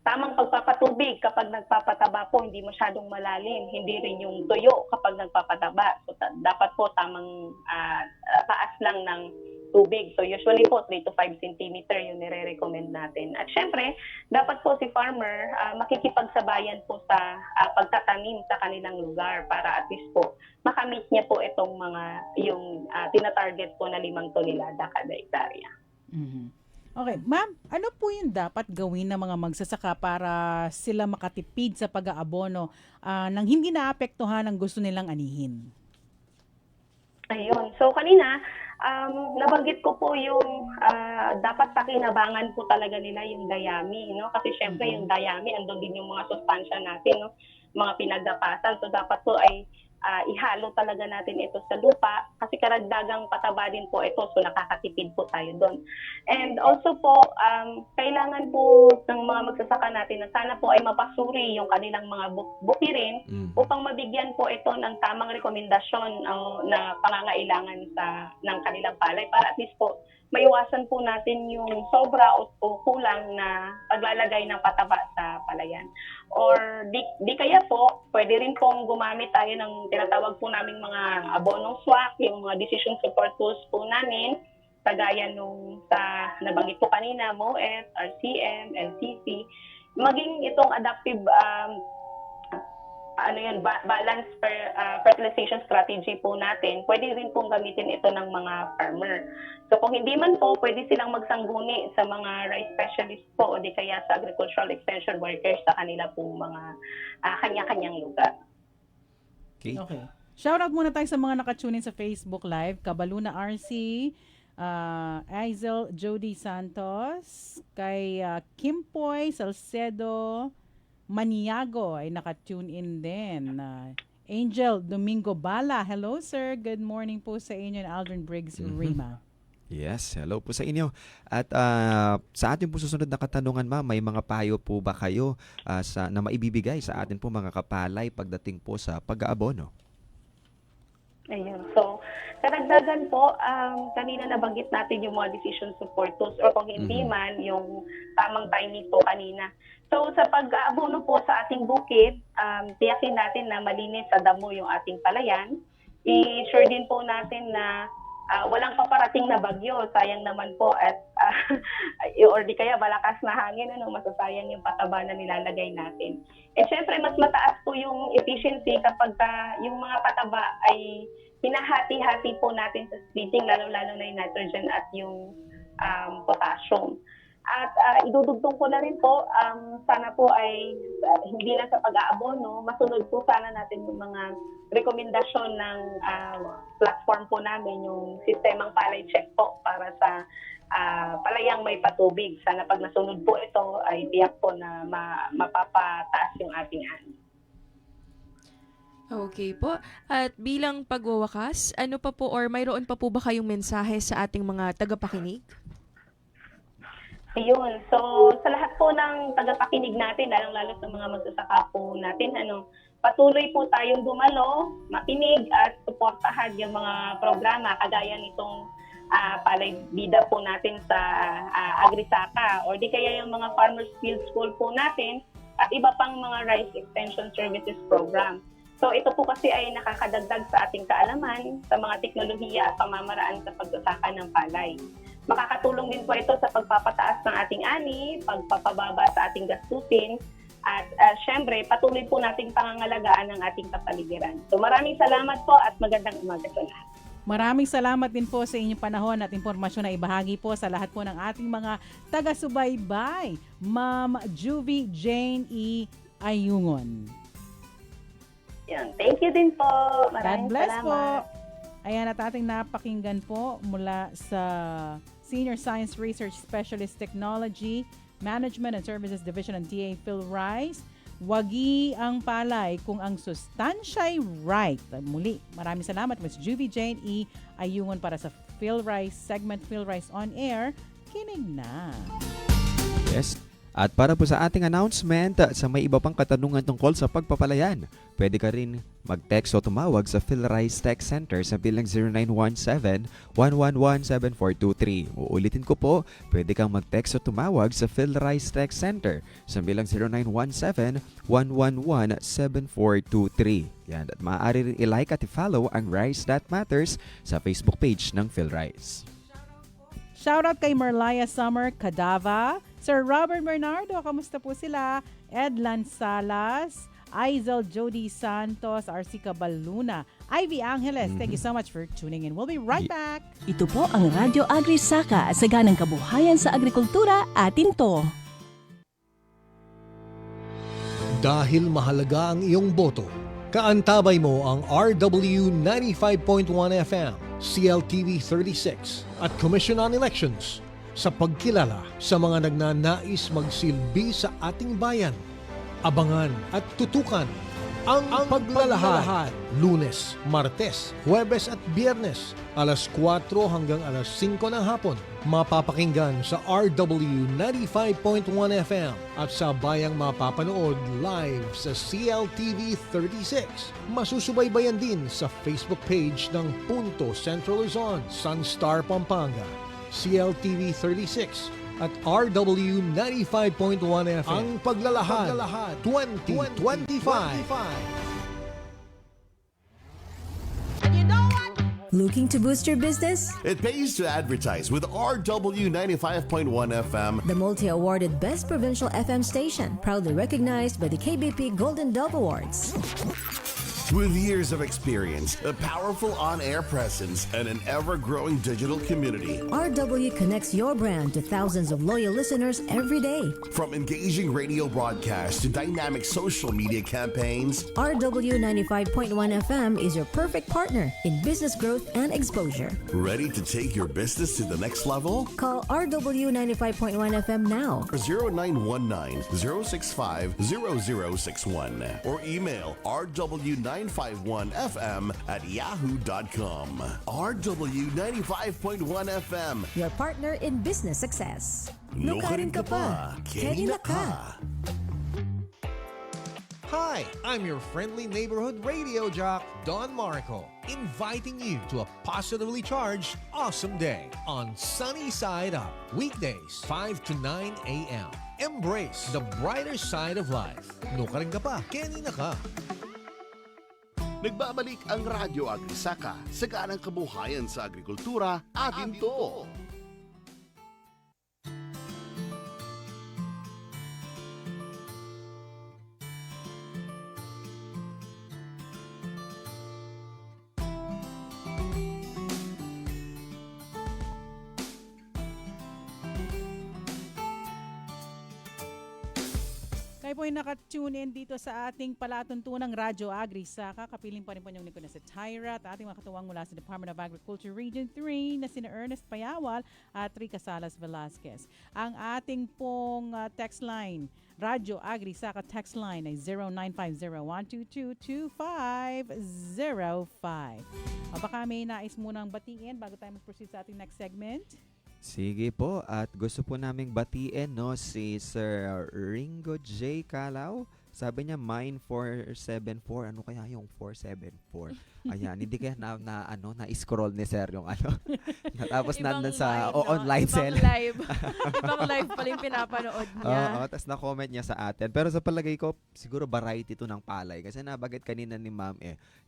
[SPEAKER 18] Tamang pagpapatubig kapag nagpapataba po, hindi masyadong malalim. Hindi rin yung tuyo kapag nagpapataba. So, dapat po tamang taas lang ng tubig. So usually po 3 to 5 cm yung nire-recommend natin. At syempre, dapat po si farmer makikipagsabayan po sa pagtatanim sa kanilang lugar para at least po makamit niya po itong mga yung tina-target po na 5 tonelada kada hektarya.
[SPEAKER 8] Okay, ma'am, ano po yung dapat gawin ng mga magsasaka para sila makatipid sa pag-aabono nang hindi naapektuhan ang gusto nilang anihin?
[SPEAKER 18] Ayun. So kanina, nabanggit ko po yung dapat pakinabangan po talaga nila yung dayami, no? Kasi syempre yung dayami, andun din yung mga sustansya natin, no? Mga pinagdapasan. So dapat po ay ihalo talaga natin ito sa lupa kasi karagdagang pataba din po ito, so nakakatipid po tayo doon. And also po, kailangan po ng mga magsasaka natin na sana po ay mapasuri yung kanilang mga bukirin upang mabigyan po ito ng tamang rekomendasyon na pangangailangan ng kanilang palay para at least po maiwasan po natin yung sobra o kulang na paglalagay ng pataba sa palayan. Or di kaya po, pwede rin pong gumamit tayo ng tinatawag po naming mga abonong swak, yung mga decision support tools po namin, kagaya nung sa nabanggit po kanina, MOEF, RCM, LCC, maging itong adaptive balanced fertilization strategy po natin, pwede rin pong gamitin ito ng mga farmer. So kung hindi man po, pwede silang magsangguni sa mga rice specialists po o di kaya sa agricultural extension workers sa kanila pong mga kanya-kanyang lugar.
[SPEAKER 8] Okay. Shoutout muna tayo sa mga nakatunin sa Facebook Live. Kabaluna RC, Aizel Jody Santos, kay Kimpoy Salcedo Maniago ay naka-tune in din. Angel Domingo Bala, hello sir, good morning po sa inyo, and Aldrin Briggs Rima.
[SPEAKER 1] Yes, hello po sa inyo. At sa ating po susunod na katanungan, ma'am, may mga payo po ba kayo na maibibigay sa atin po mga kapalay pagdating po sa pag-aabono?
[SPEAKER 18] Ayun. So, karagdagan po, kanina nabanggit natin yung mga decision support tools or kung hindi man, yung tamang timing po kanina. So, sa pag-aabono po sa ating bukid, tiyakin natin na malinis sa damo yung ating palayan. I-sure din po natin na walang paparating na bagyo. Sayang naman po at or di kaya malakas na hangin, masasayang yung pataba na nilalagay natin. Syempre, mas mataas po yung efficiency kapag yung mga pataba ay hinahati-hati po natin sa splitting, lalo-lalo na yung nitrogen at yung potassium. At idudugtong ko na rin po, sana po ay hindi lang sa pag-aabono, masunod po sana natin yung mga rekomendasyon ng platform po namin, yung sistemang palay check po para sa palayang may patubig. Sana pag nasunod po ito ay tiyak po na mapapataas yung ating ani.
[SPEAKER 9] Okay po. At bilang pagwawakas, ano pa po or mayroon pa po ba kayong mensahe sa ating mga tagapakinig?
[SPEAKER 18] Ayun. So, sa lahat po ng tagapakinig natin, lalong-lalo sa mga magsasaka po natin, patuloy po tayong dumalo, makinig at suportahan yung mga programa kagaya nitong palay bida po natin sa Agrisaka or di kaya yung mga Farmers Field School po natin at iba pang mga Rice Extension Services Program. So, ito po kasi ay nakakadagdag sa ating kaalaman sa mga teknolohiya at pamamaraan sa pagsasaka ng palay. Makakatulong din po ito sa pagpapataas ng ating ani, pagpapababa sa ating gastusin, at syempre, patuloy po nating pangangalagaan ng ating kapaligiran. So maraming salamat po at magandang umaga sa lahat.
[SPEAKER 8] Maraming salamat din po sa inyong panahon at impormasyon na ibahagi po sa lahat po ng ating mga taga-subaybay. Ma'am Juvie Jane E. Ayungon.
[SPEAKER 18] Thank you din po. Maraming
[SPEAKER 8] God bless
[SPEAKER 18] salamat.
[SPEAKER 8] po. Ayan, at ating napakinggan po mula sa Senior Science Research Specialist Technology, Management and Services Division ng TA Phil Rice. Wagi ang palay kung ang sustansya'y right. Muli, maraming salamat Ms. Juvie Jane E. Ayungon para sa Phil Rice segment Phil Rice on Air. Kinig na.
[SPEAKER 1] Yes. At para po sa ating announcement, sa may iba pang katanungan tungkol sa pagpapalayan, pwede ka rin mag-text o tumawag sa PhilRice Tech Center sa bilang 0917-111-7423. Uulitin ko po, pwede kang mag-text o tumawag sa PhilRice Tech Center sa bilang 0917-111-7423. Yan, at maaari rin i-like at i-follow ang Rice That Matters sa Facebook page ng PhilRice.
[SPEAKER 8] Shoutout kay Merlaya Summer Cadava, Sir Robert Bernardo, kamusta po sila? Edlan Salas, Aizel Jody Santos, RC Cabaluna, Ivy Angeles. Thank you so much for tuning in. We'll be right back.
[SPEAKER 5] Ito po ang Radyo Agri-Saka, saganang kabuhayan sa agrikultura, atin to.
[SPEAKER 17] Dahil mahalaga ang iyong boto, kaantabay mo ang RW 95.1 FM, CLTV 36 at Commission on Elections sa pagkilala sa mga nagnanais magsilbi sa ating bayan. Abangan at tutukan ang paglalahad. Lunes, Martes, Huwebes at Biyernes, alas 4 hanggang alas 5 ng hapon. Mapapakinggan sa RW 95.1 FM at sa bayang mapapanood live sa CLTV 36. Masusubaybayan din sa Facebook page ng Punto Central Luzon, Sunstar Pampanga, CLTV 36 at RW 95.1 FM. Ang paglalahad 2025.
[SPEAKER 3] Looking to boost your business?
[SPEAKER 2] It pays to advertise with RW 95.1 FM.
[SPEAKER 3] The multi-awarded Best Provincial FM Station, proudly recognized by the KBP Golden Dove Awards.
[SPEAKER 2] With years of experience, a powerful on-air presence, and an ever-growing digital community.
[SPEAKER 3] RW connects your brand to thousands of loyal listeners every day.
[SPEAKER 2] From engaging radio broadcasts to dynamic social media campaigns,
[SPEAKER 3] RW 95.1 FM is your perfect partner in business growth and exposure.
[SPEAKER 2] ready to take your business to the next level?
[SPEAKER 3] Call RW 95.1 FM now.
[SPEAKER 2] 0919-065-0061 or email rw951fm@yahoo.com. RW 95.1 FM.
[SPEAKER 3] Your partner in business success.
[SPEAKER 2] Nukarin ka pa, Kenina ka.
[SPEAKER 17] Hi, I'm your friendly neighborhood radio jock, Don Marco, inviting you to a positively charged, awesome day on Sunny Side Up, weekdays 5 to 9 a.m. Embrace the brighter side of life. Nukarin ka pa, Kenina ka.
[SPEAKER 2] Nagbabalik ang Radyo Agri-Saka, saganang kabuhayan sa agrikultura, atin to.
[SPEAKER 8] Kayo po ay naka-tune in dito sa ating palatuntunang Radyo Agri-Saka. Kapiling pa rin po niyong likod na sa Tyra at ating mga katuwang mula sa Department of Agriculture Region 3 na sina Ernest Payawal at Rica Salas Velasquez. Ang ating pong text line, Radyo Agri-Saka text line ay 0950-122-2505. Baka may nais munang batiin bago tayo mag-proceed sa ating next segment.
[SPEAKER 1] Sige po, at gusto po naming batiin si Sir Ringo J. Calao. Sabi niya, mine 474. Ano kaya yung 474? Ayan, hindi kaya na-scroll ni Sir yung Tapos nandun sa online sale.
[SPEAKER 9] Ibang live pala yung pinapanood niya.
[SPEAKER 1] Oo, tapos na-comment niya sa atin. Pero sa palagay ko, siguro variety to ng palay. Kasi nabagit kanina ni Ma'am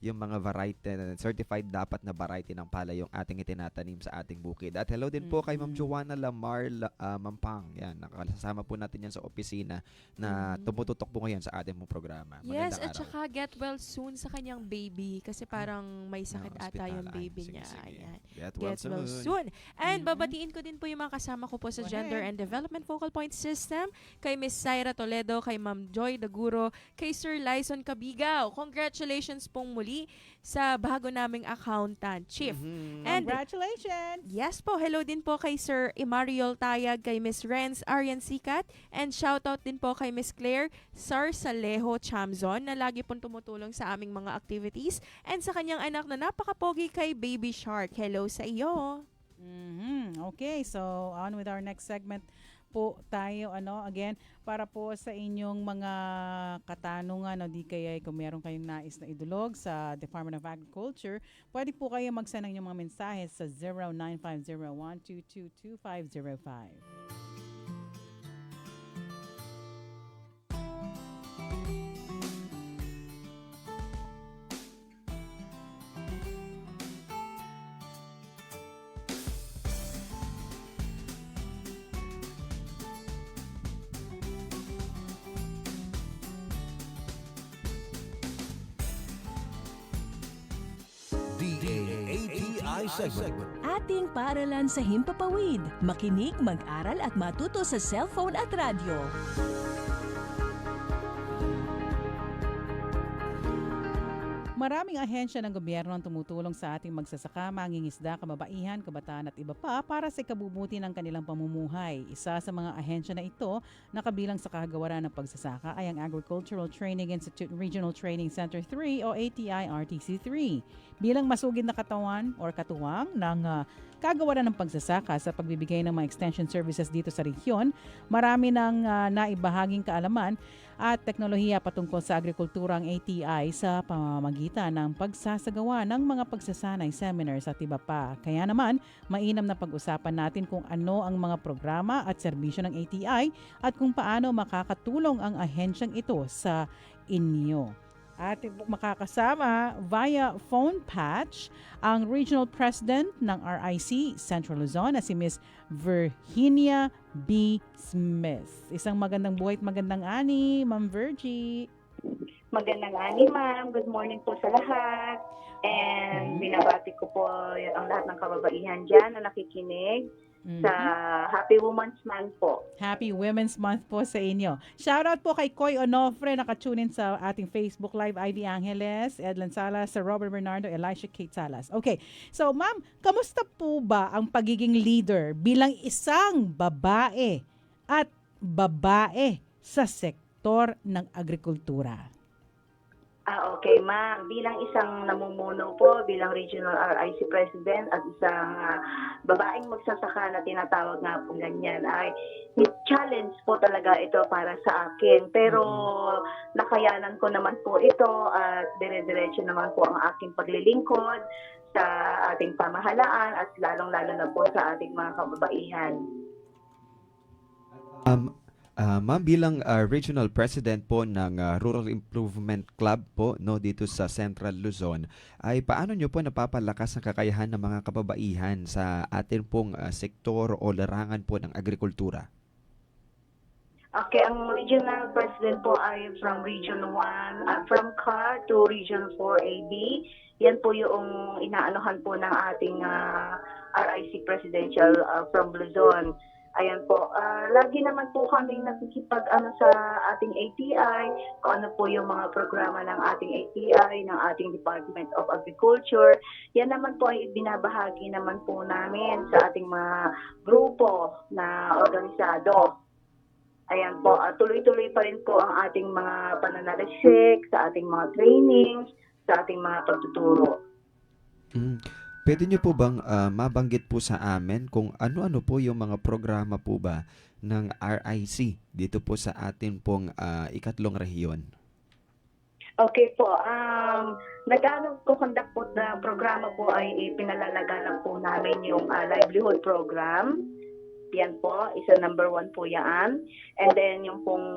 [SPEAKER 1] yung mga variety, certified dapat na variety ng palay yung ating itinatanim sa ating bukid. At hello din po kay Ma'am Joanna Lamar Mampang. Yan, nakasama po natin yan sa opisina na tumututok po ngayon sa ating mong programa.
[SPEAKER 9] Yes,
[SPEAKER 1] Magandang
[SPEAKER 9] at saka get well soon sa kanyang baby kasi parang may sakit ata yung baby niya. Ayan.
[SPEAKER 1] Get well
[SPEAKER 9] soon. And babatiin ko din po yung mga kasama ko po sa Gender and Development Focal Point System, kay Miss Syra Toledo, kay Ma'am Joy Daguro, kay Sir Lyson Cabigaw. Congratulations pong muli sa bago naming accountant, Chief. And
[SPEAKER 8] congratulations!
[SPEAKER 9] Yes po, hello din po kay Sir Imariol Tayag, kay Miss Renz Arian Sikat, and shoutout din po kay Miss Claire Sarsalejo Chamzon na lagi pong tumutulong sa aming mga activities, and sa kanyang anak na napakapogi kay Baby Shark. Hello sa iyo.
[SPEAKER 8] Okay, so on with our next segment po tayo, again, para po sa inyong mga katanungan o di kaya kung meron kayong nais na idulog sa Department of Agriculture, pwede po kayo mag-send ng inyong mga mensahe sa 0950-122-2505.
[SPEAKER 17] DAATI segment.
[SPEAKER 5] Ating paaralan sa Himpapawid. Makinig, mag-aral at matuto sa cellphone at radyo.
[SPEAKER 8] Maraming ahensya ng gobyerno ang tumutulong sa ating magsasaka, mangingisda, kababaihan, kabataan at iba pa para sa ikabubuti ng kanilang pamumuhay. Isa sa mga ahensya na ito na kabilang sa kagawaran ng pagsasaka ay ang Agricultural Training Institute Regional Training Center 3 o ATI-RTC 3. Bilang masugid na katawan o katuwang ng kagawaran ng pagsasaka sa pagbibigay ng mga extension services dito sa rehiyon, marami ng naibahaging kaalaman at teknolohiya patungkol sa agrikultura ang ATI sa pamamagitan ng pagsasagawa ng mga pagsasanay, seminars at iba pa. Kaya naman, mainam na pag-usapan natin kung ano ang mga programa at serbisyo ng ATI at kung paano makakatulong ang ahensyang ito sa inyo. At makakasama via phone patch ang Regional President ng RIC Central Luzon na si Ms. Virginia B. Smith. Isang magandang buhay at magandang ani, Ma'am Virgie.
[SPEAKER 18] Magandang ani, ma'am. Good morning po sa lahat. And binabati ko po ang lahat ng kababaihan dyan na nakikinig sa Happy Women's Month po.
[SPEAKER 8] Happy Women's Month po sa inyo. Shoutout po kay Koy Onofre, nakatunin sa ating Facebook Live, Ivy Angeles, Edlan Salas, Sir Robert Bernardo, Elisha Kate Salas. Okay, so ma'am, kamusta po ba ang pagiging leader bilang isang babae at babae sa sektor ng agrikultura?
[SPEAKER 18] Okay, ma'am. Bilang isang namumuno po, bilang Regional RIC President at isang babaeng magsasaka na tinatawag nga po ganyan, ay challenge po talaga ito para sa akin. Pero nakayanan ko naman po ito at dire-diretso naman po ang aking paglilingkod sa ating pamahalaan at lalong-lalo na po sa ating mga kababaihan.
[SPEAKER 1] Ma'am, bilang regional president po ng Rural Improvement Club po no dito sa Central Luzon, ay paano nyo po napapalakas ang kakayahan ng mga kababaihan sa atin pong sektor o larangan po ng agrikultura?
[SPEAKER 15] Okay, ang regional president po ay from Region 1, from CAR to Region 4AB. Yan po yung inaanohan po ng ating RIC Presidential from Luzon. Ayan po, lagi naman po kami nakikipag sa ating ATI, kung ano po yung mga programa ng ating ATI, ng ating Department of Agriculture. Yan naman po ay binabahagi naman po namin sa ating mga grupo na organisado. Ayan po, tuloy-tuloy pa rin po ang ating mga pananalisik, sa ating mga trainings, sa ating mga pagtuturo.
[SPEAKER 1] Pwede niyo po bang mabanggit po sa amin kung ano-ano po yung mga programa po ba ng RIC dito po sa atin pong ikatlong rehiyon?
[SPEAKER 15] Okay po, nag-conduct po na programa po ay pinalalagan po namin yung livelihood program. Yan po, isa number 1 po yan. And then yung pong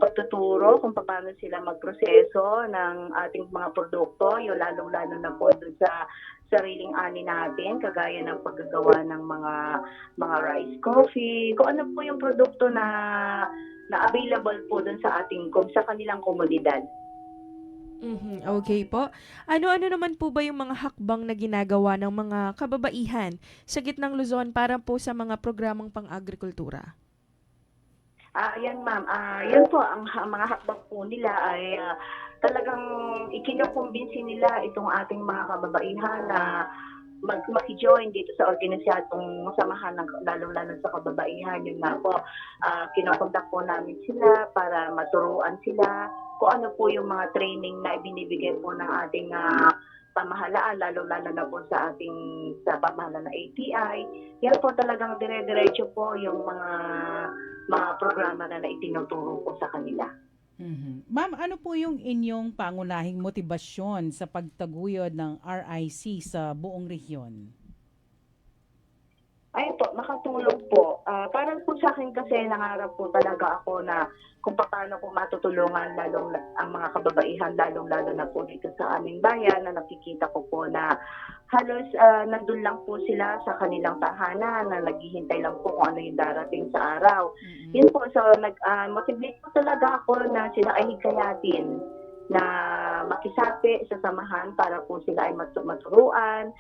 [SPEAKER 15] pagtuturo kung paano sila magproseso ng ating mga produkto, yung lalong-lalo na po doon sa sariling ani natin, kagaya ng paggagawa ng mga rice coffee, kung ano po yung produkto na available po doon sa ating sa kanilang komunidad.
[SPEAKER 9] Okay po. Ano-ano naman po ba yung mga hakbang na ginagawa ng mga kababaihan sa gitnang Luzon para po sa mga programang pang-agrikultura?
[SPEAKER 15] Yan ma'am, yan po ang mga hakbang po nila ay talagang ikinukumbinsi nila itong ating mga kababaihan na maki-join dito sa organisadong samahan ng lalong-lalo sa kababaihan. Yun nga po, kinukontak po namin sila para maturuan sila kung ano po yung mga training na ibinibigay po ng ating pamahalaan, lalo-lalo na po sa pamahalaan na ATI. Yan po talagang dire-diretso po yung mga programa na itinuturo po sa kanila.
[SPEAKER 8] Ma'am, ano po yung inyong pangunahing motibasyon sa pagtaguyod ng RIC sa buong rehiyon?
[SPEAKER 15] Ayun po, makatulong po. Parang po sa akin kasi nangarap po talaga ako na kung paano po matutulungan lalong ang mga kababaihan, lalong-lalo na po dito sa aming bayan na nakikita ko po na halos nandun lang po sila sa kanilang tahanan na naghihintay lang po kung ano yung darating sa araw. Yun po, so motivate po talaga ako na sila ay hikayatin na makisapi sa samahan para po sila ay maturuan,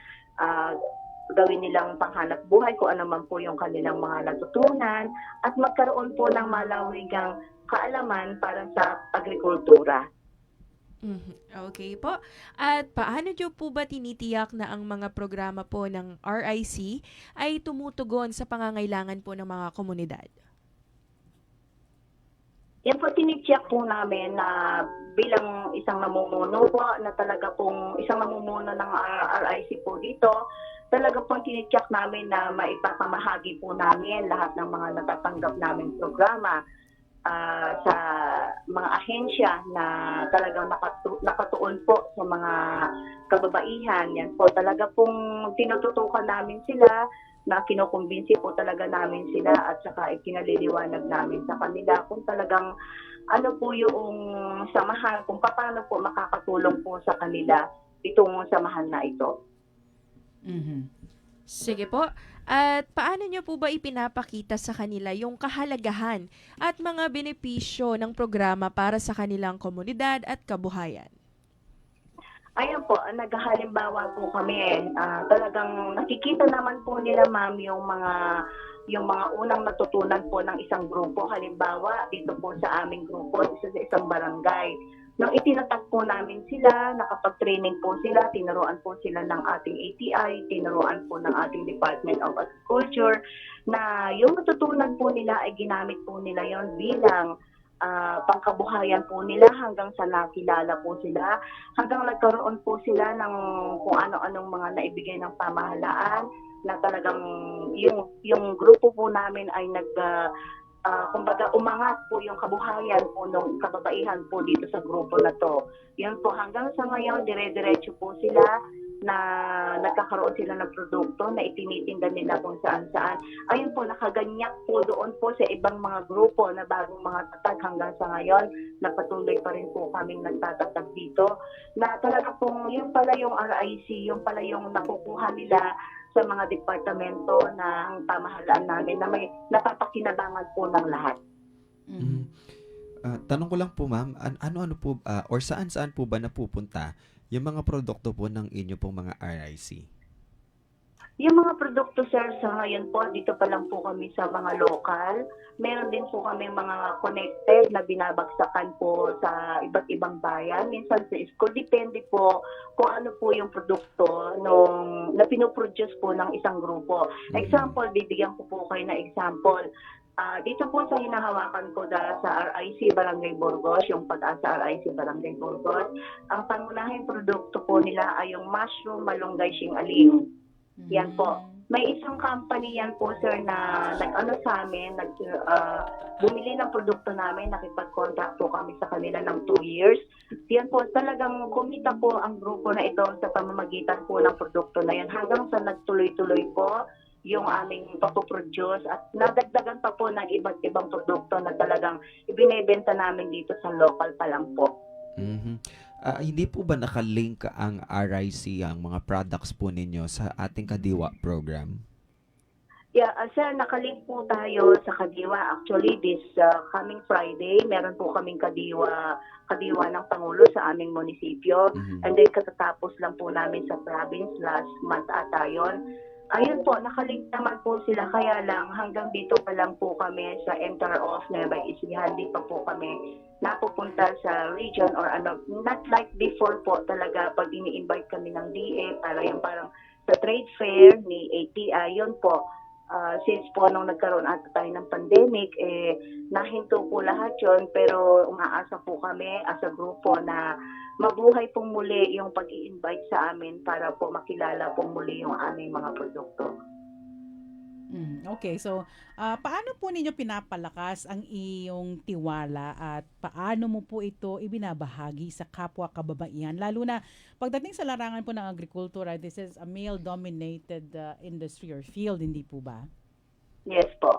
[SPEAKER 15] gawin nilang panghanap buhay kung ano man po yung kanilang mga natutunan at magkaroon po ng malawigang kaalaman para sa agrikultura.
[SPEAKER 9] Okay po. At paano niyo po ba tinitiyak na ang mga programa po ng RIC ay tumutugon sa pangangailangan po ng mga komunidad?
[SPEAKER 15] Yan po, tinitiyak po namin na bilang isang namumuno po, na talaga pong isang namumuno ng RIC po dito, talaga pong tinitiyak namin na maipapamahagi po namin lahat ng mga natatanggap namin programa sa mga ahensya na talagang nakatuon po sa mga kababaihan. Yan po, talaga pong tinututukan namin sila, na kinukumbinsi po talaga namin sila at saka ikinaliliwanag namin sa kanila kung talagang ano po yung samahan, kung paano po makakatulong po sa kanila itong samahan na ito.
[SPEAKER 9] Sige po. At paano niyo po ba ipinapakita sa kanila yung kahalagahan at mga benepisyo ng programa para sa kanilang komunidad at kabuhayan?
[SPEAKER 15] Ayan po, naghahalimbawa po kami. Talagang nakikita naman po nila, ma'am, yung mga unang natutunan po ng isang grupo. Halimbawa, dito po sa aming grupo, sa isang barangay. Nung itinatag po namin sila, nakapag-training po sila, tinuruan po sila ng ating ATI, tinuruan po ng ating Department of Agriculture, na yung natutunan po nila ay ginamit po nila yon bilang pangkabuhayan po nila hanggang sa nakilala po sila, hanggang nagkaroon po sila ng kung ano-anong mga naibigay ng pamahalaan na talagang yung grupo po namin ay kumbaga umangat po yung kabuhayan po ng kababaihan po dito sa grupo na to. Yun po, hanggang sa ngayon, dire-diretso po sila na nagkakaroon sila ng produkto na itinitinda nila kung saan-saan. Ayun po, nakaganyak po doon po sa ibang mga grupo na bagong mga tatag hanggang sa ngayon na patuloy pa rin po kaming nagtatatag dito. Na talaga pong yung pala yung RIC, yung pala yung nakukuha nila sa mga departamento ng pamahalaan namin na may napapakinabangan po ng lahat.
[SPEAKER 1] Tanong ko lang po ma'am, ano-ano po or saan-saan po ba napupunta yung mga produkto po ng inyo pong mga RIC?
[SPEAKER 15] Yung mga produkto, sir, sa ngayon po, dito pa lang po kami sa mga local. Meron din po kami mga connected na binabagsakan po sa iba't ibang bayan. Minsan sa school, depende po kung ano po yung produkto na pinoproduce po ng isang grupo. Example, bibigyan ko po kayo na example. Dito po sa hinahawakan ko sa RIC Barangay Burgos, yung Pag-asa RIC Barangay Burgos, ang pangunahing produkto po nila ay yung mushroom malunggay singaling. Yan po. May isang company yan po, sir, na nag-ano sa amin, bumili ng produkto namin, nakipag-contact po kami sa kanila ng 2 years. Yan po, talagang kumita po ang grupo na ito sa pamamagitan po ng produkto na yan hanggang sa nagtuloy-tuloy po yung aming papoproduce at nadagdagan pa po ng iba't ibang produkto na talagang ibinebenta namin dito sa local pa lang po.
[SPEAKER 1] Hindi po ba nakalink ang RIC, ang mga products po ninyo sa ating Kadiwa program?
[SPEAKER 15] Yeah, sir, nakalink po tayo sa Kadiwa. Actually, this coming Friday, meron po kaming Kadiwa ng Pangulo sa aming munisipyo. And then katatapos lang po namin sa province last month ata yun. Ayun po, nakalink naman po sila, kaya lang hanggang dito pa lang po kami sa enter off Nueva Ecija, hindi pa po kami napupunta sa region or ano, not like before po talaga pag ini-invite kami ng DA para yung parang sa trade fair ni ATI, yun po. Since po nung nagkaroon ata tayo ng pandemic, nahinto po lahat yun, pero umaasa po kami as a grupo na mabuhay pong muli yung pag-i-invite sa amin para po makilala pong muli yung aming mga produkto.
[SPEAKER 8] Okay, so paano po ninyo pinapalakas ang iyong tiwala at paano mo po ito ibinabahagi sa kapwa kababaihan? Lalo na pagdating sa larangan po ng agrikultura, this is a male-dominated industry or field, hindi po ba?
[SPEAKER 15] Yes po.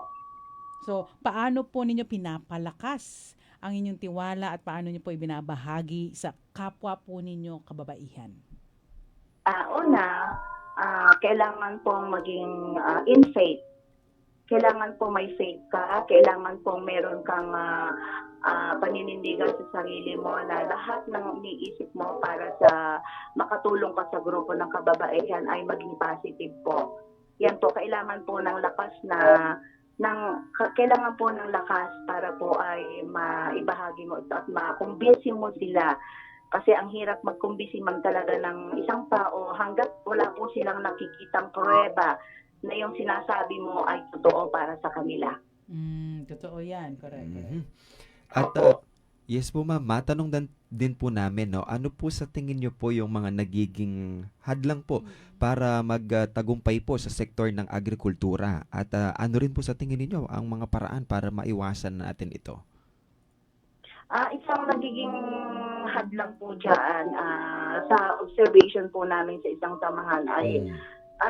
[SPEAKER 8] So, paano po ninyo pinapalakas ang inyong tiwala at paano niyo po ibinabahagi sa kapwa po ninyo kababaihan?
[SPEAKER 15] Una, kailangan pong maging in faith. Kailangan po may faith ka. Kailangan pong meron kang paninindigan sa sarili mo na lahat ng iniisip mo para sa makatulong ka sa grupo ng kababaihan ay maging positive po. Yan po, kailangan po ng lakas kailangan po ng lakas para po ay maibahagi mo ito at makumbinsi mo sila. Kasi ang hirap magkumbisi man talaga ng isang tao hanggat wala po silang nakikitang pruweba na yung sinasabi mo ay totoo para sa kanila.
[SPEAKER 8] Totoo yan, correct.
[SPEAKER 1] At yes po ma'am, matanong din po namin, no, ano po sa tingin nyo po yung mga nagiging hadlang po para magtagumpay po sa sektor ng agrikultura? At ano rin po sa tingin niyo ang mga paraan para maiwasan natin ito?
[SPEAKER 15] Isang nagiging hadlang po dyan sa observation po namin sa isang samahan ay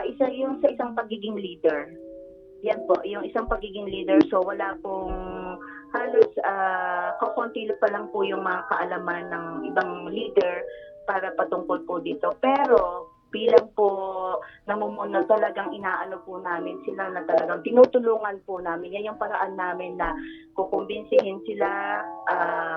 [SPEAKER 15] isa yung sa isang pagiging leader. Yan po, yung isang pagiging leader. So wala pong halos kakunti pa lang po yung mga kaalaman ng ibang leader para patungkol po dito. Pero bilang po namumuno talagang inaano po namin sila na talagang tinutulungan po namin. Yan yung paraan namin na kukumbinsihin sila,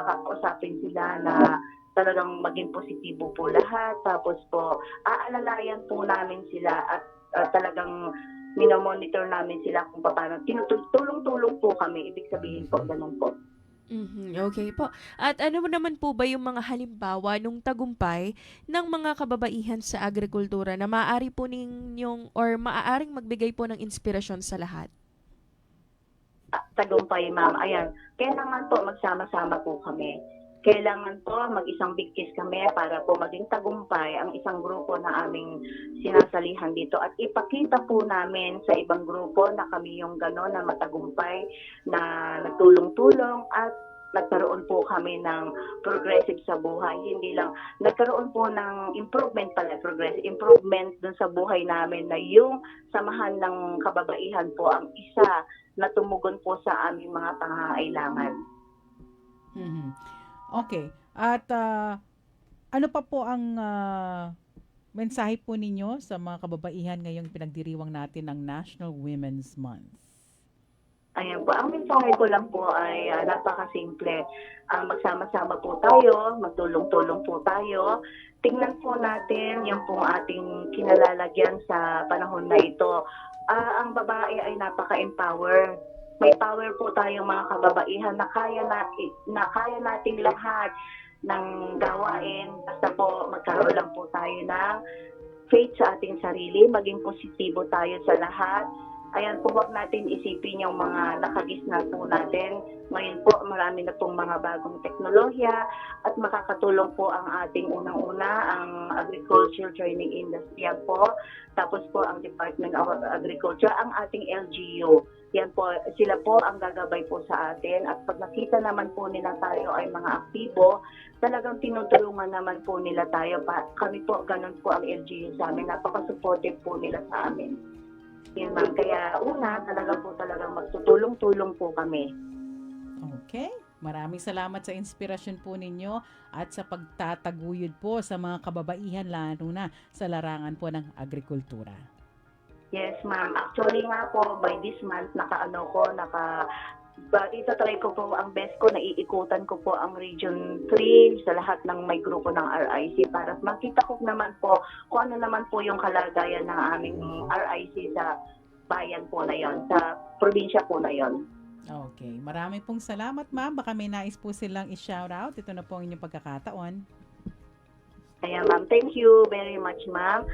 [SPEAKER 15] kakausapin sila na talagang maging positibo po lahat. Tapos po, aalalayan po namin sila at talagang minomonitor namin sila kung paano. Tulong-tulong po kami. Ibig sabihin po, ganun po.
[SPEAKER 9] Okay po. At ano naman po ba yung mga halimbawa nung tagumpay ng mga kababaihan sa agrikultura na maaari po ninyong or maaaring magbigay po ng inspirasyon sa lahat?
[SPEAKER 15] Tagumpay, ma'am. Ayan. Kailangan po magsama-sama po kami. Kailangan po mag-isang bigkis kami para po maging tagumpay ang isang grupo na aming sinasalihan dito. At ipakita po namin sa ibang grupo na kami yung gano'n na matagumpay, na nagtulong-tulong at nagkaroon po kami ng progressive sa buhay. Hindi lang, nagkaroon po ng improvement dun sa buhay namin na yung samahan ng kababaihan po ang isa na tumugon po sa aming mga pangangailangan.
[SPEAKER 8] Mhm. Okay. At ano pa po ang mensahe po ninyo sa mga kababaihan ngayong pinagdiriwang natin ng National Women's Month?
[SPEAKER 15] Ayan po, ang mensahe ko lang po ay napakasimple. Magsama-sama po tayo, magtulong-tulong po tayo. Tingnan po natin yung pong ating kinalalagyan sa panahon na ito. Ang babae ay napaka-empower. May power po tayong mga kababaihan na kaya nating lahat ng gawain. Basta po magkaroon lang po tayo ng faith sa ating sarili, maging positibo tayo sa lahat. Ayan po, huwag natin isipin yung mga nakagisna po natin. Ngayon po, marami na pong mga bagong teknolohiya at makakatulong po ang ating unang-una, ang Agriculture Training Industry po. Tapos po ang Department of Agriculture, ang ating LGU. Yan po, sila po ang gagabay po sa atin. At pag nakita naman po nila tayo ay mga aktibo, talagang tinutulungan naman po nila tayo. Kami po, ganun po ang LGU sa amin. Napaka-supportive po nila sa amin. Yan ma'am. Kaya talagang magtutulong-tulong po kami.
[SPEAKER 8] Okay. Maraming salamat sa inspirasyon po ninyo at sa pagtataguyod po sa mga kababaihan lalo na sa larangan po ng agrikultura.
[SPEAKER 15] Yes, ma'am. Actually nga po, by this month, itatry ko po ang best ko, naiikutan ko po ang Region 3 sa lahat ng may grupo ng RIC para makita ko naman po kung ano naman po yung kalagayan ng aming RIC sa bayan po na yon, sa probinsya po na yon.
[SPEAKER 8] Okay. Maraming pong salamat, ma'am. Baka may nais po silang i-shoutout. Ito na po ang inyong pagkakataon.
[SPEAKER 15] Ayan, ma'am. Thank you very much, ma'am.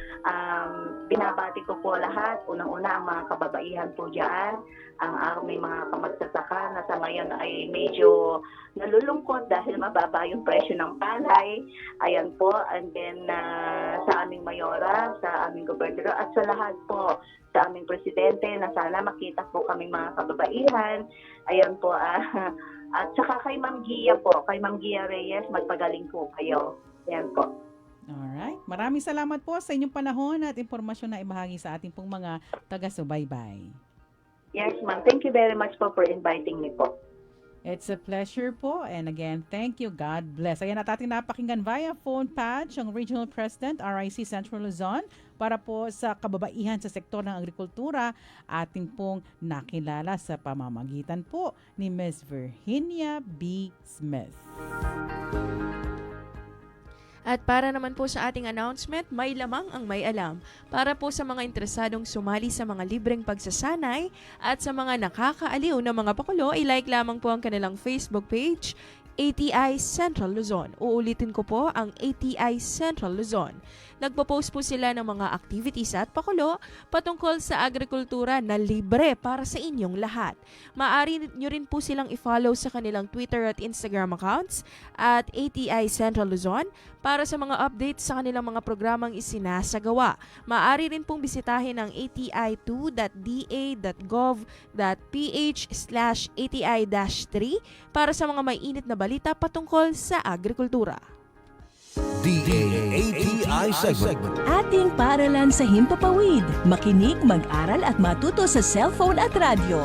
[SPEAKER 15] Binabati ko po lahat. Unang-una, ang mga kababaihan po dyan. Ang aming mga kamagsasaka na sa ngayon ay medyo nalulungkot dahil mababa yung presyo ng palay. Ayan po. And then, sa aming mayora, sa aming gobernador, at sa lahat po, sa aming presidente, na sana makita po kaming mga kababaihan. Ayan po. At saka kay Ma'am Gia po, kay Ma'am Gia Reyes, magpagaling po kayo. Ayan po.
[SPEAKER 8] Alright. Maraming salamat po sa inyong panahon at impormasyon na ibahagi sa ating pong mga taga-subaybay.
[SPEAKER 15] Yes, ma'am. Thank you very much po for inviting me po.
[SPEAKER 8] It's a pleasure po. And again, thank you. God bless. Ayan at ating napakinggan via phone patch ang Regional President, RIC Central Luzon, para po sa kababaihan sa sektor ng agrikultura, ating pong nakilala sa pamamagitan po ni Ms. Virginia B. Smith.
[SPEAKER 9] At para naman po sa ating announcement, may lamang ang may alam. Para po sa mga interesadong sumali sa mga libreng pagsasanay at sa mga nakakaaliw na mga pakulo, i-like lamang po ang kanilang Facebook page, ATI Central Luzon. Uulitin ko po ang ATI Central Luzon. Nagpo-post po sila ng mga activities at pakulo patungkol sa agrikultura na libre para sa inyong lahat. Maaari nyo rin po silang i-follow sa kanilang Twitter at Instagram accounts at ATI Central Luzon para sa mga updates sa kanilang mga programang isinasagawa. Maaari rin pong bisitahin ang ati2.da.gov.ph/ATI-3 para sa mga may init na balita patungkol sa agrikultura.
[SPEAKER 14] DAATI segment.
[SPEAKER 5] Ating paaralan sa himpapawid. Makinig, mag-aral at matuto sa cellphone at radyo.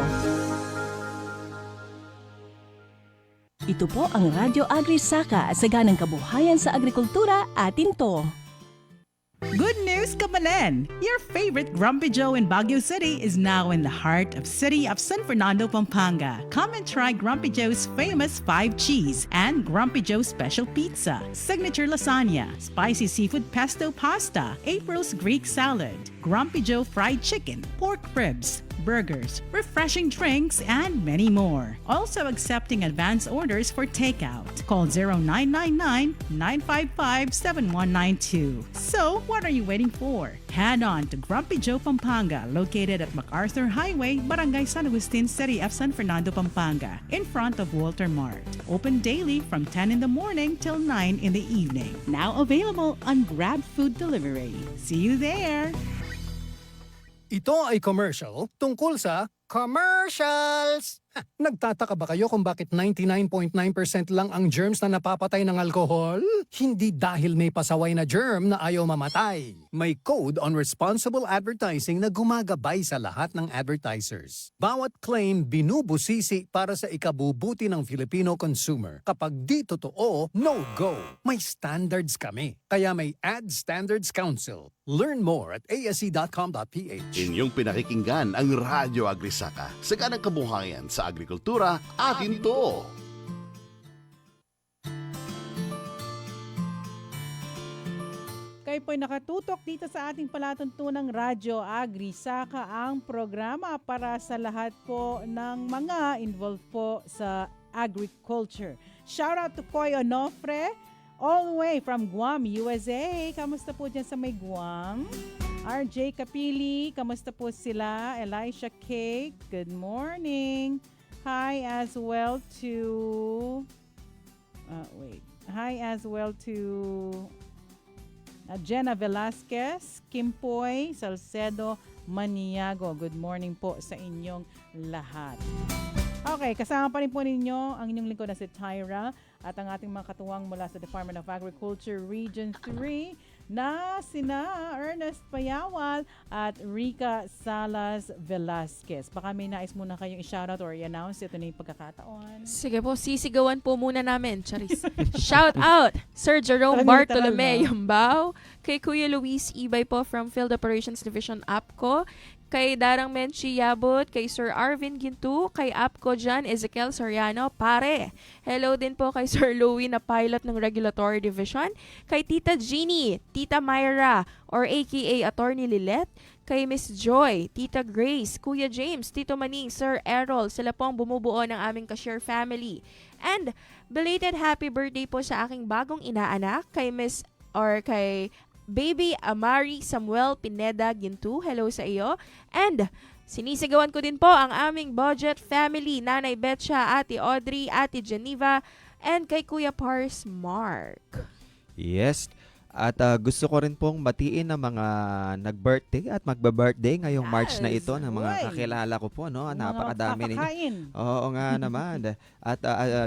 [SPEAKER 5] Ito po ang Radyo Agri Saka, saganang kabuhayan sa agrikultura, atin to.
[SPEAKER 8] Good news, Kapanen! Your favorite Grumpy Joe in Baguio City is now in the heart of city of San Fernando, Pampanga. Come and try Grumpy Joe's famous 5-cheese and Grumpy Joe's special pizza, signature lasagna, spicy seafood pesto pasta, April's Greek salad, Grumpy Joe fried chicken, pork ribs, burgers, refreshing drinks, and many more. Also accepting advance orders for takeout. Call 0999-955-7192. So, what are you waiting for? Head on to Grumpy Joe Pampanga, located at MacArthur Highway, Barangay San Agustin, City of San Fernando, Pampanga, in front of Walter Mart. Open daily from 10 in the morning till 9 in the evening. Now available on Grab Food Delivery. See you there!
[SPEAKER 12] Ito ay commercial tungkol sa commercials. Nagtataka ba kayo kung bakit 99.9% lang ang germs na napapatay ng alkohol? Hindi dahil may pasaway na germ na ayaw mamatay. May Code on Responsible Advertising na gumagabay sa lahat ng advertisers. Bawat claim binubusisi para sa ikabubuti ng Filipino consumer. Kapag di totoo, no go. May standards kami. Kaya may Ad Standards Council. Learn more at ase.com.ph.
[SPEAKER 2] Inyong pinakikinggan ang Radyo Agrisaka. Saganang kabuhayan sa agrikultura, atin to.
[SPEAKER 8] Kayo po'y nakatutok dito sa ating palatuntunang Radyo Agrisaka, ang programa para sa lahat po ng mga involved po sa agriculture. Shout out to Koy Onofre, all the way from Guam, USA. Kamusta po dyan sa may Guam? RJ Kapili, kamusta po sila? Elisha K, good morning. Hi as well to... Hi as well to... Jenna Velasquez, Kimpoy, Salcedo, Maniago. Good morning po sa inyong lahat. Okay, kasama pa rin po ninyo ang inyong lingkod na si Tyra at ang ating mga katuwang mula sa Department of Agriculture Region 3 na sina Ernest Payawal at Rica Salas Velasquez. Baka may nais muna kayong i-shoutout or i-announce. Ito na yung pagkakataon.
[SPEAKER 9] Sige po, sisigawan po muna namin, Charis. Shout out, Sir Jerome Bartolome Yambao, kay Kuya Luis Ibay po from Field Operations Division APCO, kay Darang Menchi Yabot, kay Sir Arvin Gintu, kay APCO Jan Ezekiel Soriano, pare. Hello din po kay Sir Louie na pilot ng Regulatory Division, kay Tita Jeannie, Tita Myra, or aka Attorney Lilet, kay Miss Joy, Tita Grace, Kuya James, Tito Maning, Sir Errol, sila po ang bumubuo ng aming Cashier family. And belated happy birthday po sa aking bagong inaanak, kay kay Baby Amari Samuel Pineda Gintu. Hello sa iyo. And sinisigawan ko din po ang aming budget family, Nanay Betcha, Ate Audrey, Ate Geneva, and kay Kuya Pars Mark.
[SPEAKER 1] Yes. At gusto ko rin pong batiin ng mga nag-birthday at magba-birthday ngayong March na ito ng mga kakilala ko po, no? Napakadami ninyo. Oo nga naman. At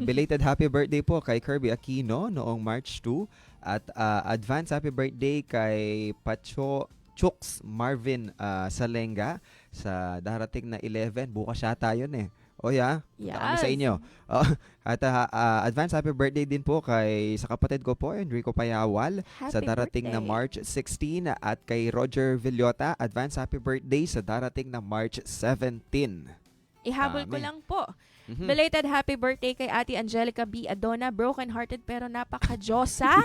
[SPEAKER 1] belated happy birthday po kay Kirby Aquino noong March 2. At advance happy birthday kay Pacho Chooks Marvin Salenga sa darating na 11. Bukas yata yun eh. O yeah, punta kami sa inyo. At advance happy birthday din po sa kapatid ko po, Enrico Payawal, sa darating na March 16. At kay Roger Villota, advance happy birthday sa darating na March 17.
[SPEAKER 9] Ihabol ko lang po. Belated happy birthday kay Ate Angelica B. Adona, broken-hearted pero napaka-Diyosa.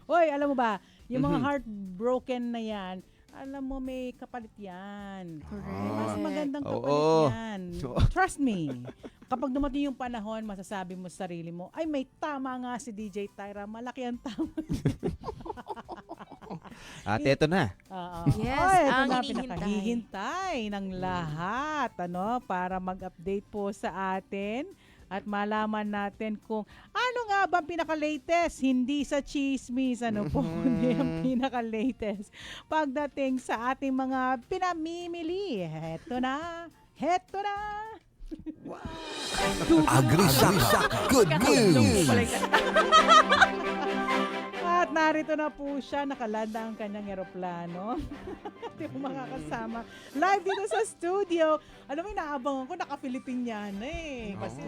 [SPEAKER 8] Hoy, alam mo ba, yung mga heartbroken na yan, alam mo, may kapalit yan. Correct. Mas magandang kapalit yan. Trust me. Kapag dumating yung panahon, masasabi mo sa sarili mo, ay, may tama nga si DJ Tyra. Malaki ang tama.
[SPEAKER 1] At eto na.
[SPEAKER 9] Yes, ang
[SPEAKER 8] pinakahihintay ng lahat, para mag-update po sa atin at malaman natin kung ano nga ba pinaka-latest, hindi sa chismis, hindi ang pinaka-latest pagdating sa ating mga pinamimili. Heto na.
[SPEAKER 14] Wow. Agrisaka, good news!
[SPEAKER 8] At narito na po siya, nakalanda ang kanyang eroplano. Hindi po makakasama. Live dito sa studio. Alam mo, inaabangan ko, naka-Philippine yan eh. Kasi,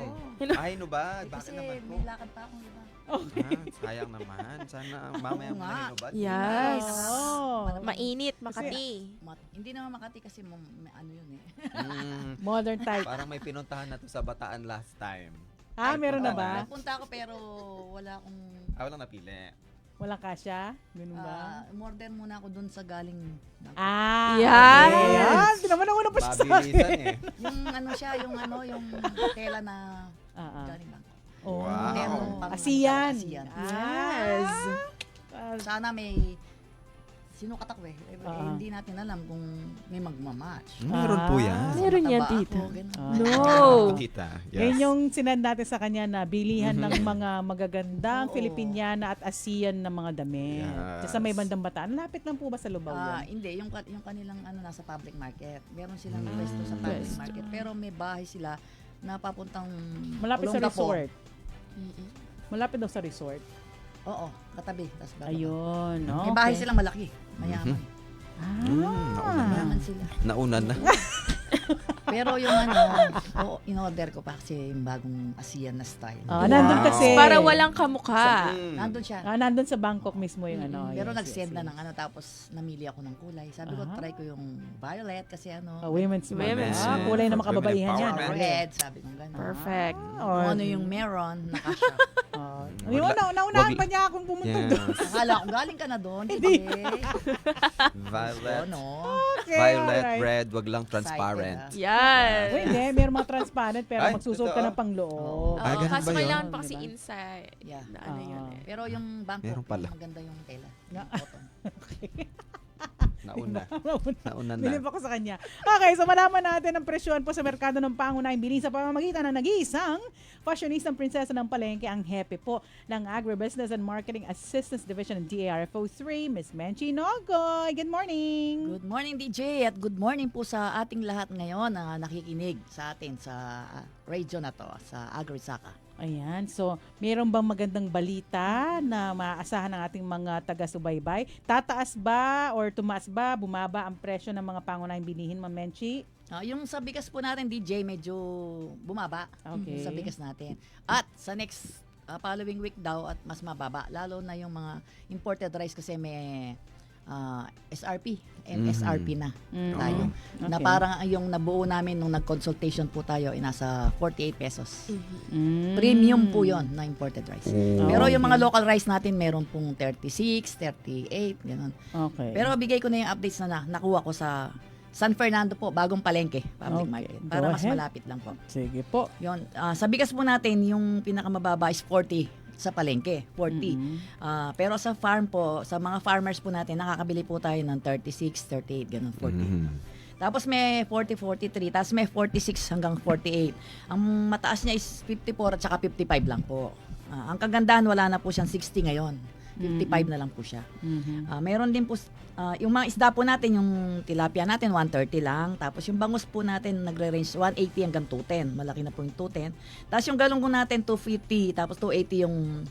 [SPEAKER 1] Ay, no ba? Bakit naman po?
[SPEAKER 6] May lakad pa akong iba.
[SPEAKER 8] Okay.
[SPEAKER 1] Sayang naman. Sana mamaya mo na hinubad.
[SPEAKER 9] Yes.
[SPEAKER 8] Oh.
[SPEAKER 9] Mainit, Makati.
[SPEAKER 6] Hindi naman Makati kasi ano yun eh.
[SPEAKER 8] Modern type.
[SPEAKER 1] Parang may pinuntahan na to sa Bataan last time.
[SPEAKER 8] Meron na ba?
[SPEAKER 6] Nagpunta ako pero wala akong...
[SPEAKER 1] Walang napili.
[SPEAKER 8] Walang kasya? Ganun ba?
[SPEAKER 6] Umorder muna ako dun sa galing...
[SPEAKER 8] Yan! Tinaman pa siya sa akin.
[SPEAKER 6] Yung siya, yung tela na galing lang.
[SPEAKER 8] Oh.
[SPEAKER 1] Wow.
[SPEAKER 8] Asian.
[SPEAKER 6] Yes.
[SPEAKER 8] Yes.
[SPEAKER 6] Sana may sinukat ako hindi natin alam kung may magmamatch.
[SPEAKER 1] Meron po yan.
[SPEAKER 9] Meron yan,
[SPEAKER 6] Mataba
[SPEAKER 9] tita.
[SPEAKER 6] ako, ganun.
[SPEAKER 9] No.
[SPEAKER 1] Tita,
[SPEAKER 8] Yan
[SPEAKER 1] yes.
[SPEAKER 8] yung sinend natin sa kanya na bilihan ng mga magagandang Filipiniana at ASEAN na mga damit.
[SPEAKER 1] Yes.
[SPEAKER 8] Sa may bandang Bataan. Lapit lang po ba sa Lubao yan?
[SPEAKER 6] Hindi, yung kanilang nasa public market. Meron silang pwesto sa public market. Pero may bahay sila na papuntang
[SPEAKER 8] Malapit sa
[SPEAKER 6] Olongapo.
[SPEAKER 8] resort. Malapit daw sa resort.
[SPEAKER 6] Oo, katabi. Tas bababa.
[SPEAKER 8] Ayun.
[SPEAKER 6] May bahay silang malaki. Mayaman. Mayaman sila.
[SPEAKER 1] Naunan na.
[SPEAKER 6] Pero yung in-order ko pa kasi yung bagong ASEAN na style.
[SPEAKER 8] Nandun kasi.
[SPEAKER 9] Para walang kamukha.
[SPEAKER 6] Nandun siya.
[SPEAKER 8] Nandun sa Bangkok mismo yung
[SPEAKER 6] Pero
[SPEAKER 8] yes,
[SPEAKER 6] nag-send
[SPEAKER 8] yes,
[SPEAKER 6] na ng tapos namili ako ng kulay. Sabi ko, try ko yung violet kasi
[SPEAKER 8] women's
[SPEAKER 9] Women's
[SPEAKER 8] month. Kulay na makababaihan yan.
[SPEAKER 6] red, sabi ko gano'n.
[SPEAKER 9] Perfect.
[SPEAKER 6] Kung ano yung meron, nakasya.
[SPEAKER 8] Naunahan pa niya akong pumunta doon.
[SPEAKER 6] Akala ko, galing ka na doon.
[SPEAKER 8] Hindi.
[SPEAKER 1] Violet.
[SPEAKER 8] Okay,
[SPEAKER 1] Violet,
[SPEAKER 8] alright.
[SPEAKER 1] red, wag lang transparent.
[SPEAKER 9] Yes.
[SPEAKER 8] Hindi, meron mga transparent pero
[SPEAKER 1] Ay,
[SPEAKER 8] magsusuot ka
[SPEAKER 1] totoo.
[SPEAKER 8] ng pangloob.
[SPEAKER 9] Oo,
[SPEAKER 1] ganun
[SPEAKER 9] kaso
[SPEAKER 1] ba yun?
[SPEAKER 9] kailangan pa kasi
[SPEAKER 8] Diba?
[SPEAKER 9] inside.
[SPEAKER 6] Yeah.
[SPEAKER 9] Na ano yun eh.
[SPEAKER 6] Pero yung Bangkok,
[SPEAKER 1] Meron pala.
[SPEAKER 6] maganda yung tela. Cotton.
[SPEAKER 1] Nauna na.
[SPEAKER 8] Bilib ako sa kanya. Okay, so malaman natin ang presyon po sa merkado ng pangunahing bilhin sa pamamagitan ng nag-iisang fashionistang prinsesa ng palengke, ang hepe po ng Agribusiness and Marketing Assistance Division ng DARFO 3, Ms. Menchi Nogoy. Good morning!
[SPEAKER 6] Good morning, DJ, at good morning po sa ating lahat ngayon na nakikinig sa atin sa radio na to, sa Agri-Saka.
[SPEAKER 8] Ayan, so meron bang magandang balita na maaasahan ng ating mga taga-subaybay? Tataas ba or tumaas ba, bumaba ang presyo ng mga pangunahing bilihin, Ma'am Menchi?
[SPEAKER 6] Yung sa bigas po natin, DJ, medyo bumaba.
[SPEAKER 8] Okay.
[SPEAKER 6] Sa bigas natin. At sa next following week daw at mas mababa. Lalo na yung mga imported rice kasi may SRP. MSRP na tayo. Na
[SPEAKER 8] Okay.
[SPEAKER 6] parang yung nabuo namin nung nag-consultation po tayo, nasa 48 pesos. Premium po yon na imported rice. Pero yung mga local rice natin, meron pong 36, 38, gano'n.
[SPEAKER 8] Okay.
[SPEAKER 6] Pero bigay ko na yung updates na nakuha ko sa San Fernando po, bagong palengke, public
[SPEAKER 8] Okay.
[SPEAKER 6] market.
[SPEAKER 8] Go
[SPEAKER 6] Para mas
[SPEAKER 8] ahead.
[SPEAKER 6] malapit lang po.
[SPEAKER 8] Sige po.
[SPEAKER 6] Yon, sa bigas po natin, yung pinakamababa is 40 sa palengke, 40. Pero sa farm po, sa mga farmers po natin, nakakabili po tayo ng 36, 38, ganun, 40. Tapos may 40, 43, tapos may 46 hanggang 48. Ang mataas niya is 54 at saka 55 lang po. Ang kagandahan, wala na po siyang 60 ngayon. 55 na lang po siya. Meron din po, yung mga isda po natin, yung tilapia natin, 130 lang. Tapos yung bangus po natin, nagre-range 180 hanggang 210. Malaki na po yung 210. Tapos yung galunggong natin, 250. Tapos 280 yung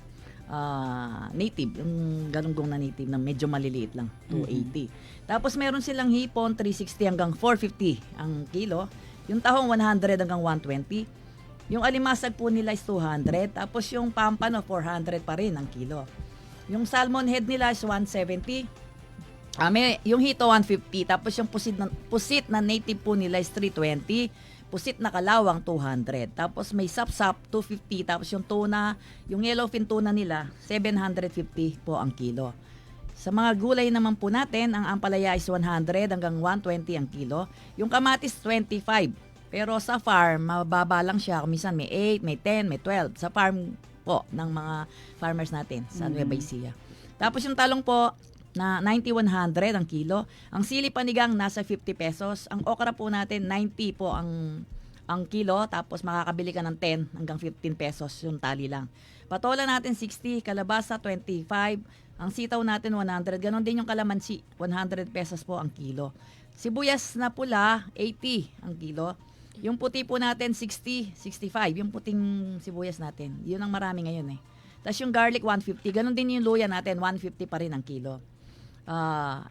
[SPEAKER 6] native. Yung galunggong na native na medyo maliliit lang, 280. Tapos meron silang hipon, 360 hanggang 450 ang kilo. Yung tahong, 100 hanggang 120. Yung alimasag po nila is 200. Tapos yung pampano, 400 pa rin ang kilo. Yung salmon head nila is 170. Yung hito 150. Tapos yung pusit na native po nila is 320. Pusit na kalawang 200. Tapos may sapsap 250. Tapos yung tuna, yung yellowfin tuna nila 750 po ang kilo. Sa mga gulay naman po natin, ang ampalaya is 100 hanggang 120 ang kilo. Yung kamatis 25. Pero sa farm, mababa lang siya. Minsan may 8, may 10, may 12. Sa farm po ng mga farmers natin sa Nueva Ecija. Tapos yung talong po na 90-100 ang kilo. Ang sili panigang nasa 50 pesos. Ang okra po natin 90 po ang kilo. Tapos makakabili ka ng 10 hanggang 15 pesos yung tali lang. Patola natin 60, kalabasa 25, ang sitaw natin 100. Ganon din yung kalamansi, 100 pesos po ang kilo. Sibuyas na pula 80 ang kilo. Yung puti po natin, 60, 65. Yung puting sibuyas natin. Yun ang marami ngayon eh. Tapos yung garlic, 150. Ganon din yung luya natin, 150 pa rin ang kilo.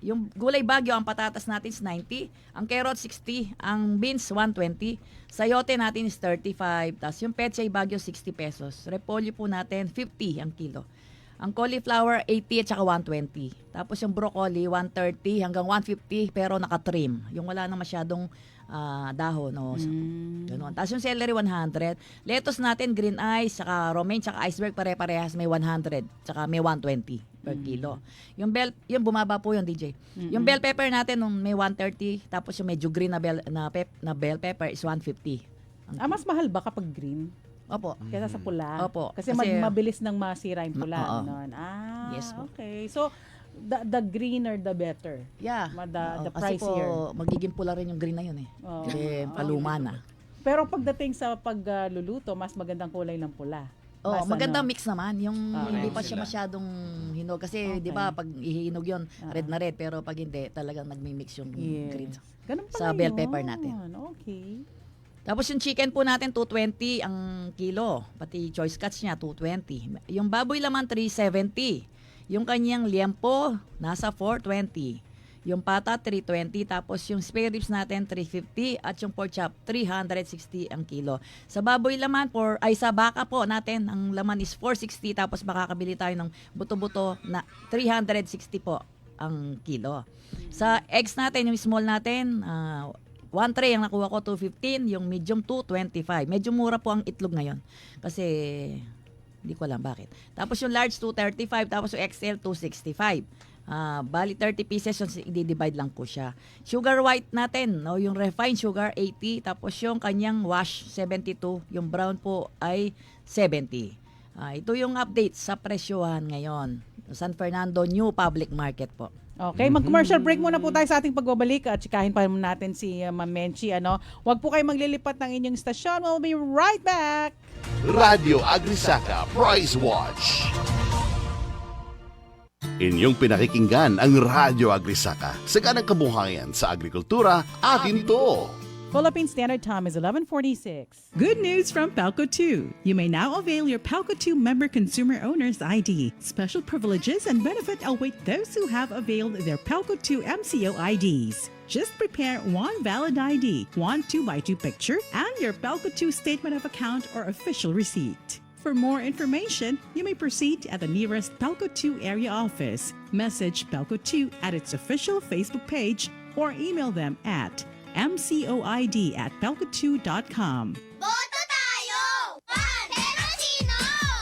[SPEAKER 6] Yung gulay bagyo, ang patatas natin is 90. Ang carrot, 60. Ang beans, 120. Sayote natin is 35. Tapos yung pechay bagyo, 60 pesos. Repolyo po natin, 50 ang kilo. Ang cauliflower, 80 at saka 120. Tapos yung broccoli, 130 hanggang 150 pero naka-trim. Yung wala na masyadong dahon. No? Ganun. Tapos yung celery, 100. Lettuce natin, green ice, saka romaine, saka iceberg, pare-parehas may 100. Saka may 120 per kilo. Yung bumaba po yung DJ. Yung bell pepper natin, may 130. Tapos yung medyo green na bell pepper is 150.
[SPEAKER 8] Mas mahal ba kapag green?
[SPEAKER 6] Opo.
[SPEAKER 8] Kaysa sa pula?
[SPEAKER 6] Opo.
[SPEAKER 8] Kasi mabilis nang masira yung pula.
[SPEAKER 6] Oo.
[SPEAKER 8] Noon.
[SPEAKER 6] Yes po.
[SPEAKER 8] Okay. So, the greener the better.
[SPEAKER 6] Yeah.
[SPEAKER 8] The
[SPEAKER 6] Kasi
[SPEAKER 8] pricier.
[SPEAKER 6] po, magiging pula rin yung green na yun eh.
[SPEAKER 8] Oo.
[SPEAKER 6] Paluma na.
[SPEAKER 8] Pero pagdating sa pagluluto, mas magandang kulay ng pula.
[SPEAKER 6] Oh,
[SPEAKER 8] Mas
[SPEAKER 6] magandang
[SPEAKER 8] ano,
[SPEAKER 6] mix naman. Yung hindi pa siya
[SPEAKER 8] Sila.
[SPEAKER 6] masyadong hinog. Kasi, di ba, pag ihinog yun, red na red. Pero pag hindi, talagang nagmi-mix yung green.
[SPEAKER 8] Ganun
[SPEAKER 6] Sa
[SPEAKER 8] pala
[SPEAKER 6] bell
[SPEAKER 8] yun.
[SPEAKER 6] pepper natin.
[SPEAKER 8] Okay.
[SPEAKER 6] Tapos yung chicken po natin, 220 ang kilo. Pati choice cuts niya, 220. Yung baboy laman, 370. Yung kanyang liempo, nasa 420. Yung pata, 320. Tapos yung spare ribs natin, 350. At yung pork chop, 360 ang kilo. Sa baboy laman, sa baka po natin, ang laman is 460. Tapos makakabili tayo ng buto-buto na 360 po ang kilo. Sa eggs natin, yung small natin, 1 tray ang nakuha ko, 215. Yung medium 225. Medyo mura po ang itlog ngayon. Kasi hindi ko alam bakit. Tapos yung large 235, tapos yung XL 265. Bali 30 pieces yung i-divide lang ko siya. Sugar white natin, no, yung refined sugar 80, tapos yung kanyang wash 72, yung brown po ay 70. Ito yung update sa presyohan ngayon. San Fernando New Public Market po.
[SPEAKER 8] Okay, mag-commercial break muna po tayo sa ating pagbabalik at tsikahin pa natin si Ma'am Menchi. Huwag po kayo maglilipat ng inyong istasyon. We'll be right back!
[SPEAKER 2] Radio Agrisaka Price Watch. Inyong pinakikinggan ang Radyo Agrisaka. Saganang kabuhayan sa agrikultura, atin to.
[SPEAKER 8] Philippine Standard Time is 11:46.
[SPEAKER 19] Good news from Palco 2. You may now avail your Palco 2 member consumer owner's ID. Special privileges and benefit await those who have availed their Palco 2 MCO IDs. Just prepare one valid ID, one 2x2 picture, and your Palco 2 statement of account or official receipt. For more information, you may proceed at the nearest Palco 2 area office, message Palco 2 at its official Facebook page, or email them at mcoid@palco2.com.
[SPEAKER 20] Boto tayo! 1. Pero sino?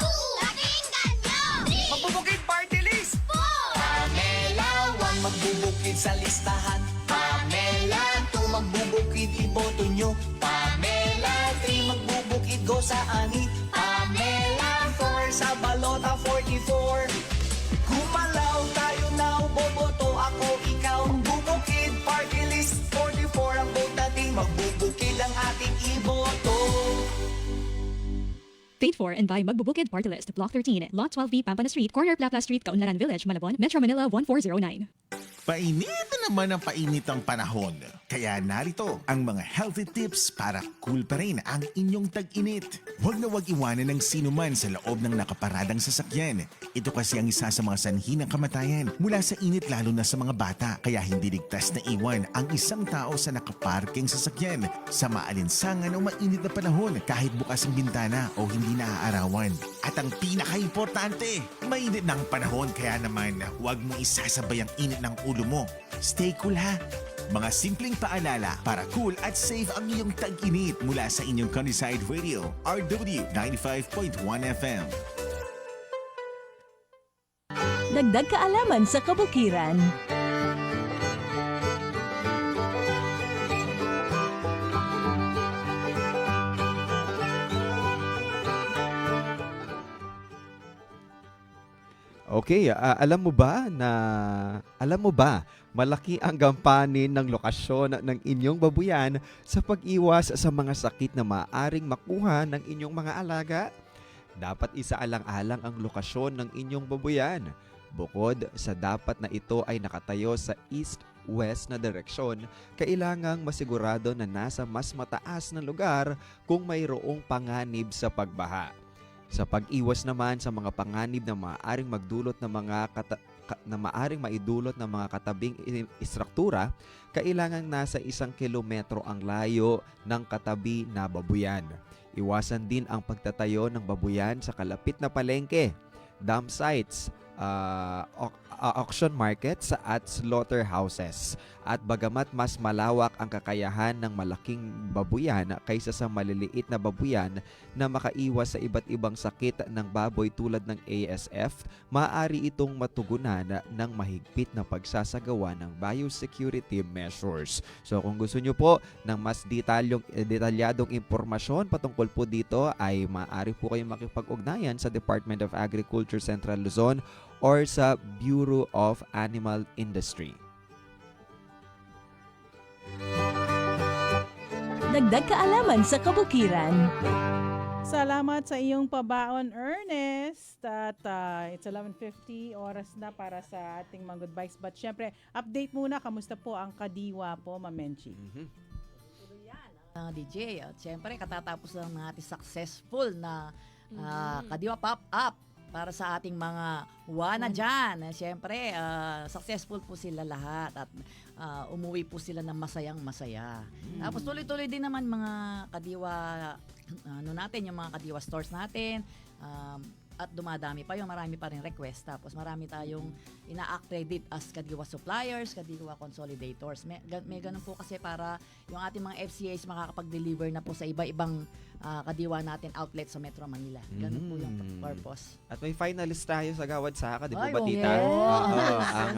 [SPEAKER 20] 2. Pakinggan nyo! 3.
[SPEAKER 21] Magbubukid party list!
[SPEAKER 20] 4.
[SPEAKER 21] Pamela, 1. Magbubukid sa listahan. Pamela, 2. Magbubukid, iboto nyo. Pamela, 3. Magbubukid, go sa ani. Pamela, 4. Sa balota, 44. Gumalaw tayo now, boboto ako, ikaw. Magbubukid, party list, 44 ang vote natin. Magbubukid ang ating iboto.
[SPEAKER 16] Paid for and by Magbubukid Party List, Block 13, Lot 12B, Pampana Street, Corner Plapla Street, Kaunlaran Village, Malabon, Metro Manila 1409.
[SPEAKER 14] Painit na naman ang painit ang panahon. Kaya narito ang mga healthy tips para cool pa rin ang inyong tag-init. Huwag na huwag iwanan ng sino man sa loob ng nakaparadang sasakyan. Ito kasi ang isa sa mga sanhi ng kamatayan mula sa init lalo na sa mga bata. Kaya hindi ligtas na iwan ang isang tao sa nakaparking sasakyan sa maalinsangan o mainit na panahon kahit bukas ang bintana o hindi naaarawan. At ang pinaka-importante, mainit ng panahon kaya naman huwag mo isasabay ang init ng ulo mo. Stay cool ha! Mga simpleng paalala para cool at safe ang iyong tag-init mula sa inyong Countryside Radio, RW 95.1 FM.
[SPEAKER 5] Dagdag kaalaman sa kabukiran.
[SPEAKER 1] Okay, alam mo ba malaki ang gampanin ng lokasyon ng inyong babuyan sa pag-iwas sa mga sakit na maaaring makuha ng inyong mga alaga? Dapat isaalang-alang ang lokasyon ng inyong babuyan. Bukod sa dapat na ito ay nakatayo sa east-west na direksyon, kailangang masigurado na nasa mas mataas na lugar kung mayroong panganib sa pagbaha. Sa pag-iwas naman sa mga panganib na maaaring magdulot ng maidulot ng mga katabing istruktura, kailangang nasa 1 kilometro ang layo ng katabi na babuyan. Iwasan din ang pagtatayo ng babuyan sa kalapit na palengke, dump sites, auction markets at slaughterhouses. At bagamat mas malawak ang kakayahan ng malaking babuyan kaysa sa maliliit na babuyan na makaiwas sa iba't ibang sakit ng baboy tulad ng ASF, maaari itong matugunan ng mahigpit na pagsasagawa ng biosecurity measures. So kung gusto nyo po ng mas detalyadong impormasyon patungkol po dito ay maaari po kayong makipag-ugnayan sa Department of Agriculture Central Luzon or sa Bureau of Animal Industry.
[SPEAKER 5] Dagdag kaalaman sa kabukiran.
[SPEAKER 8] Salamat sa iyong pabaon, Ernest. At it's 11:50, oras na para sa ating mga goodbyes. But syempre, update muna, kamusta po ang Kadiwa po, Mamenchi?
[SPEAKER 6] DJ, at syempre katatapos lang natin successful na Kadiwa Pop-Up para sa ating mga wana dyan. Syempre, successful po sila lahat at umuwi po sila ng masayang-masaya. Tapos tuloy-tuloy din naman mga Kadiwa natin, yung mga Kadiwa stores natin. At dumadami pa yung marami pa rin request. Tapos marami tayong ina-accredit as Kadiwa suppliers, Kadiwa consolidators. May ganun po kasi para yung ating mga FCAs makakapag-deliver na po sa iba-ibang Kadiwa natin outlet sa Metro Manila. Ganun po yung purpose.
[SPEAKER 1] At may finalist tayo sa Gawad Saka, di po
[SPEAKER 6] Ay,
[SPEAKER 1] ba, tita?
[SPEAKER 6] yes.
[SPEAKER 1] Oo, ang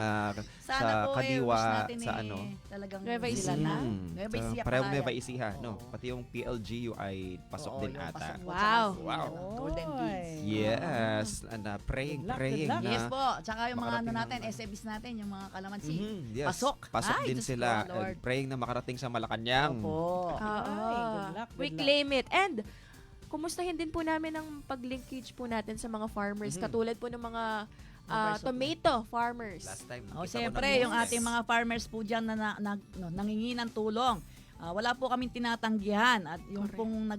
[SPEAKER 6] Sana
[SPEAKER 1] sa
[SPEAKER 6] po,
[SPEAKER 1] Kadiwa
[SPEAKER 6] wish natin
[SPEAKER 1] sa ano?
[SPEAKER 6] Talagang
[SPEAKER 9] Nueva
[SPEAKER 6] sila
[SPEAKER 9] Ecija.
[SPEAKER 6] na. Nueva Ecija
[SPEAKER 1] Parehong
[SPEAKER 6] Palaya.
[SPEAKER 1] Nueva Ecija, no? Pati yung PLGU ay pasok din
[SPEAKER 6] yung
[SPEAKER 1] ata.
[SPEAKER 6] pasok po
[SPEAKER 9] Wow.
[SPEAKER 6] sa
[SPEAKER 1] Wow.
[SPEAKER 6] Golden Beans.
[SPEAKER 1] Yes. Praying na.
[SPEAKER 6] Yes po. Tsaka yung mga
[SPEAKER 1] makarating
[SPEAKER 6] natin,
[SPEAKER 1] ng-
[SPEAKER 6] SMEs natin, yung mga kalamansi.
[SPEAKER 1] Yes.
[SPEAKER 6] Pasok.
[SPEAKER 1] Pasok
[SPEAKER 6] Ay,
[SPEAKER 1] din
[SPEAKER 6] Diyos
[SPEAKER 1] sila.
[SPEAKER 6] ko, Lord.
[SPEAKER 1] Praying na makarating sa Malacanang.
[SPEAKER 6] Opo.
[SPEAKER 9] We claim it. And kumustahin din po namin ang pag-linkage po natin sa mga farmers. Katulad po ng mga tomato farmers.
[SPEAKER 1] Last time.
[SPEAKER 6] Oh,
[SPEAKER 1] nakita ko
[SPEAKER 6] siyempre,
[SPEAKER 1] ng-
[SPEAKER 6] yung ating mga farmers po dyan na nangingi ng tulong. Wala po kaming tinatanggihan. At yung pong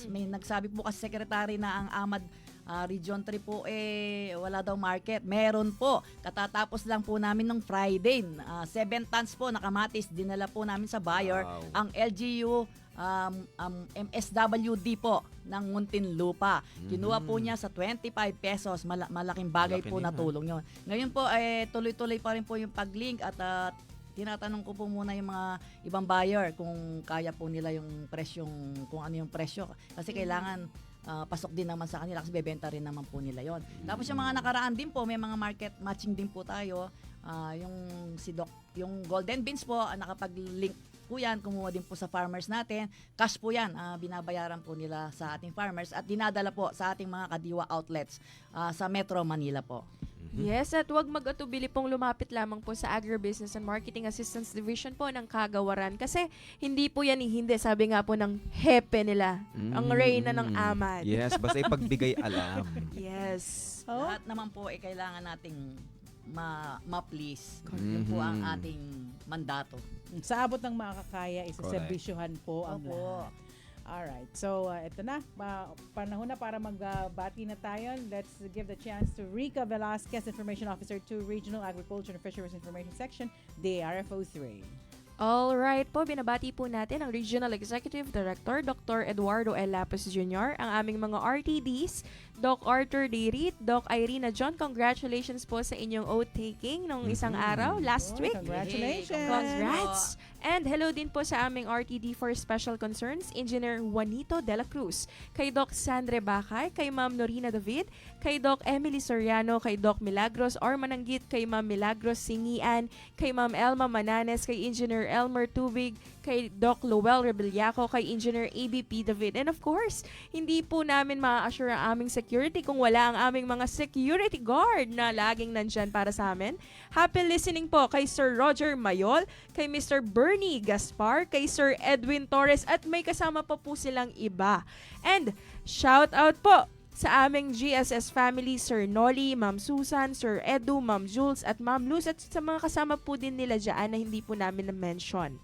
[SPEAKER 6] may nagsabi po kasi secretary na ang Amad Region 3 po wala daw market. Meron po. Katatapos lang po namin ng Friday. 7 tons po na kamatis dinala po namin sa buyer.
[SPEAKER 1] Wow.
[SPEAKER 6] Ang LGU MSWD po ng Muntinlupa. Kinuha po niya sa 25 pesos. Malaking bagay
[SPEAKER 1] Malaki
[SPEAKER 6] po na
[SPEAKER 1] din, ha?
[SPEAKER 6] tulong yon. Ngayon po, tuloy-tuloy pa rin po yung pag-link at tinatanong ko po muna yung mga ibang buyer kung kaya po nila yung presyong, kung ano yung presyo. Kasi kailangan pasok din naman sa kanila kasi bebenta rin naman po nila yon. Tapos yung mga nakaraan din po, may mga market matching din po tayo. Yung Golden Beans po, nakapag-link po yan, kumuha din po sa farmers natin. Cash po yan, binabayaran po nila sa ating farmers at dinadala po sa ating mga Kadiwa outlets sa Metro Manila po.
[SPEAKER 9] Yes, at huwag mag-atubili pong lumapit lamang po sa Agribusiness and Marketing Assistance Division po ng Kagawaran. Kasi hindi po yan hindi. Sabi nga po ng hepe nila. Ang reyna ng Amad.
[SPEAKER 1] Yes, basta ipagbigay alam.
[SPEAKER 9] Yes.
[SPEAKER 6] Lahat naman po kailangan nating ma-please. Yun po ang ating mandato.
[SPEAKER 8] Sa abot ng makakaya, isaservisyohan po ang
[SPEAKER 6] Opo.
[SPEAKER 8] lahat. Alright, so ito na, panahon na para magbati na tayo. Let's give the chance to Rica Velasquez, Information Officer 2, Regional Agriculture and Fisheries Information Section, DARFO 3.
[SPEAKER 9] Alright po, binabati po natin ang Regional Executive Director, Dr. Eduardo L. Lapus Jr., ang aming mga RTDs, Doc Arthur Dirit, Doc Irina John, congratulations po sa inyong oath-taking nung isang araw, last week.
[SPEAKER 8] Congratulations!
[SPEAKER 9] Congrats! And hello din po sa aming RTD for Special Concerns, Engineer Juanito de la Cruz, kay Doc Sandre Bacay, kay Ma'am Norina David, kay Doc Emily Soriano, kay Doc Milagros Ormananggit, kay Ma'am Milagros Singian, kay Ma'am Elma Mananes, kay Engineer Elmer Tubig, kay Doc Luel Rebeliaco, kay Engineer ABP David. And of course, hindi po namin ma-assure ang aming security kung wala ang aming mga security guard na laging nandyan para sa amin. Happy listening po kay Sir Roger Mayol, kay Mr. Bernie Gaspar, kay Sir Edwin Torres, at may kasama pa po silang iba. And shout out po sa aming GSS family, Sir Noli, Ma'am Susan, Sir Edu, Ma'am Jules, at Ma'am Luz, at sa mga kasama po din nila dyan na hindi po namin na-mention.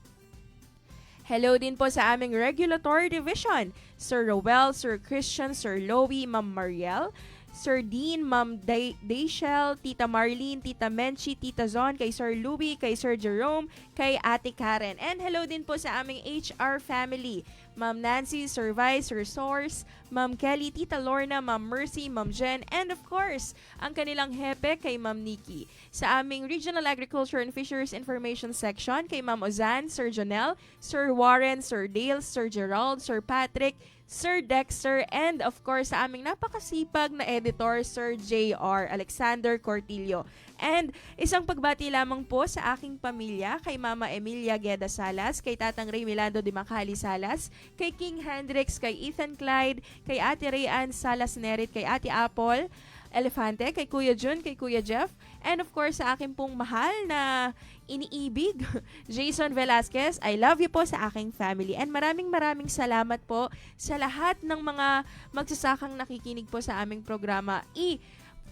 [SPEAKER 9] Hello din po sa aming Regulatory Division, Sir Roel, Sir Christian, Sir Lowy, Ma'am Mariel, Sir Dean, Ma'am Dayshell, Tita Marlene, Tita Menchi, Tita Zon, kay Sir Louie, kay Sir Jerome, kay Ate Karen. And hello din po sa aming HR family, Ma'am Nancy, Sir Vice, Sir Source, Ma'am Kelly, Tita Lorna, Ma'am Mercy, Ma'am Jen, and of course, ang kanilang hepe kay Ma'am Nikki. Sa aming Regional Agriculture and Fisheries Information Section, kay Ma'am Ozan, Sir Jonel, Sir Warren, Sir Dale, Sir Gerald, Sir Patrick, Sir Dexter, and of course sa aming napakasipag na editor, Sir J.R. Alexander Cortillo. And isang pagbati lamang po sa aking pamilya, kay Mama Emilia Gueda Salas, kay Tatang Ray Milando de Macali Salas, kay King Hendrix, kay Ethan Clyde, kay Ate Rayan Salas Nerit, kay Ate Apple, Elefante, kay Kuya Jun, kay Kuya Jeff, and of course sa akin pong mahal na iniibig, Jason Velasquez. I love you po sa aking family. And maraming salamat po sa lahat ng mga magsasakang nakikinig po sa aming programa.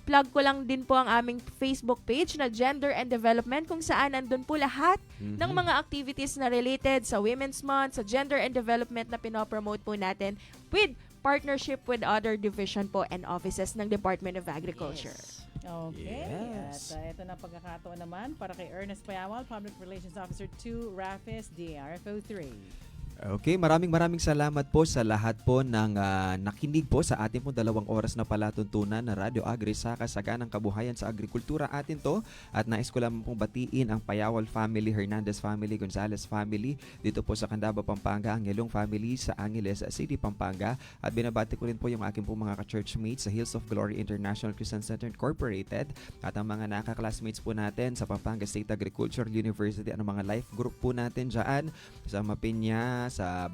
[SPEAKER 9] Plug ko lang din po ang aming Facebook page na Gender and Development, kung saan nandun po lahat ng mga activities na related sa Women's Month, sa Gender and Development na pinopromote po natin with partnership with other division po and offices ng Department of Agriculture.
[SPEAKER 8] Okay.
[SPEAKER 1] Yes.
[SPEAKER 8] At ito na pagkakataon naman para kay Ernest Payawal, Public Relations Officer 2, RAFIS, DARFO 3.
[SPEAKER 1] Okay, maraming salamat po sa lahat po ng nakinig po sa ating pong 2 oras na palatuntunan na Radyo Agri Saka, saganang kabuhayan sa agrikultura atin to. At nais ko lamang pong batiin ang Payawal family, Hernandez family, Gonzales family dito po sa Candaba, Pampanga, ang Yelong family sa Angeles City, Pampanga. At binabati ko rin po yung aking pong mga ka-churchmates sa Hills of Glory International Christian Center Incorporated at ang mga naka-classmates po natin sa Pampanga State Agriculture University, ang mga life group po natin dyan sa Mapinya, sa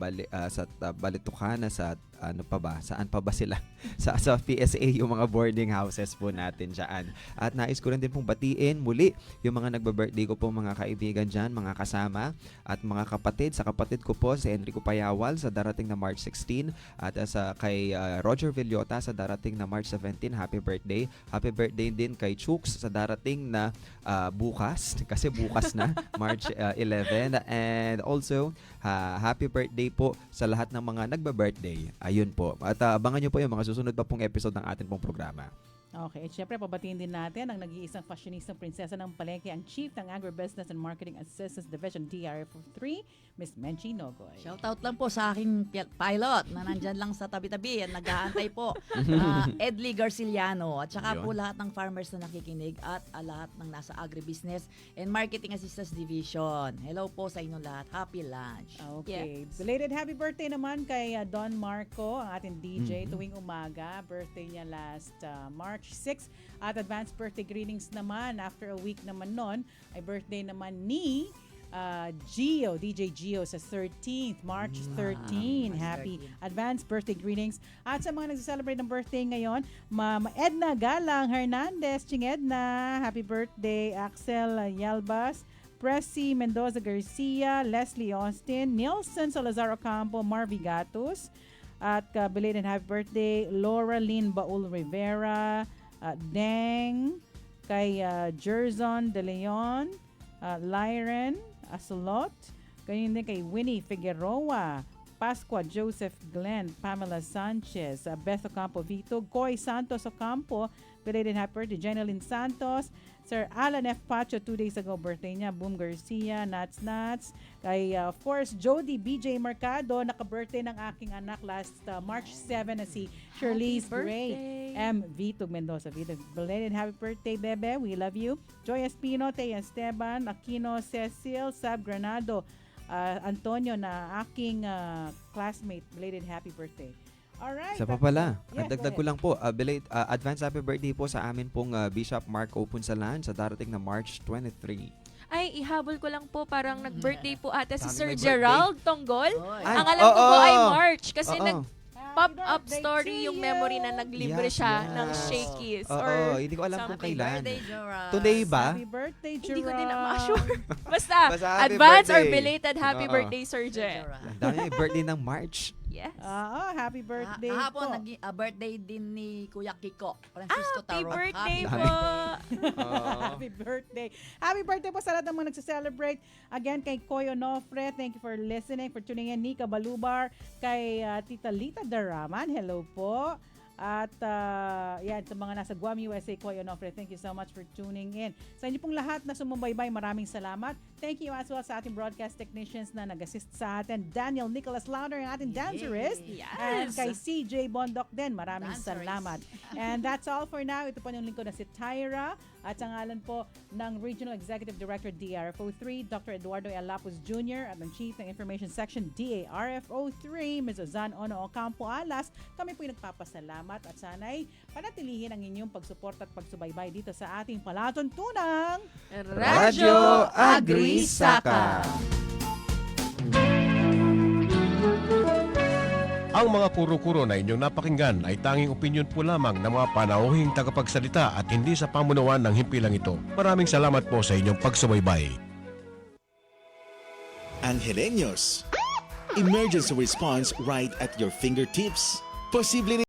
[SPEAKER 1] Balitucana, sa ano pa ba? Saan pa ba sila? sa PSA, yung mga boarding houses po natin dyan. At nais ko rin din pong batiin muli yung mga nagba-birthday ko po, mga kaibigan dyan, mga kasama at mga kapatid. Sa kapatid ko po, si Enrico Payawal sa darating na March 16 at kay Roger Villota sa darating na March 17. Happy birthday. Happy birthday din kay Chooks sa darating na bukas, kasi bukas na, March 11. And also, happy birthday po sa lahat ng mga nagba-birthday. Ayun po. At abangan nyo po yung mga susunod pa pong episode ng ating pong programa.
[SPEAKER 8] Okay, at syempre pabatiin din natin ang nag-iisang fashionistang prinsesa ng palengke, ang Chief ng Agribusiness and Marketing Assistance Division DRF3, Miss Menchi Nogoy.
[SPEAKER 6] Shoutout lang po sa aking pilot na nandyan lang sa tabi-tabi at nag-aantay po. Edly Garciliano at saka po lahat ng farmers na nakikinig at lahat ng nasa Agribusiness and Marketing Assistance Division. Hello po sa inyong lahat. Happy lunch.
[SPEAKER 8] Okay. Yes. Belated happy birthday naman kay Don Marco, ang ating DJ tuwing umaga. Birthday niya last March 6. At advanced birthday greetings naman after a week naman nun ay birthday naman ni DJ Gio sa 13th, March 13. Happy advanced birthday greetings. At sa mga nagse-celebrate ng birthday ngayon, Ma'am Edna Galang Hernandez, Ching Edna, happy birthday. Axel Yalbas, Pressy Mendoza Garcia, Leslie Austin, Nielsen Salazar Ocampo, Marvy Gatos, at belated happy birthday Laura Lynn Baul Rivera, Deng, kay Jerzon De Leon, Lyren Asolot, ganyan din kay Winnie Figueroa, Pasqua Joseph Glenn, Pamela Sanchez, Beth Ocampo Vito, Goy Santos Ocampo, belated happy birthday Jeneline Santos, Sir Alan F. Pacho, 2 days ago birthday niya, Boom Garcia, Nats, kay of course Jody BJ Mercado, naka-birthday ng aking anak last March 7 na si Shirley's Gray, M. Vito Mendoza. Vito, belated happy birthday, Bebe, we love you. Joy Espino, Tea Esteban, Aquino Cecil, Sab Granado, Antonio na aking classmate, belated happy birthday. Alright.
[SPEAKER 1] Isa pa pala. Ang dagdag ko lang po, advance happy birthday po sa amin pong Bishop Mark Opunsalan sa darating na March 23.
[SPEAKER 9] Ay, ihabol ko lang po, parang nag-birthday po ata si Sir Gerald Tonggol.
[SPEAKER 1] Ay,
[SPEAKER 9] ang alam ko po ay March kasi pop-up story yung memory na naglibre siya ng Shakey's.
[SPEAKER 1] Hindi ko alam kung kailan.
[SPEAKER 6] Birthday, Gerald.
[SPEAKER 1] Today ba?
[SPEAKER 8] Happy birthday, Gerald.
[SPEAKER 9] Hindi ko din ma-assure. Basta
[SPEAKER 1] happy
[SPEAKER 9] advance
[SPEAKER 1] birthday.
[SPEAKER 9] or belated happy birthday, Sir Ger.
[SPEAKER 1] Ang dami birthday ng March.
[SPEAKER 9] Yes.
[SPEAKER 8] Happy birthday
[SPEAKER 6] Kahapon,
[SPEAKER 8] po.
[SPEAKER 6] naging birthday din ni Kuya Kiko, Francisco
[SPEAKER 9] Happy
[SPEAKER 6] Taro.
[SPEAKER 9] birthday
[SPEAKER 6] Happy
[SPEAKER 9] po.
[SPEAKER 8] Happy birthday. Happy birthday po sa lahat ng mga nagse-celebrate. Again, kay Koy Onofre, thank you for listening, for tuning in. Nika Balubar, kay Tita Lita Daraman, hello po. At yan, sa mga nasa Guam, USA, Koy Onofre, thank you so much for tuning in. Sa inyo pong lahat na sumubaybay, maraming salamat. Thank you as well sa ating broadcast technicians na nag-assist sa atin. Daniel Nicholas Lauder, ang ating dancerist.
[SPEAKER 9] Yes.
[SPEAKER 8] And kay CJ Bondok din, maraming salamat. And that's all for now. Ito po yung lingkod na si Tyra. At sa ngalan po ng Regional Executive Director DRFO3, Dr. Eduardo L. Lapus Jr. at ang Chief ng Information Section DARFO3, Ms. Ozan Ono Ocampo Alas. Kami po yung nagpapasalamat at sana'y panatilihin ang inyong pagsuporta at pagsubaybay dito sa ating palatuntunang
[SPEAKER 1] Radyo Agri Saka.
[SPEAKER 7] Ang mga kuro-kuro na inyong napakinggan ay tanging opinyon po lamang ng mga panauhing tagapagsalita at hindi sa pamunuan ng himpilang ito. Maraming salamat po sa inyong pagsubaybay.
[SPEAKER 14] Angelenios. Emergency response right at your fingertips. Posible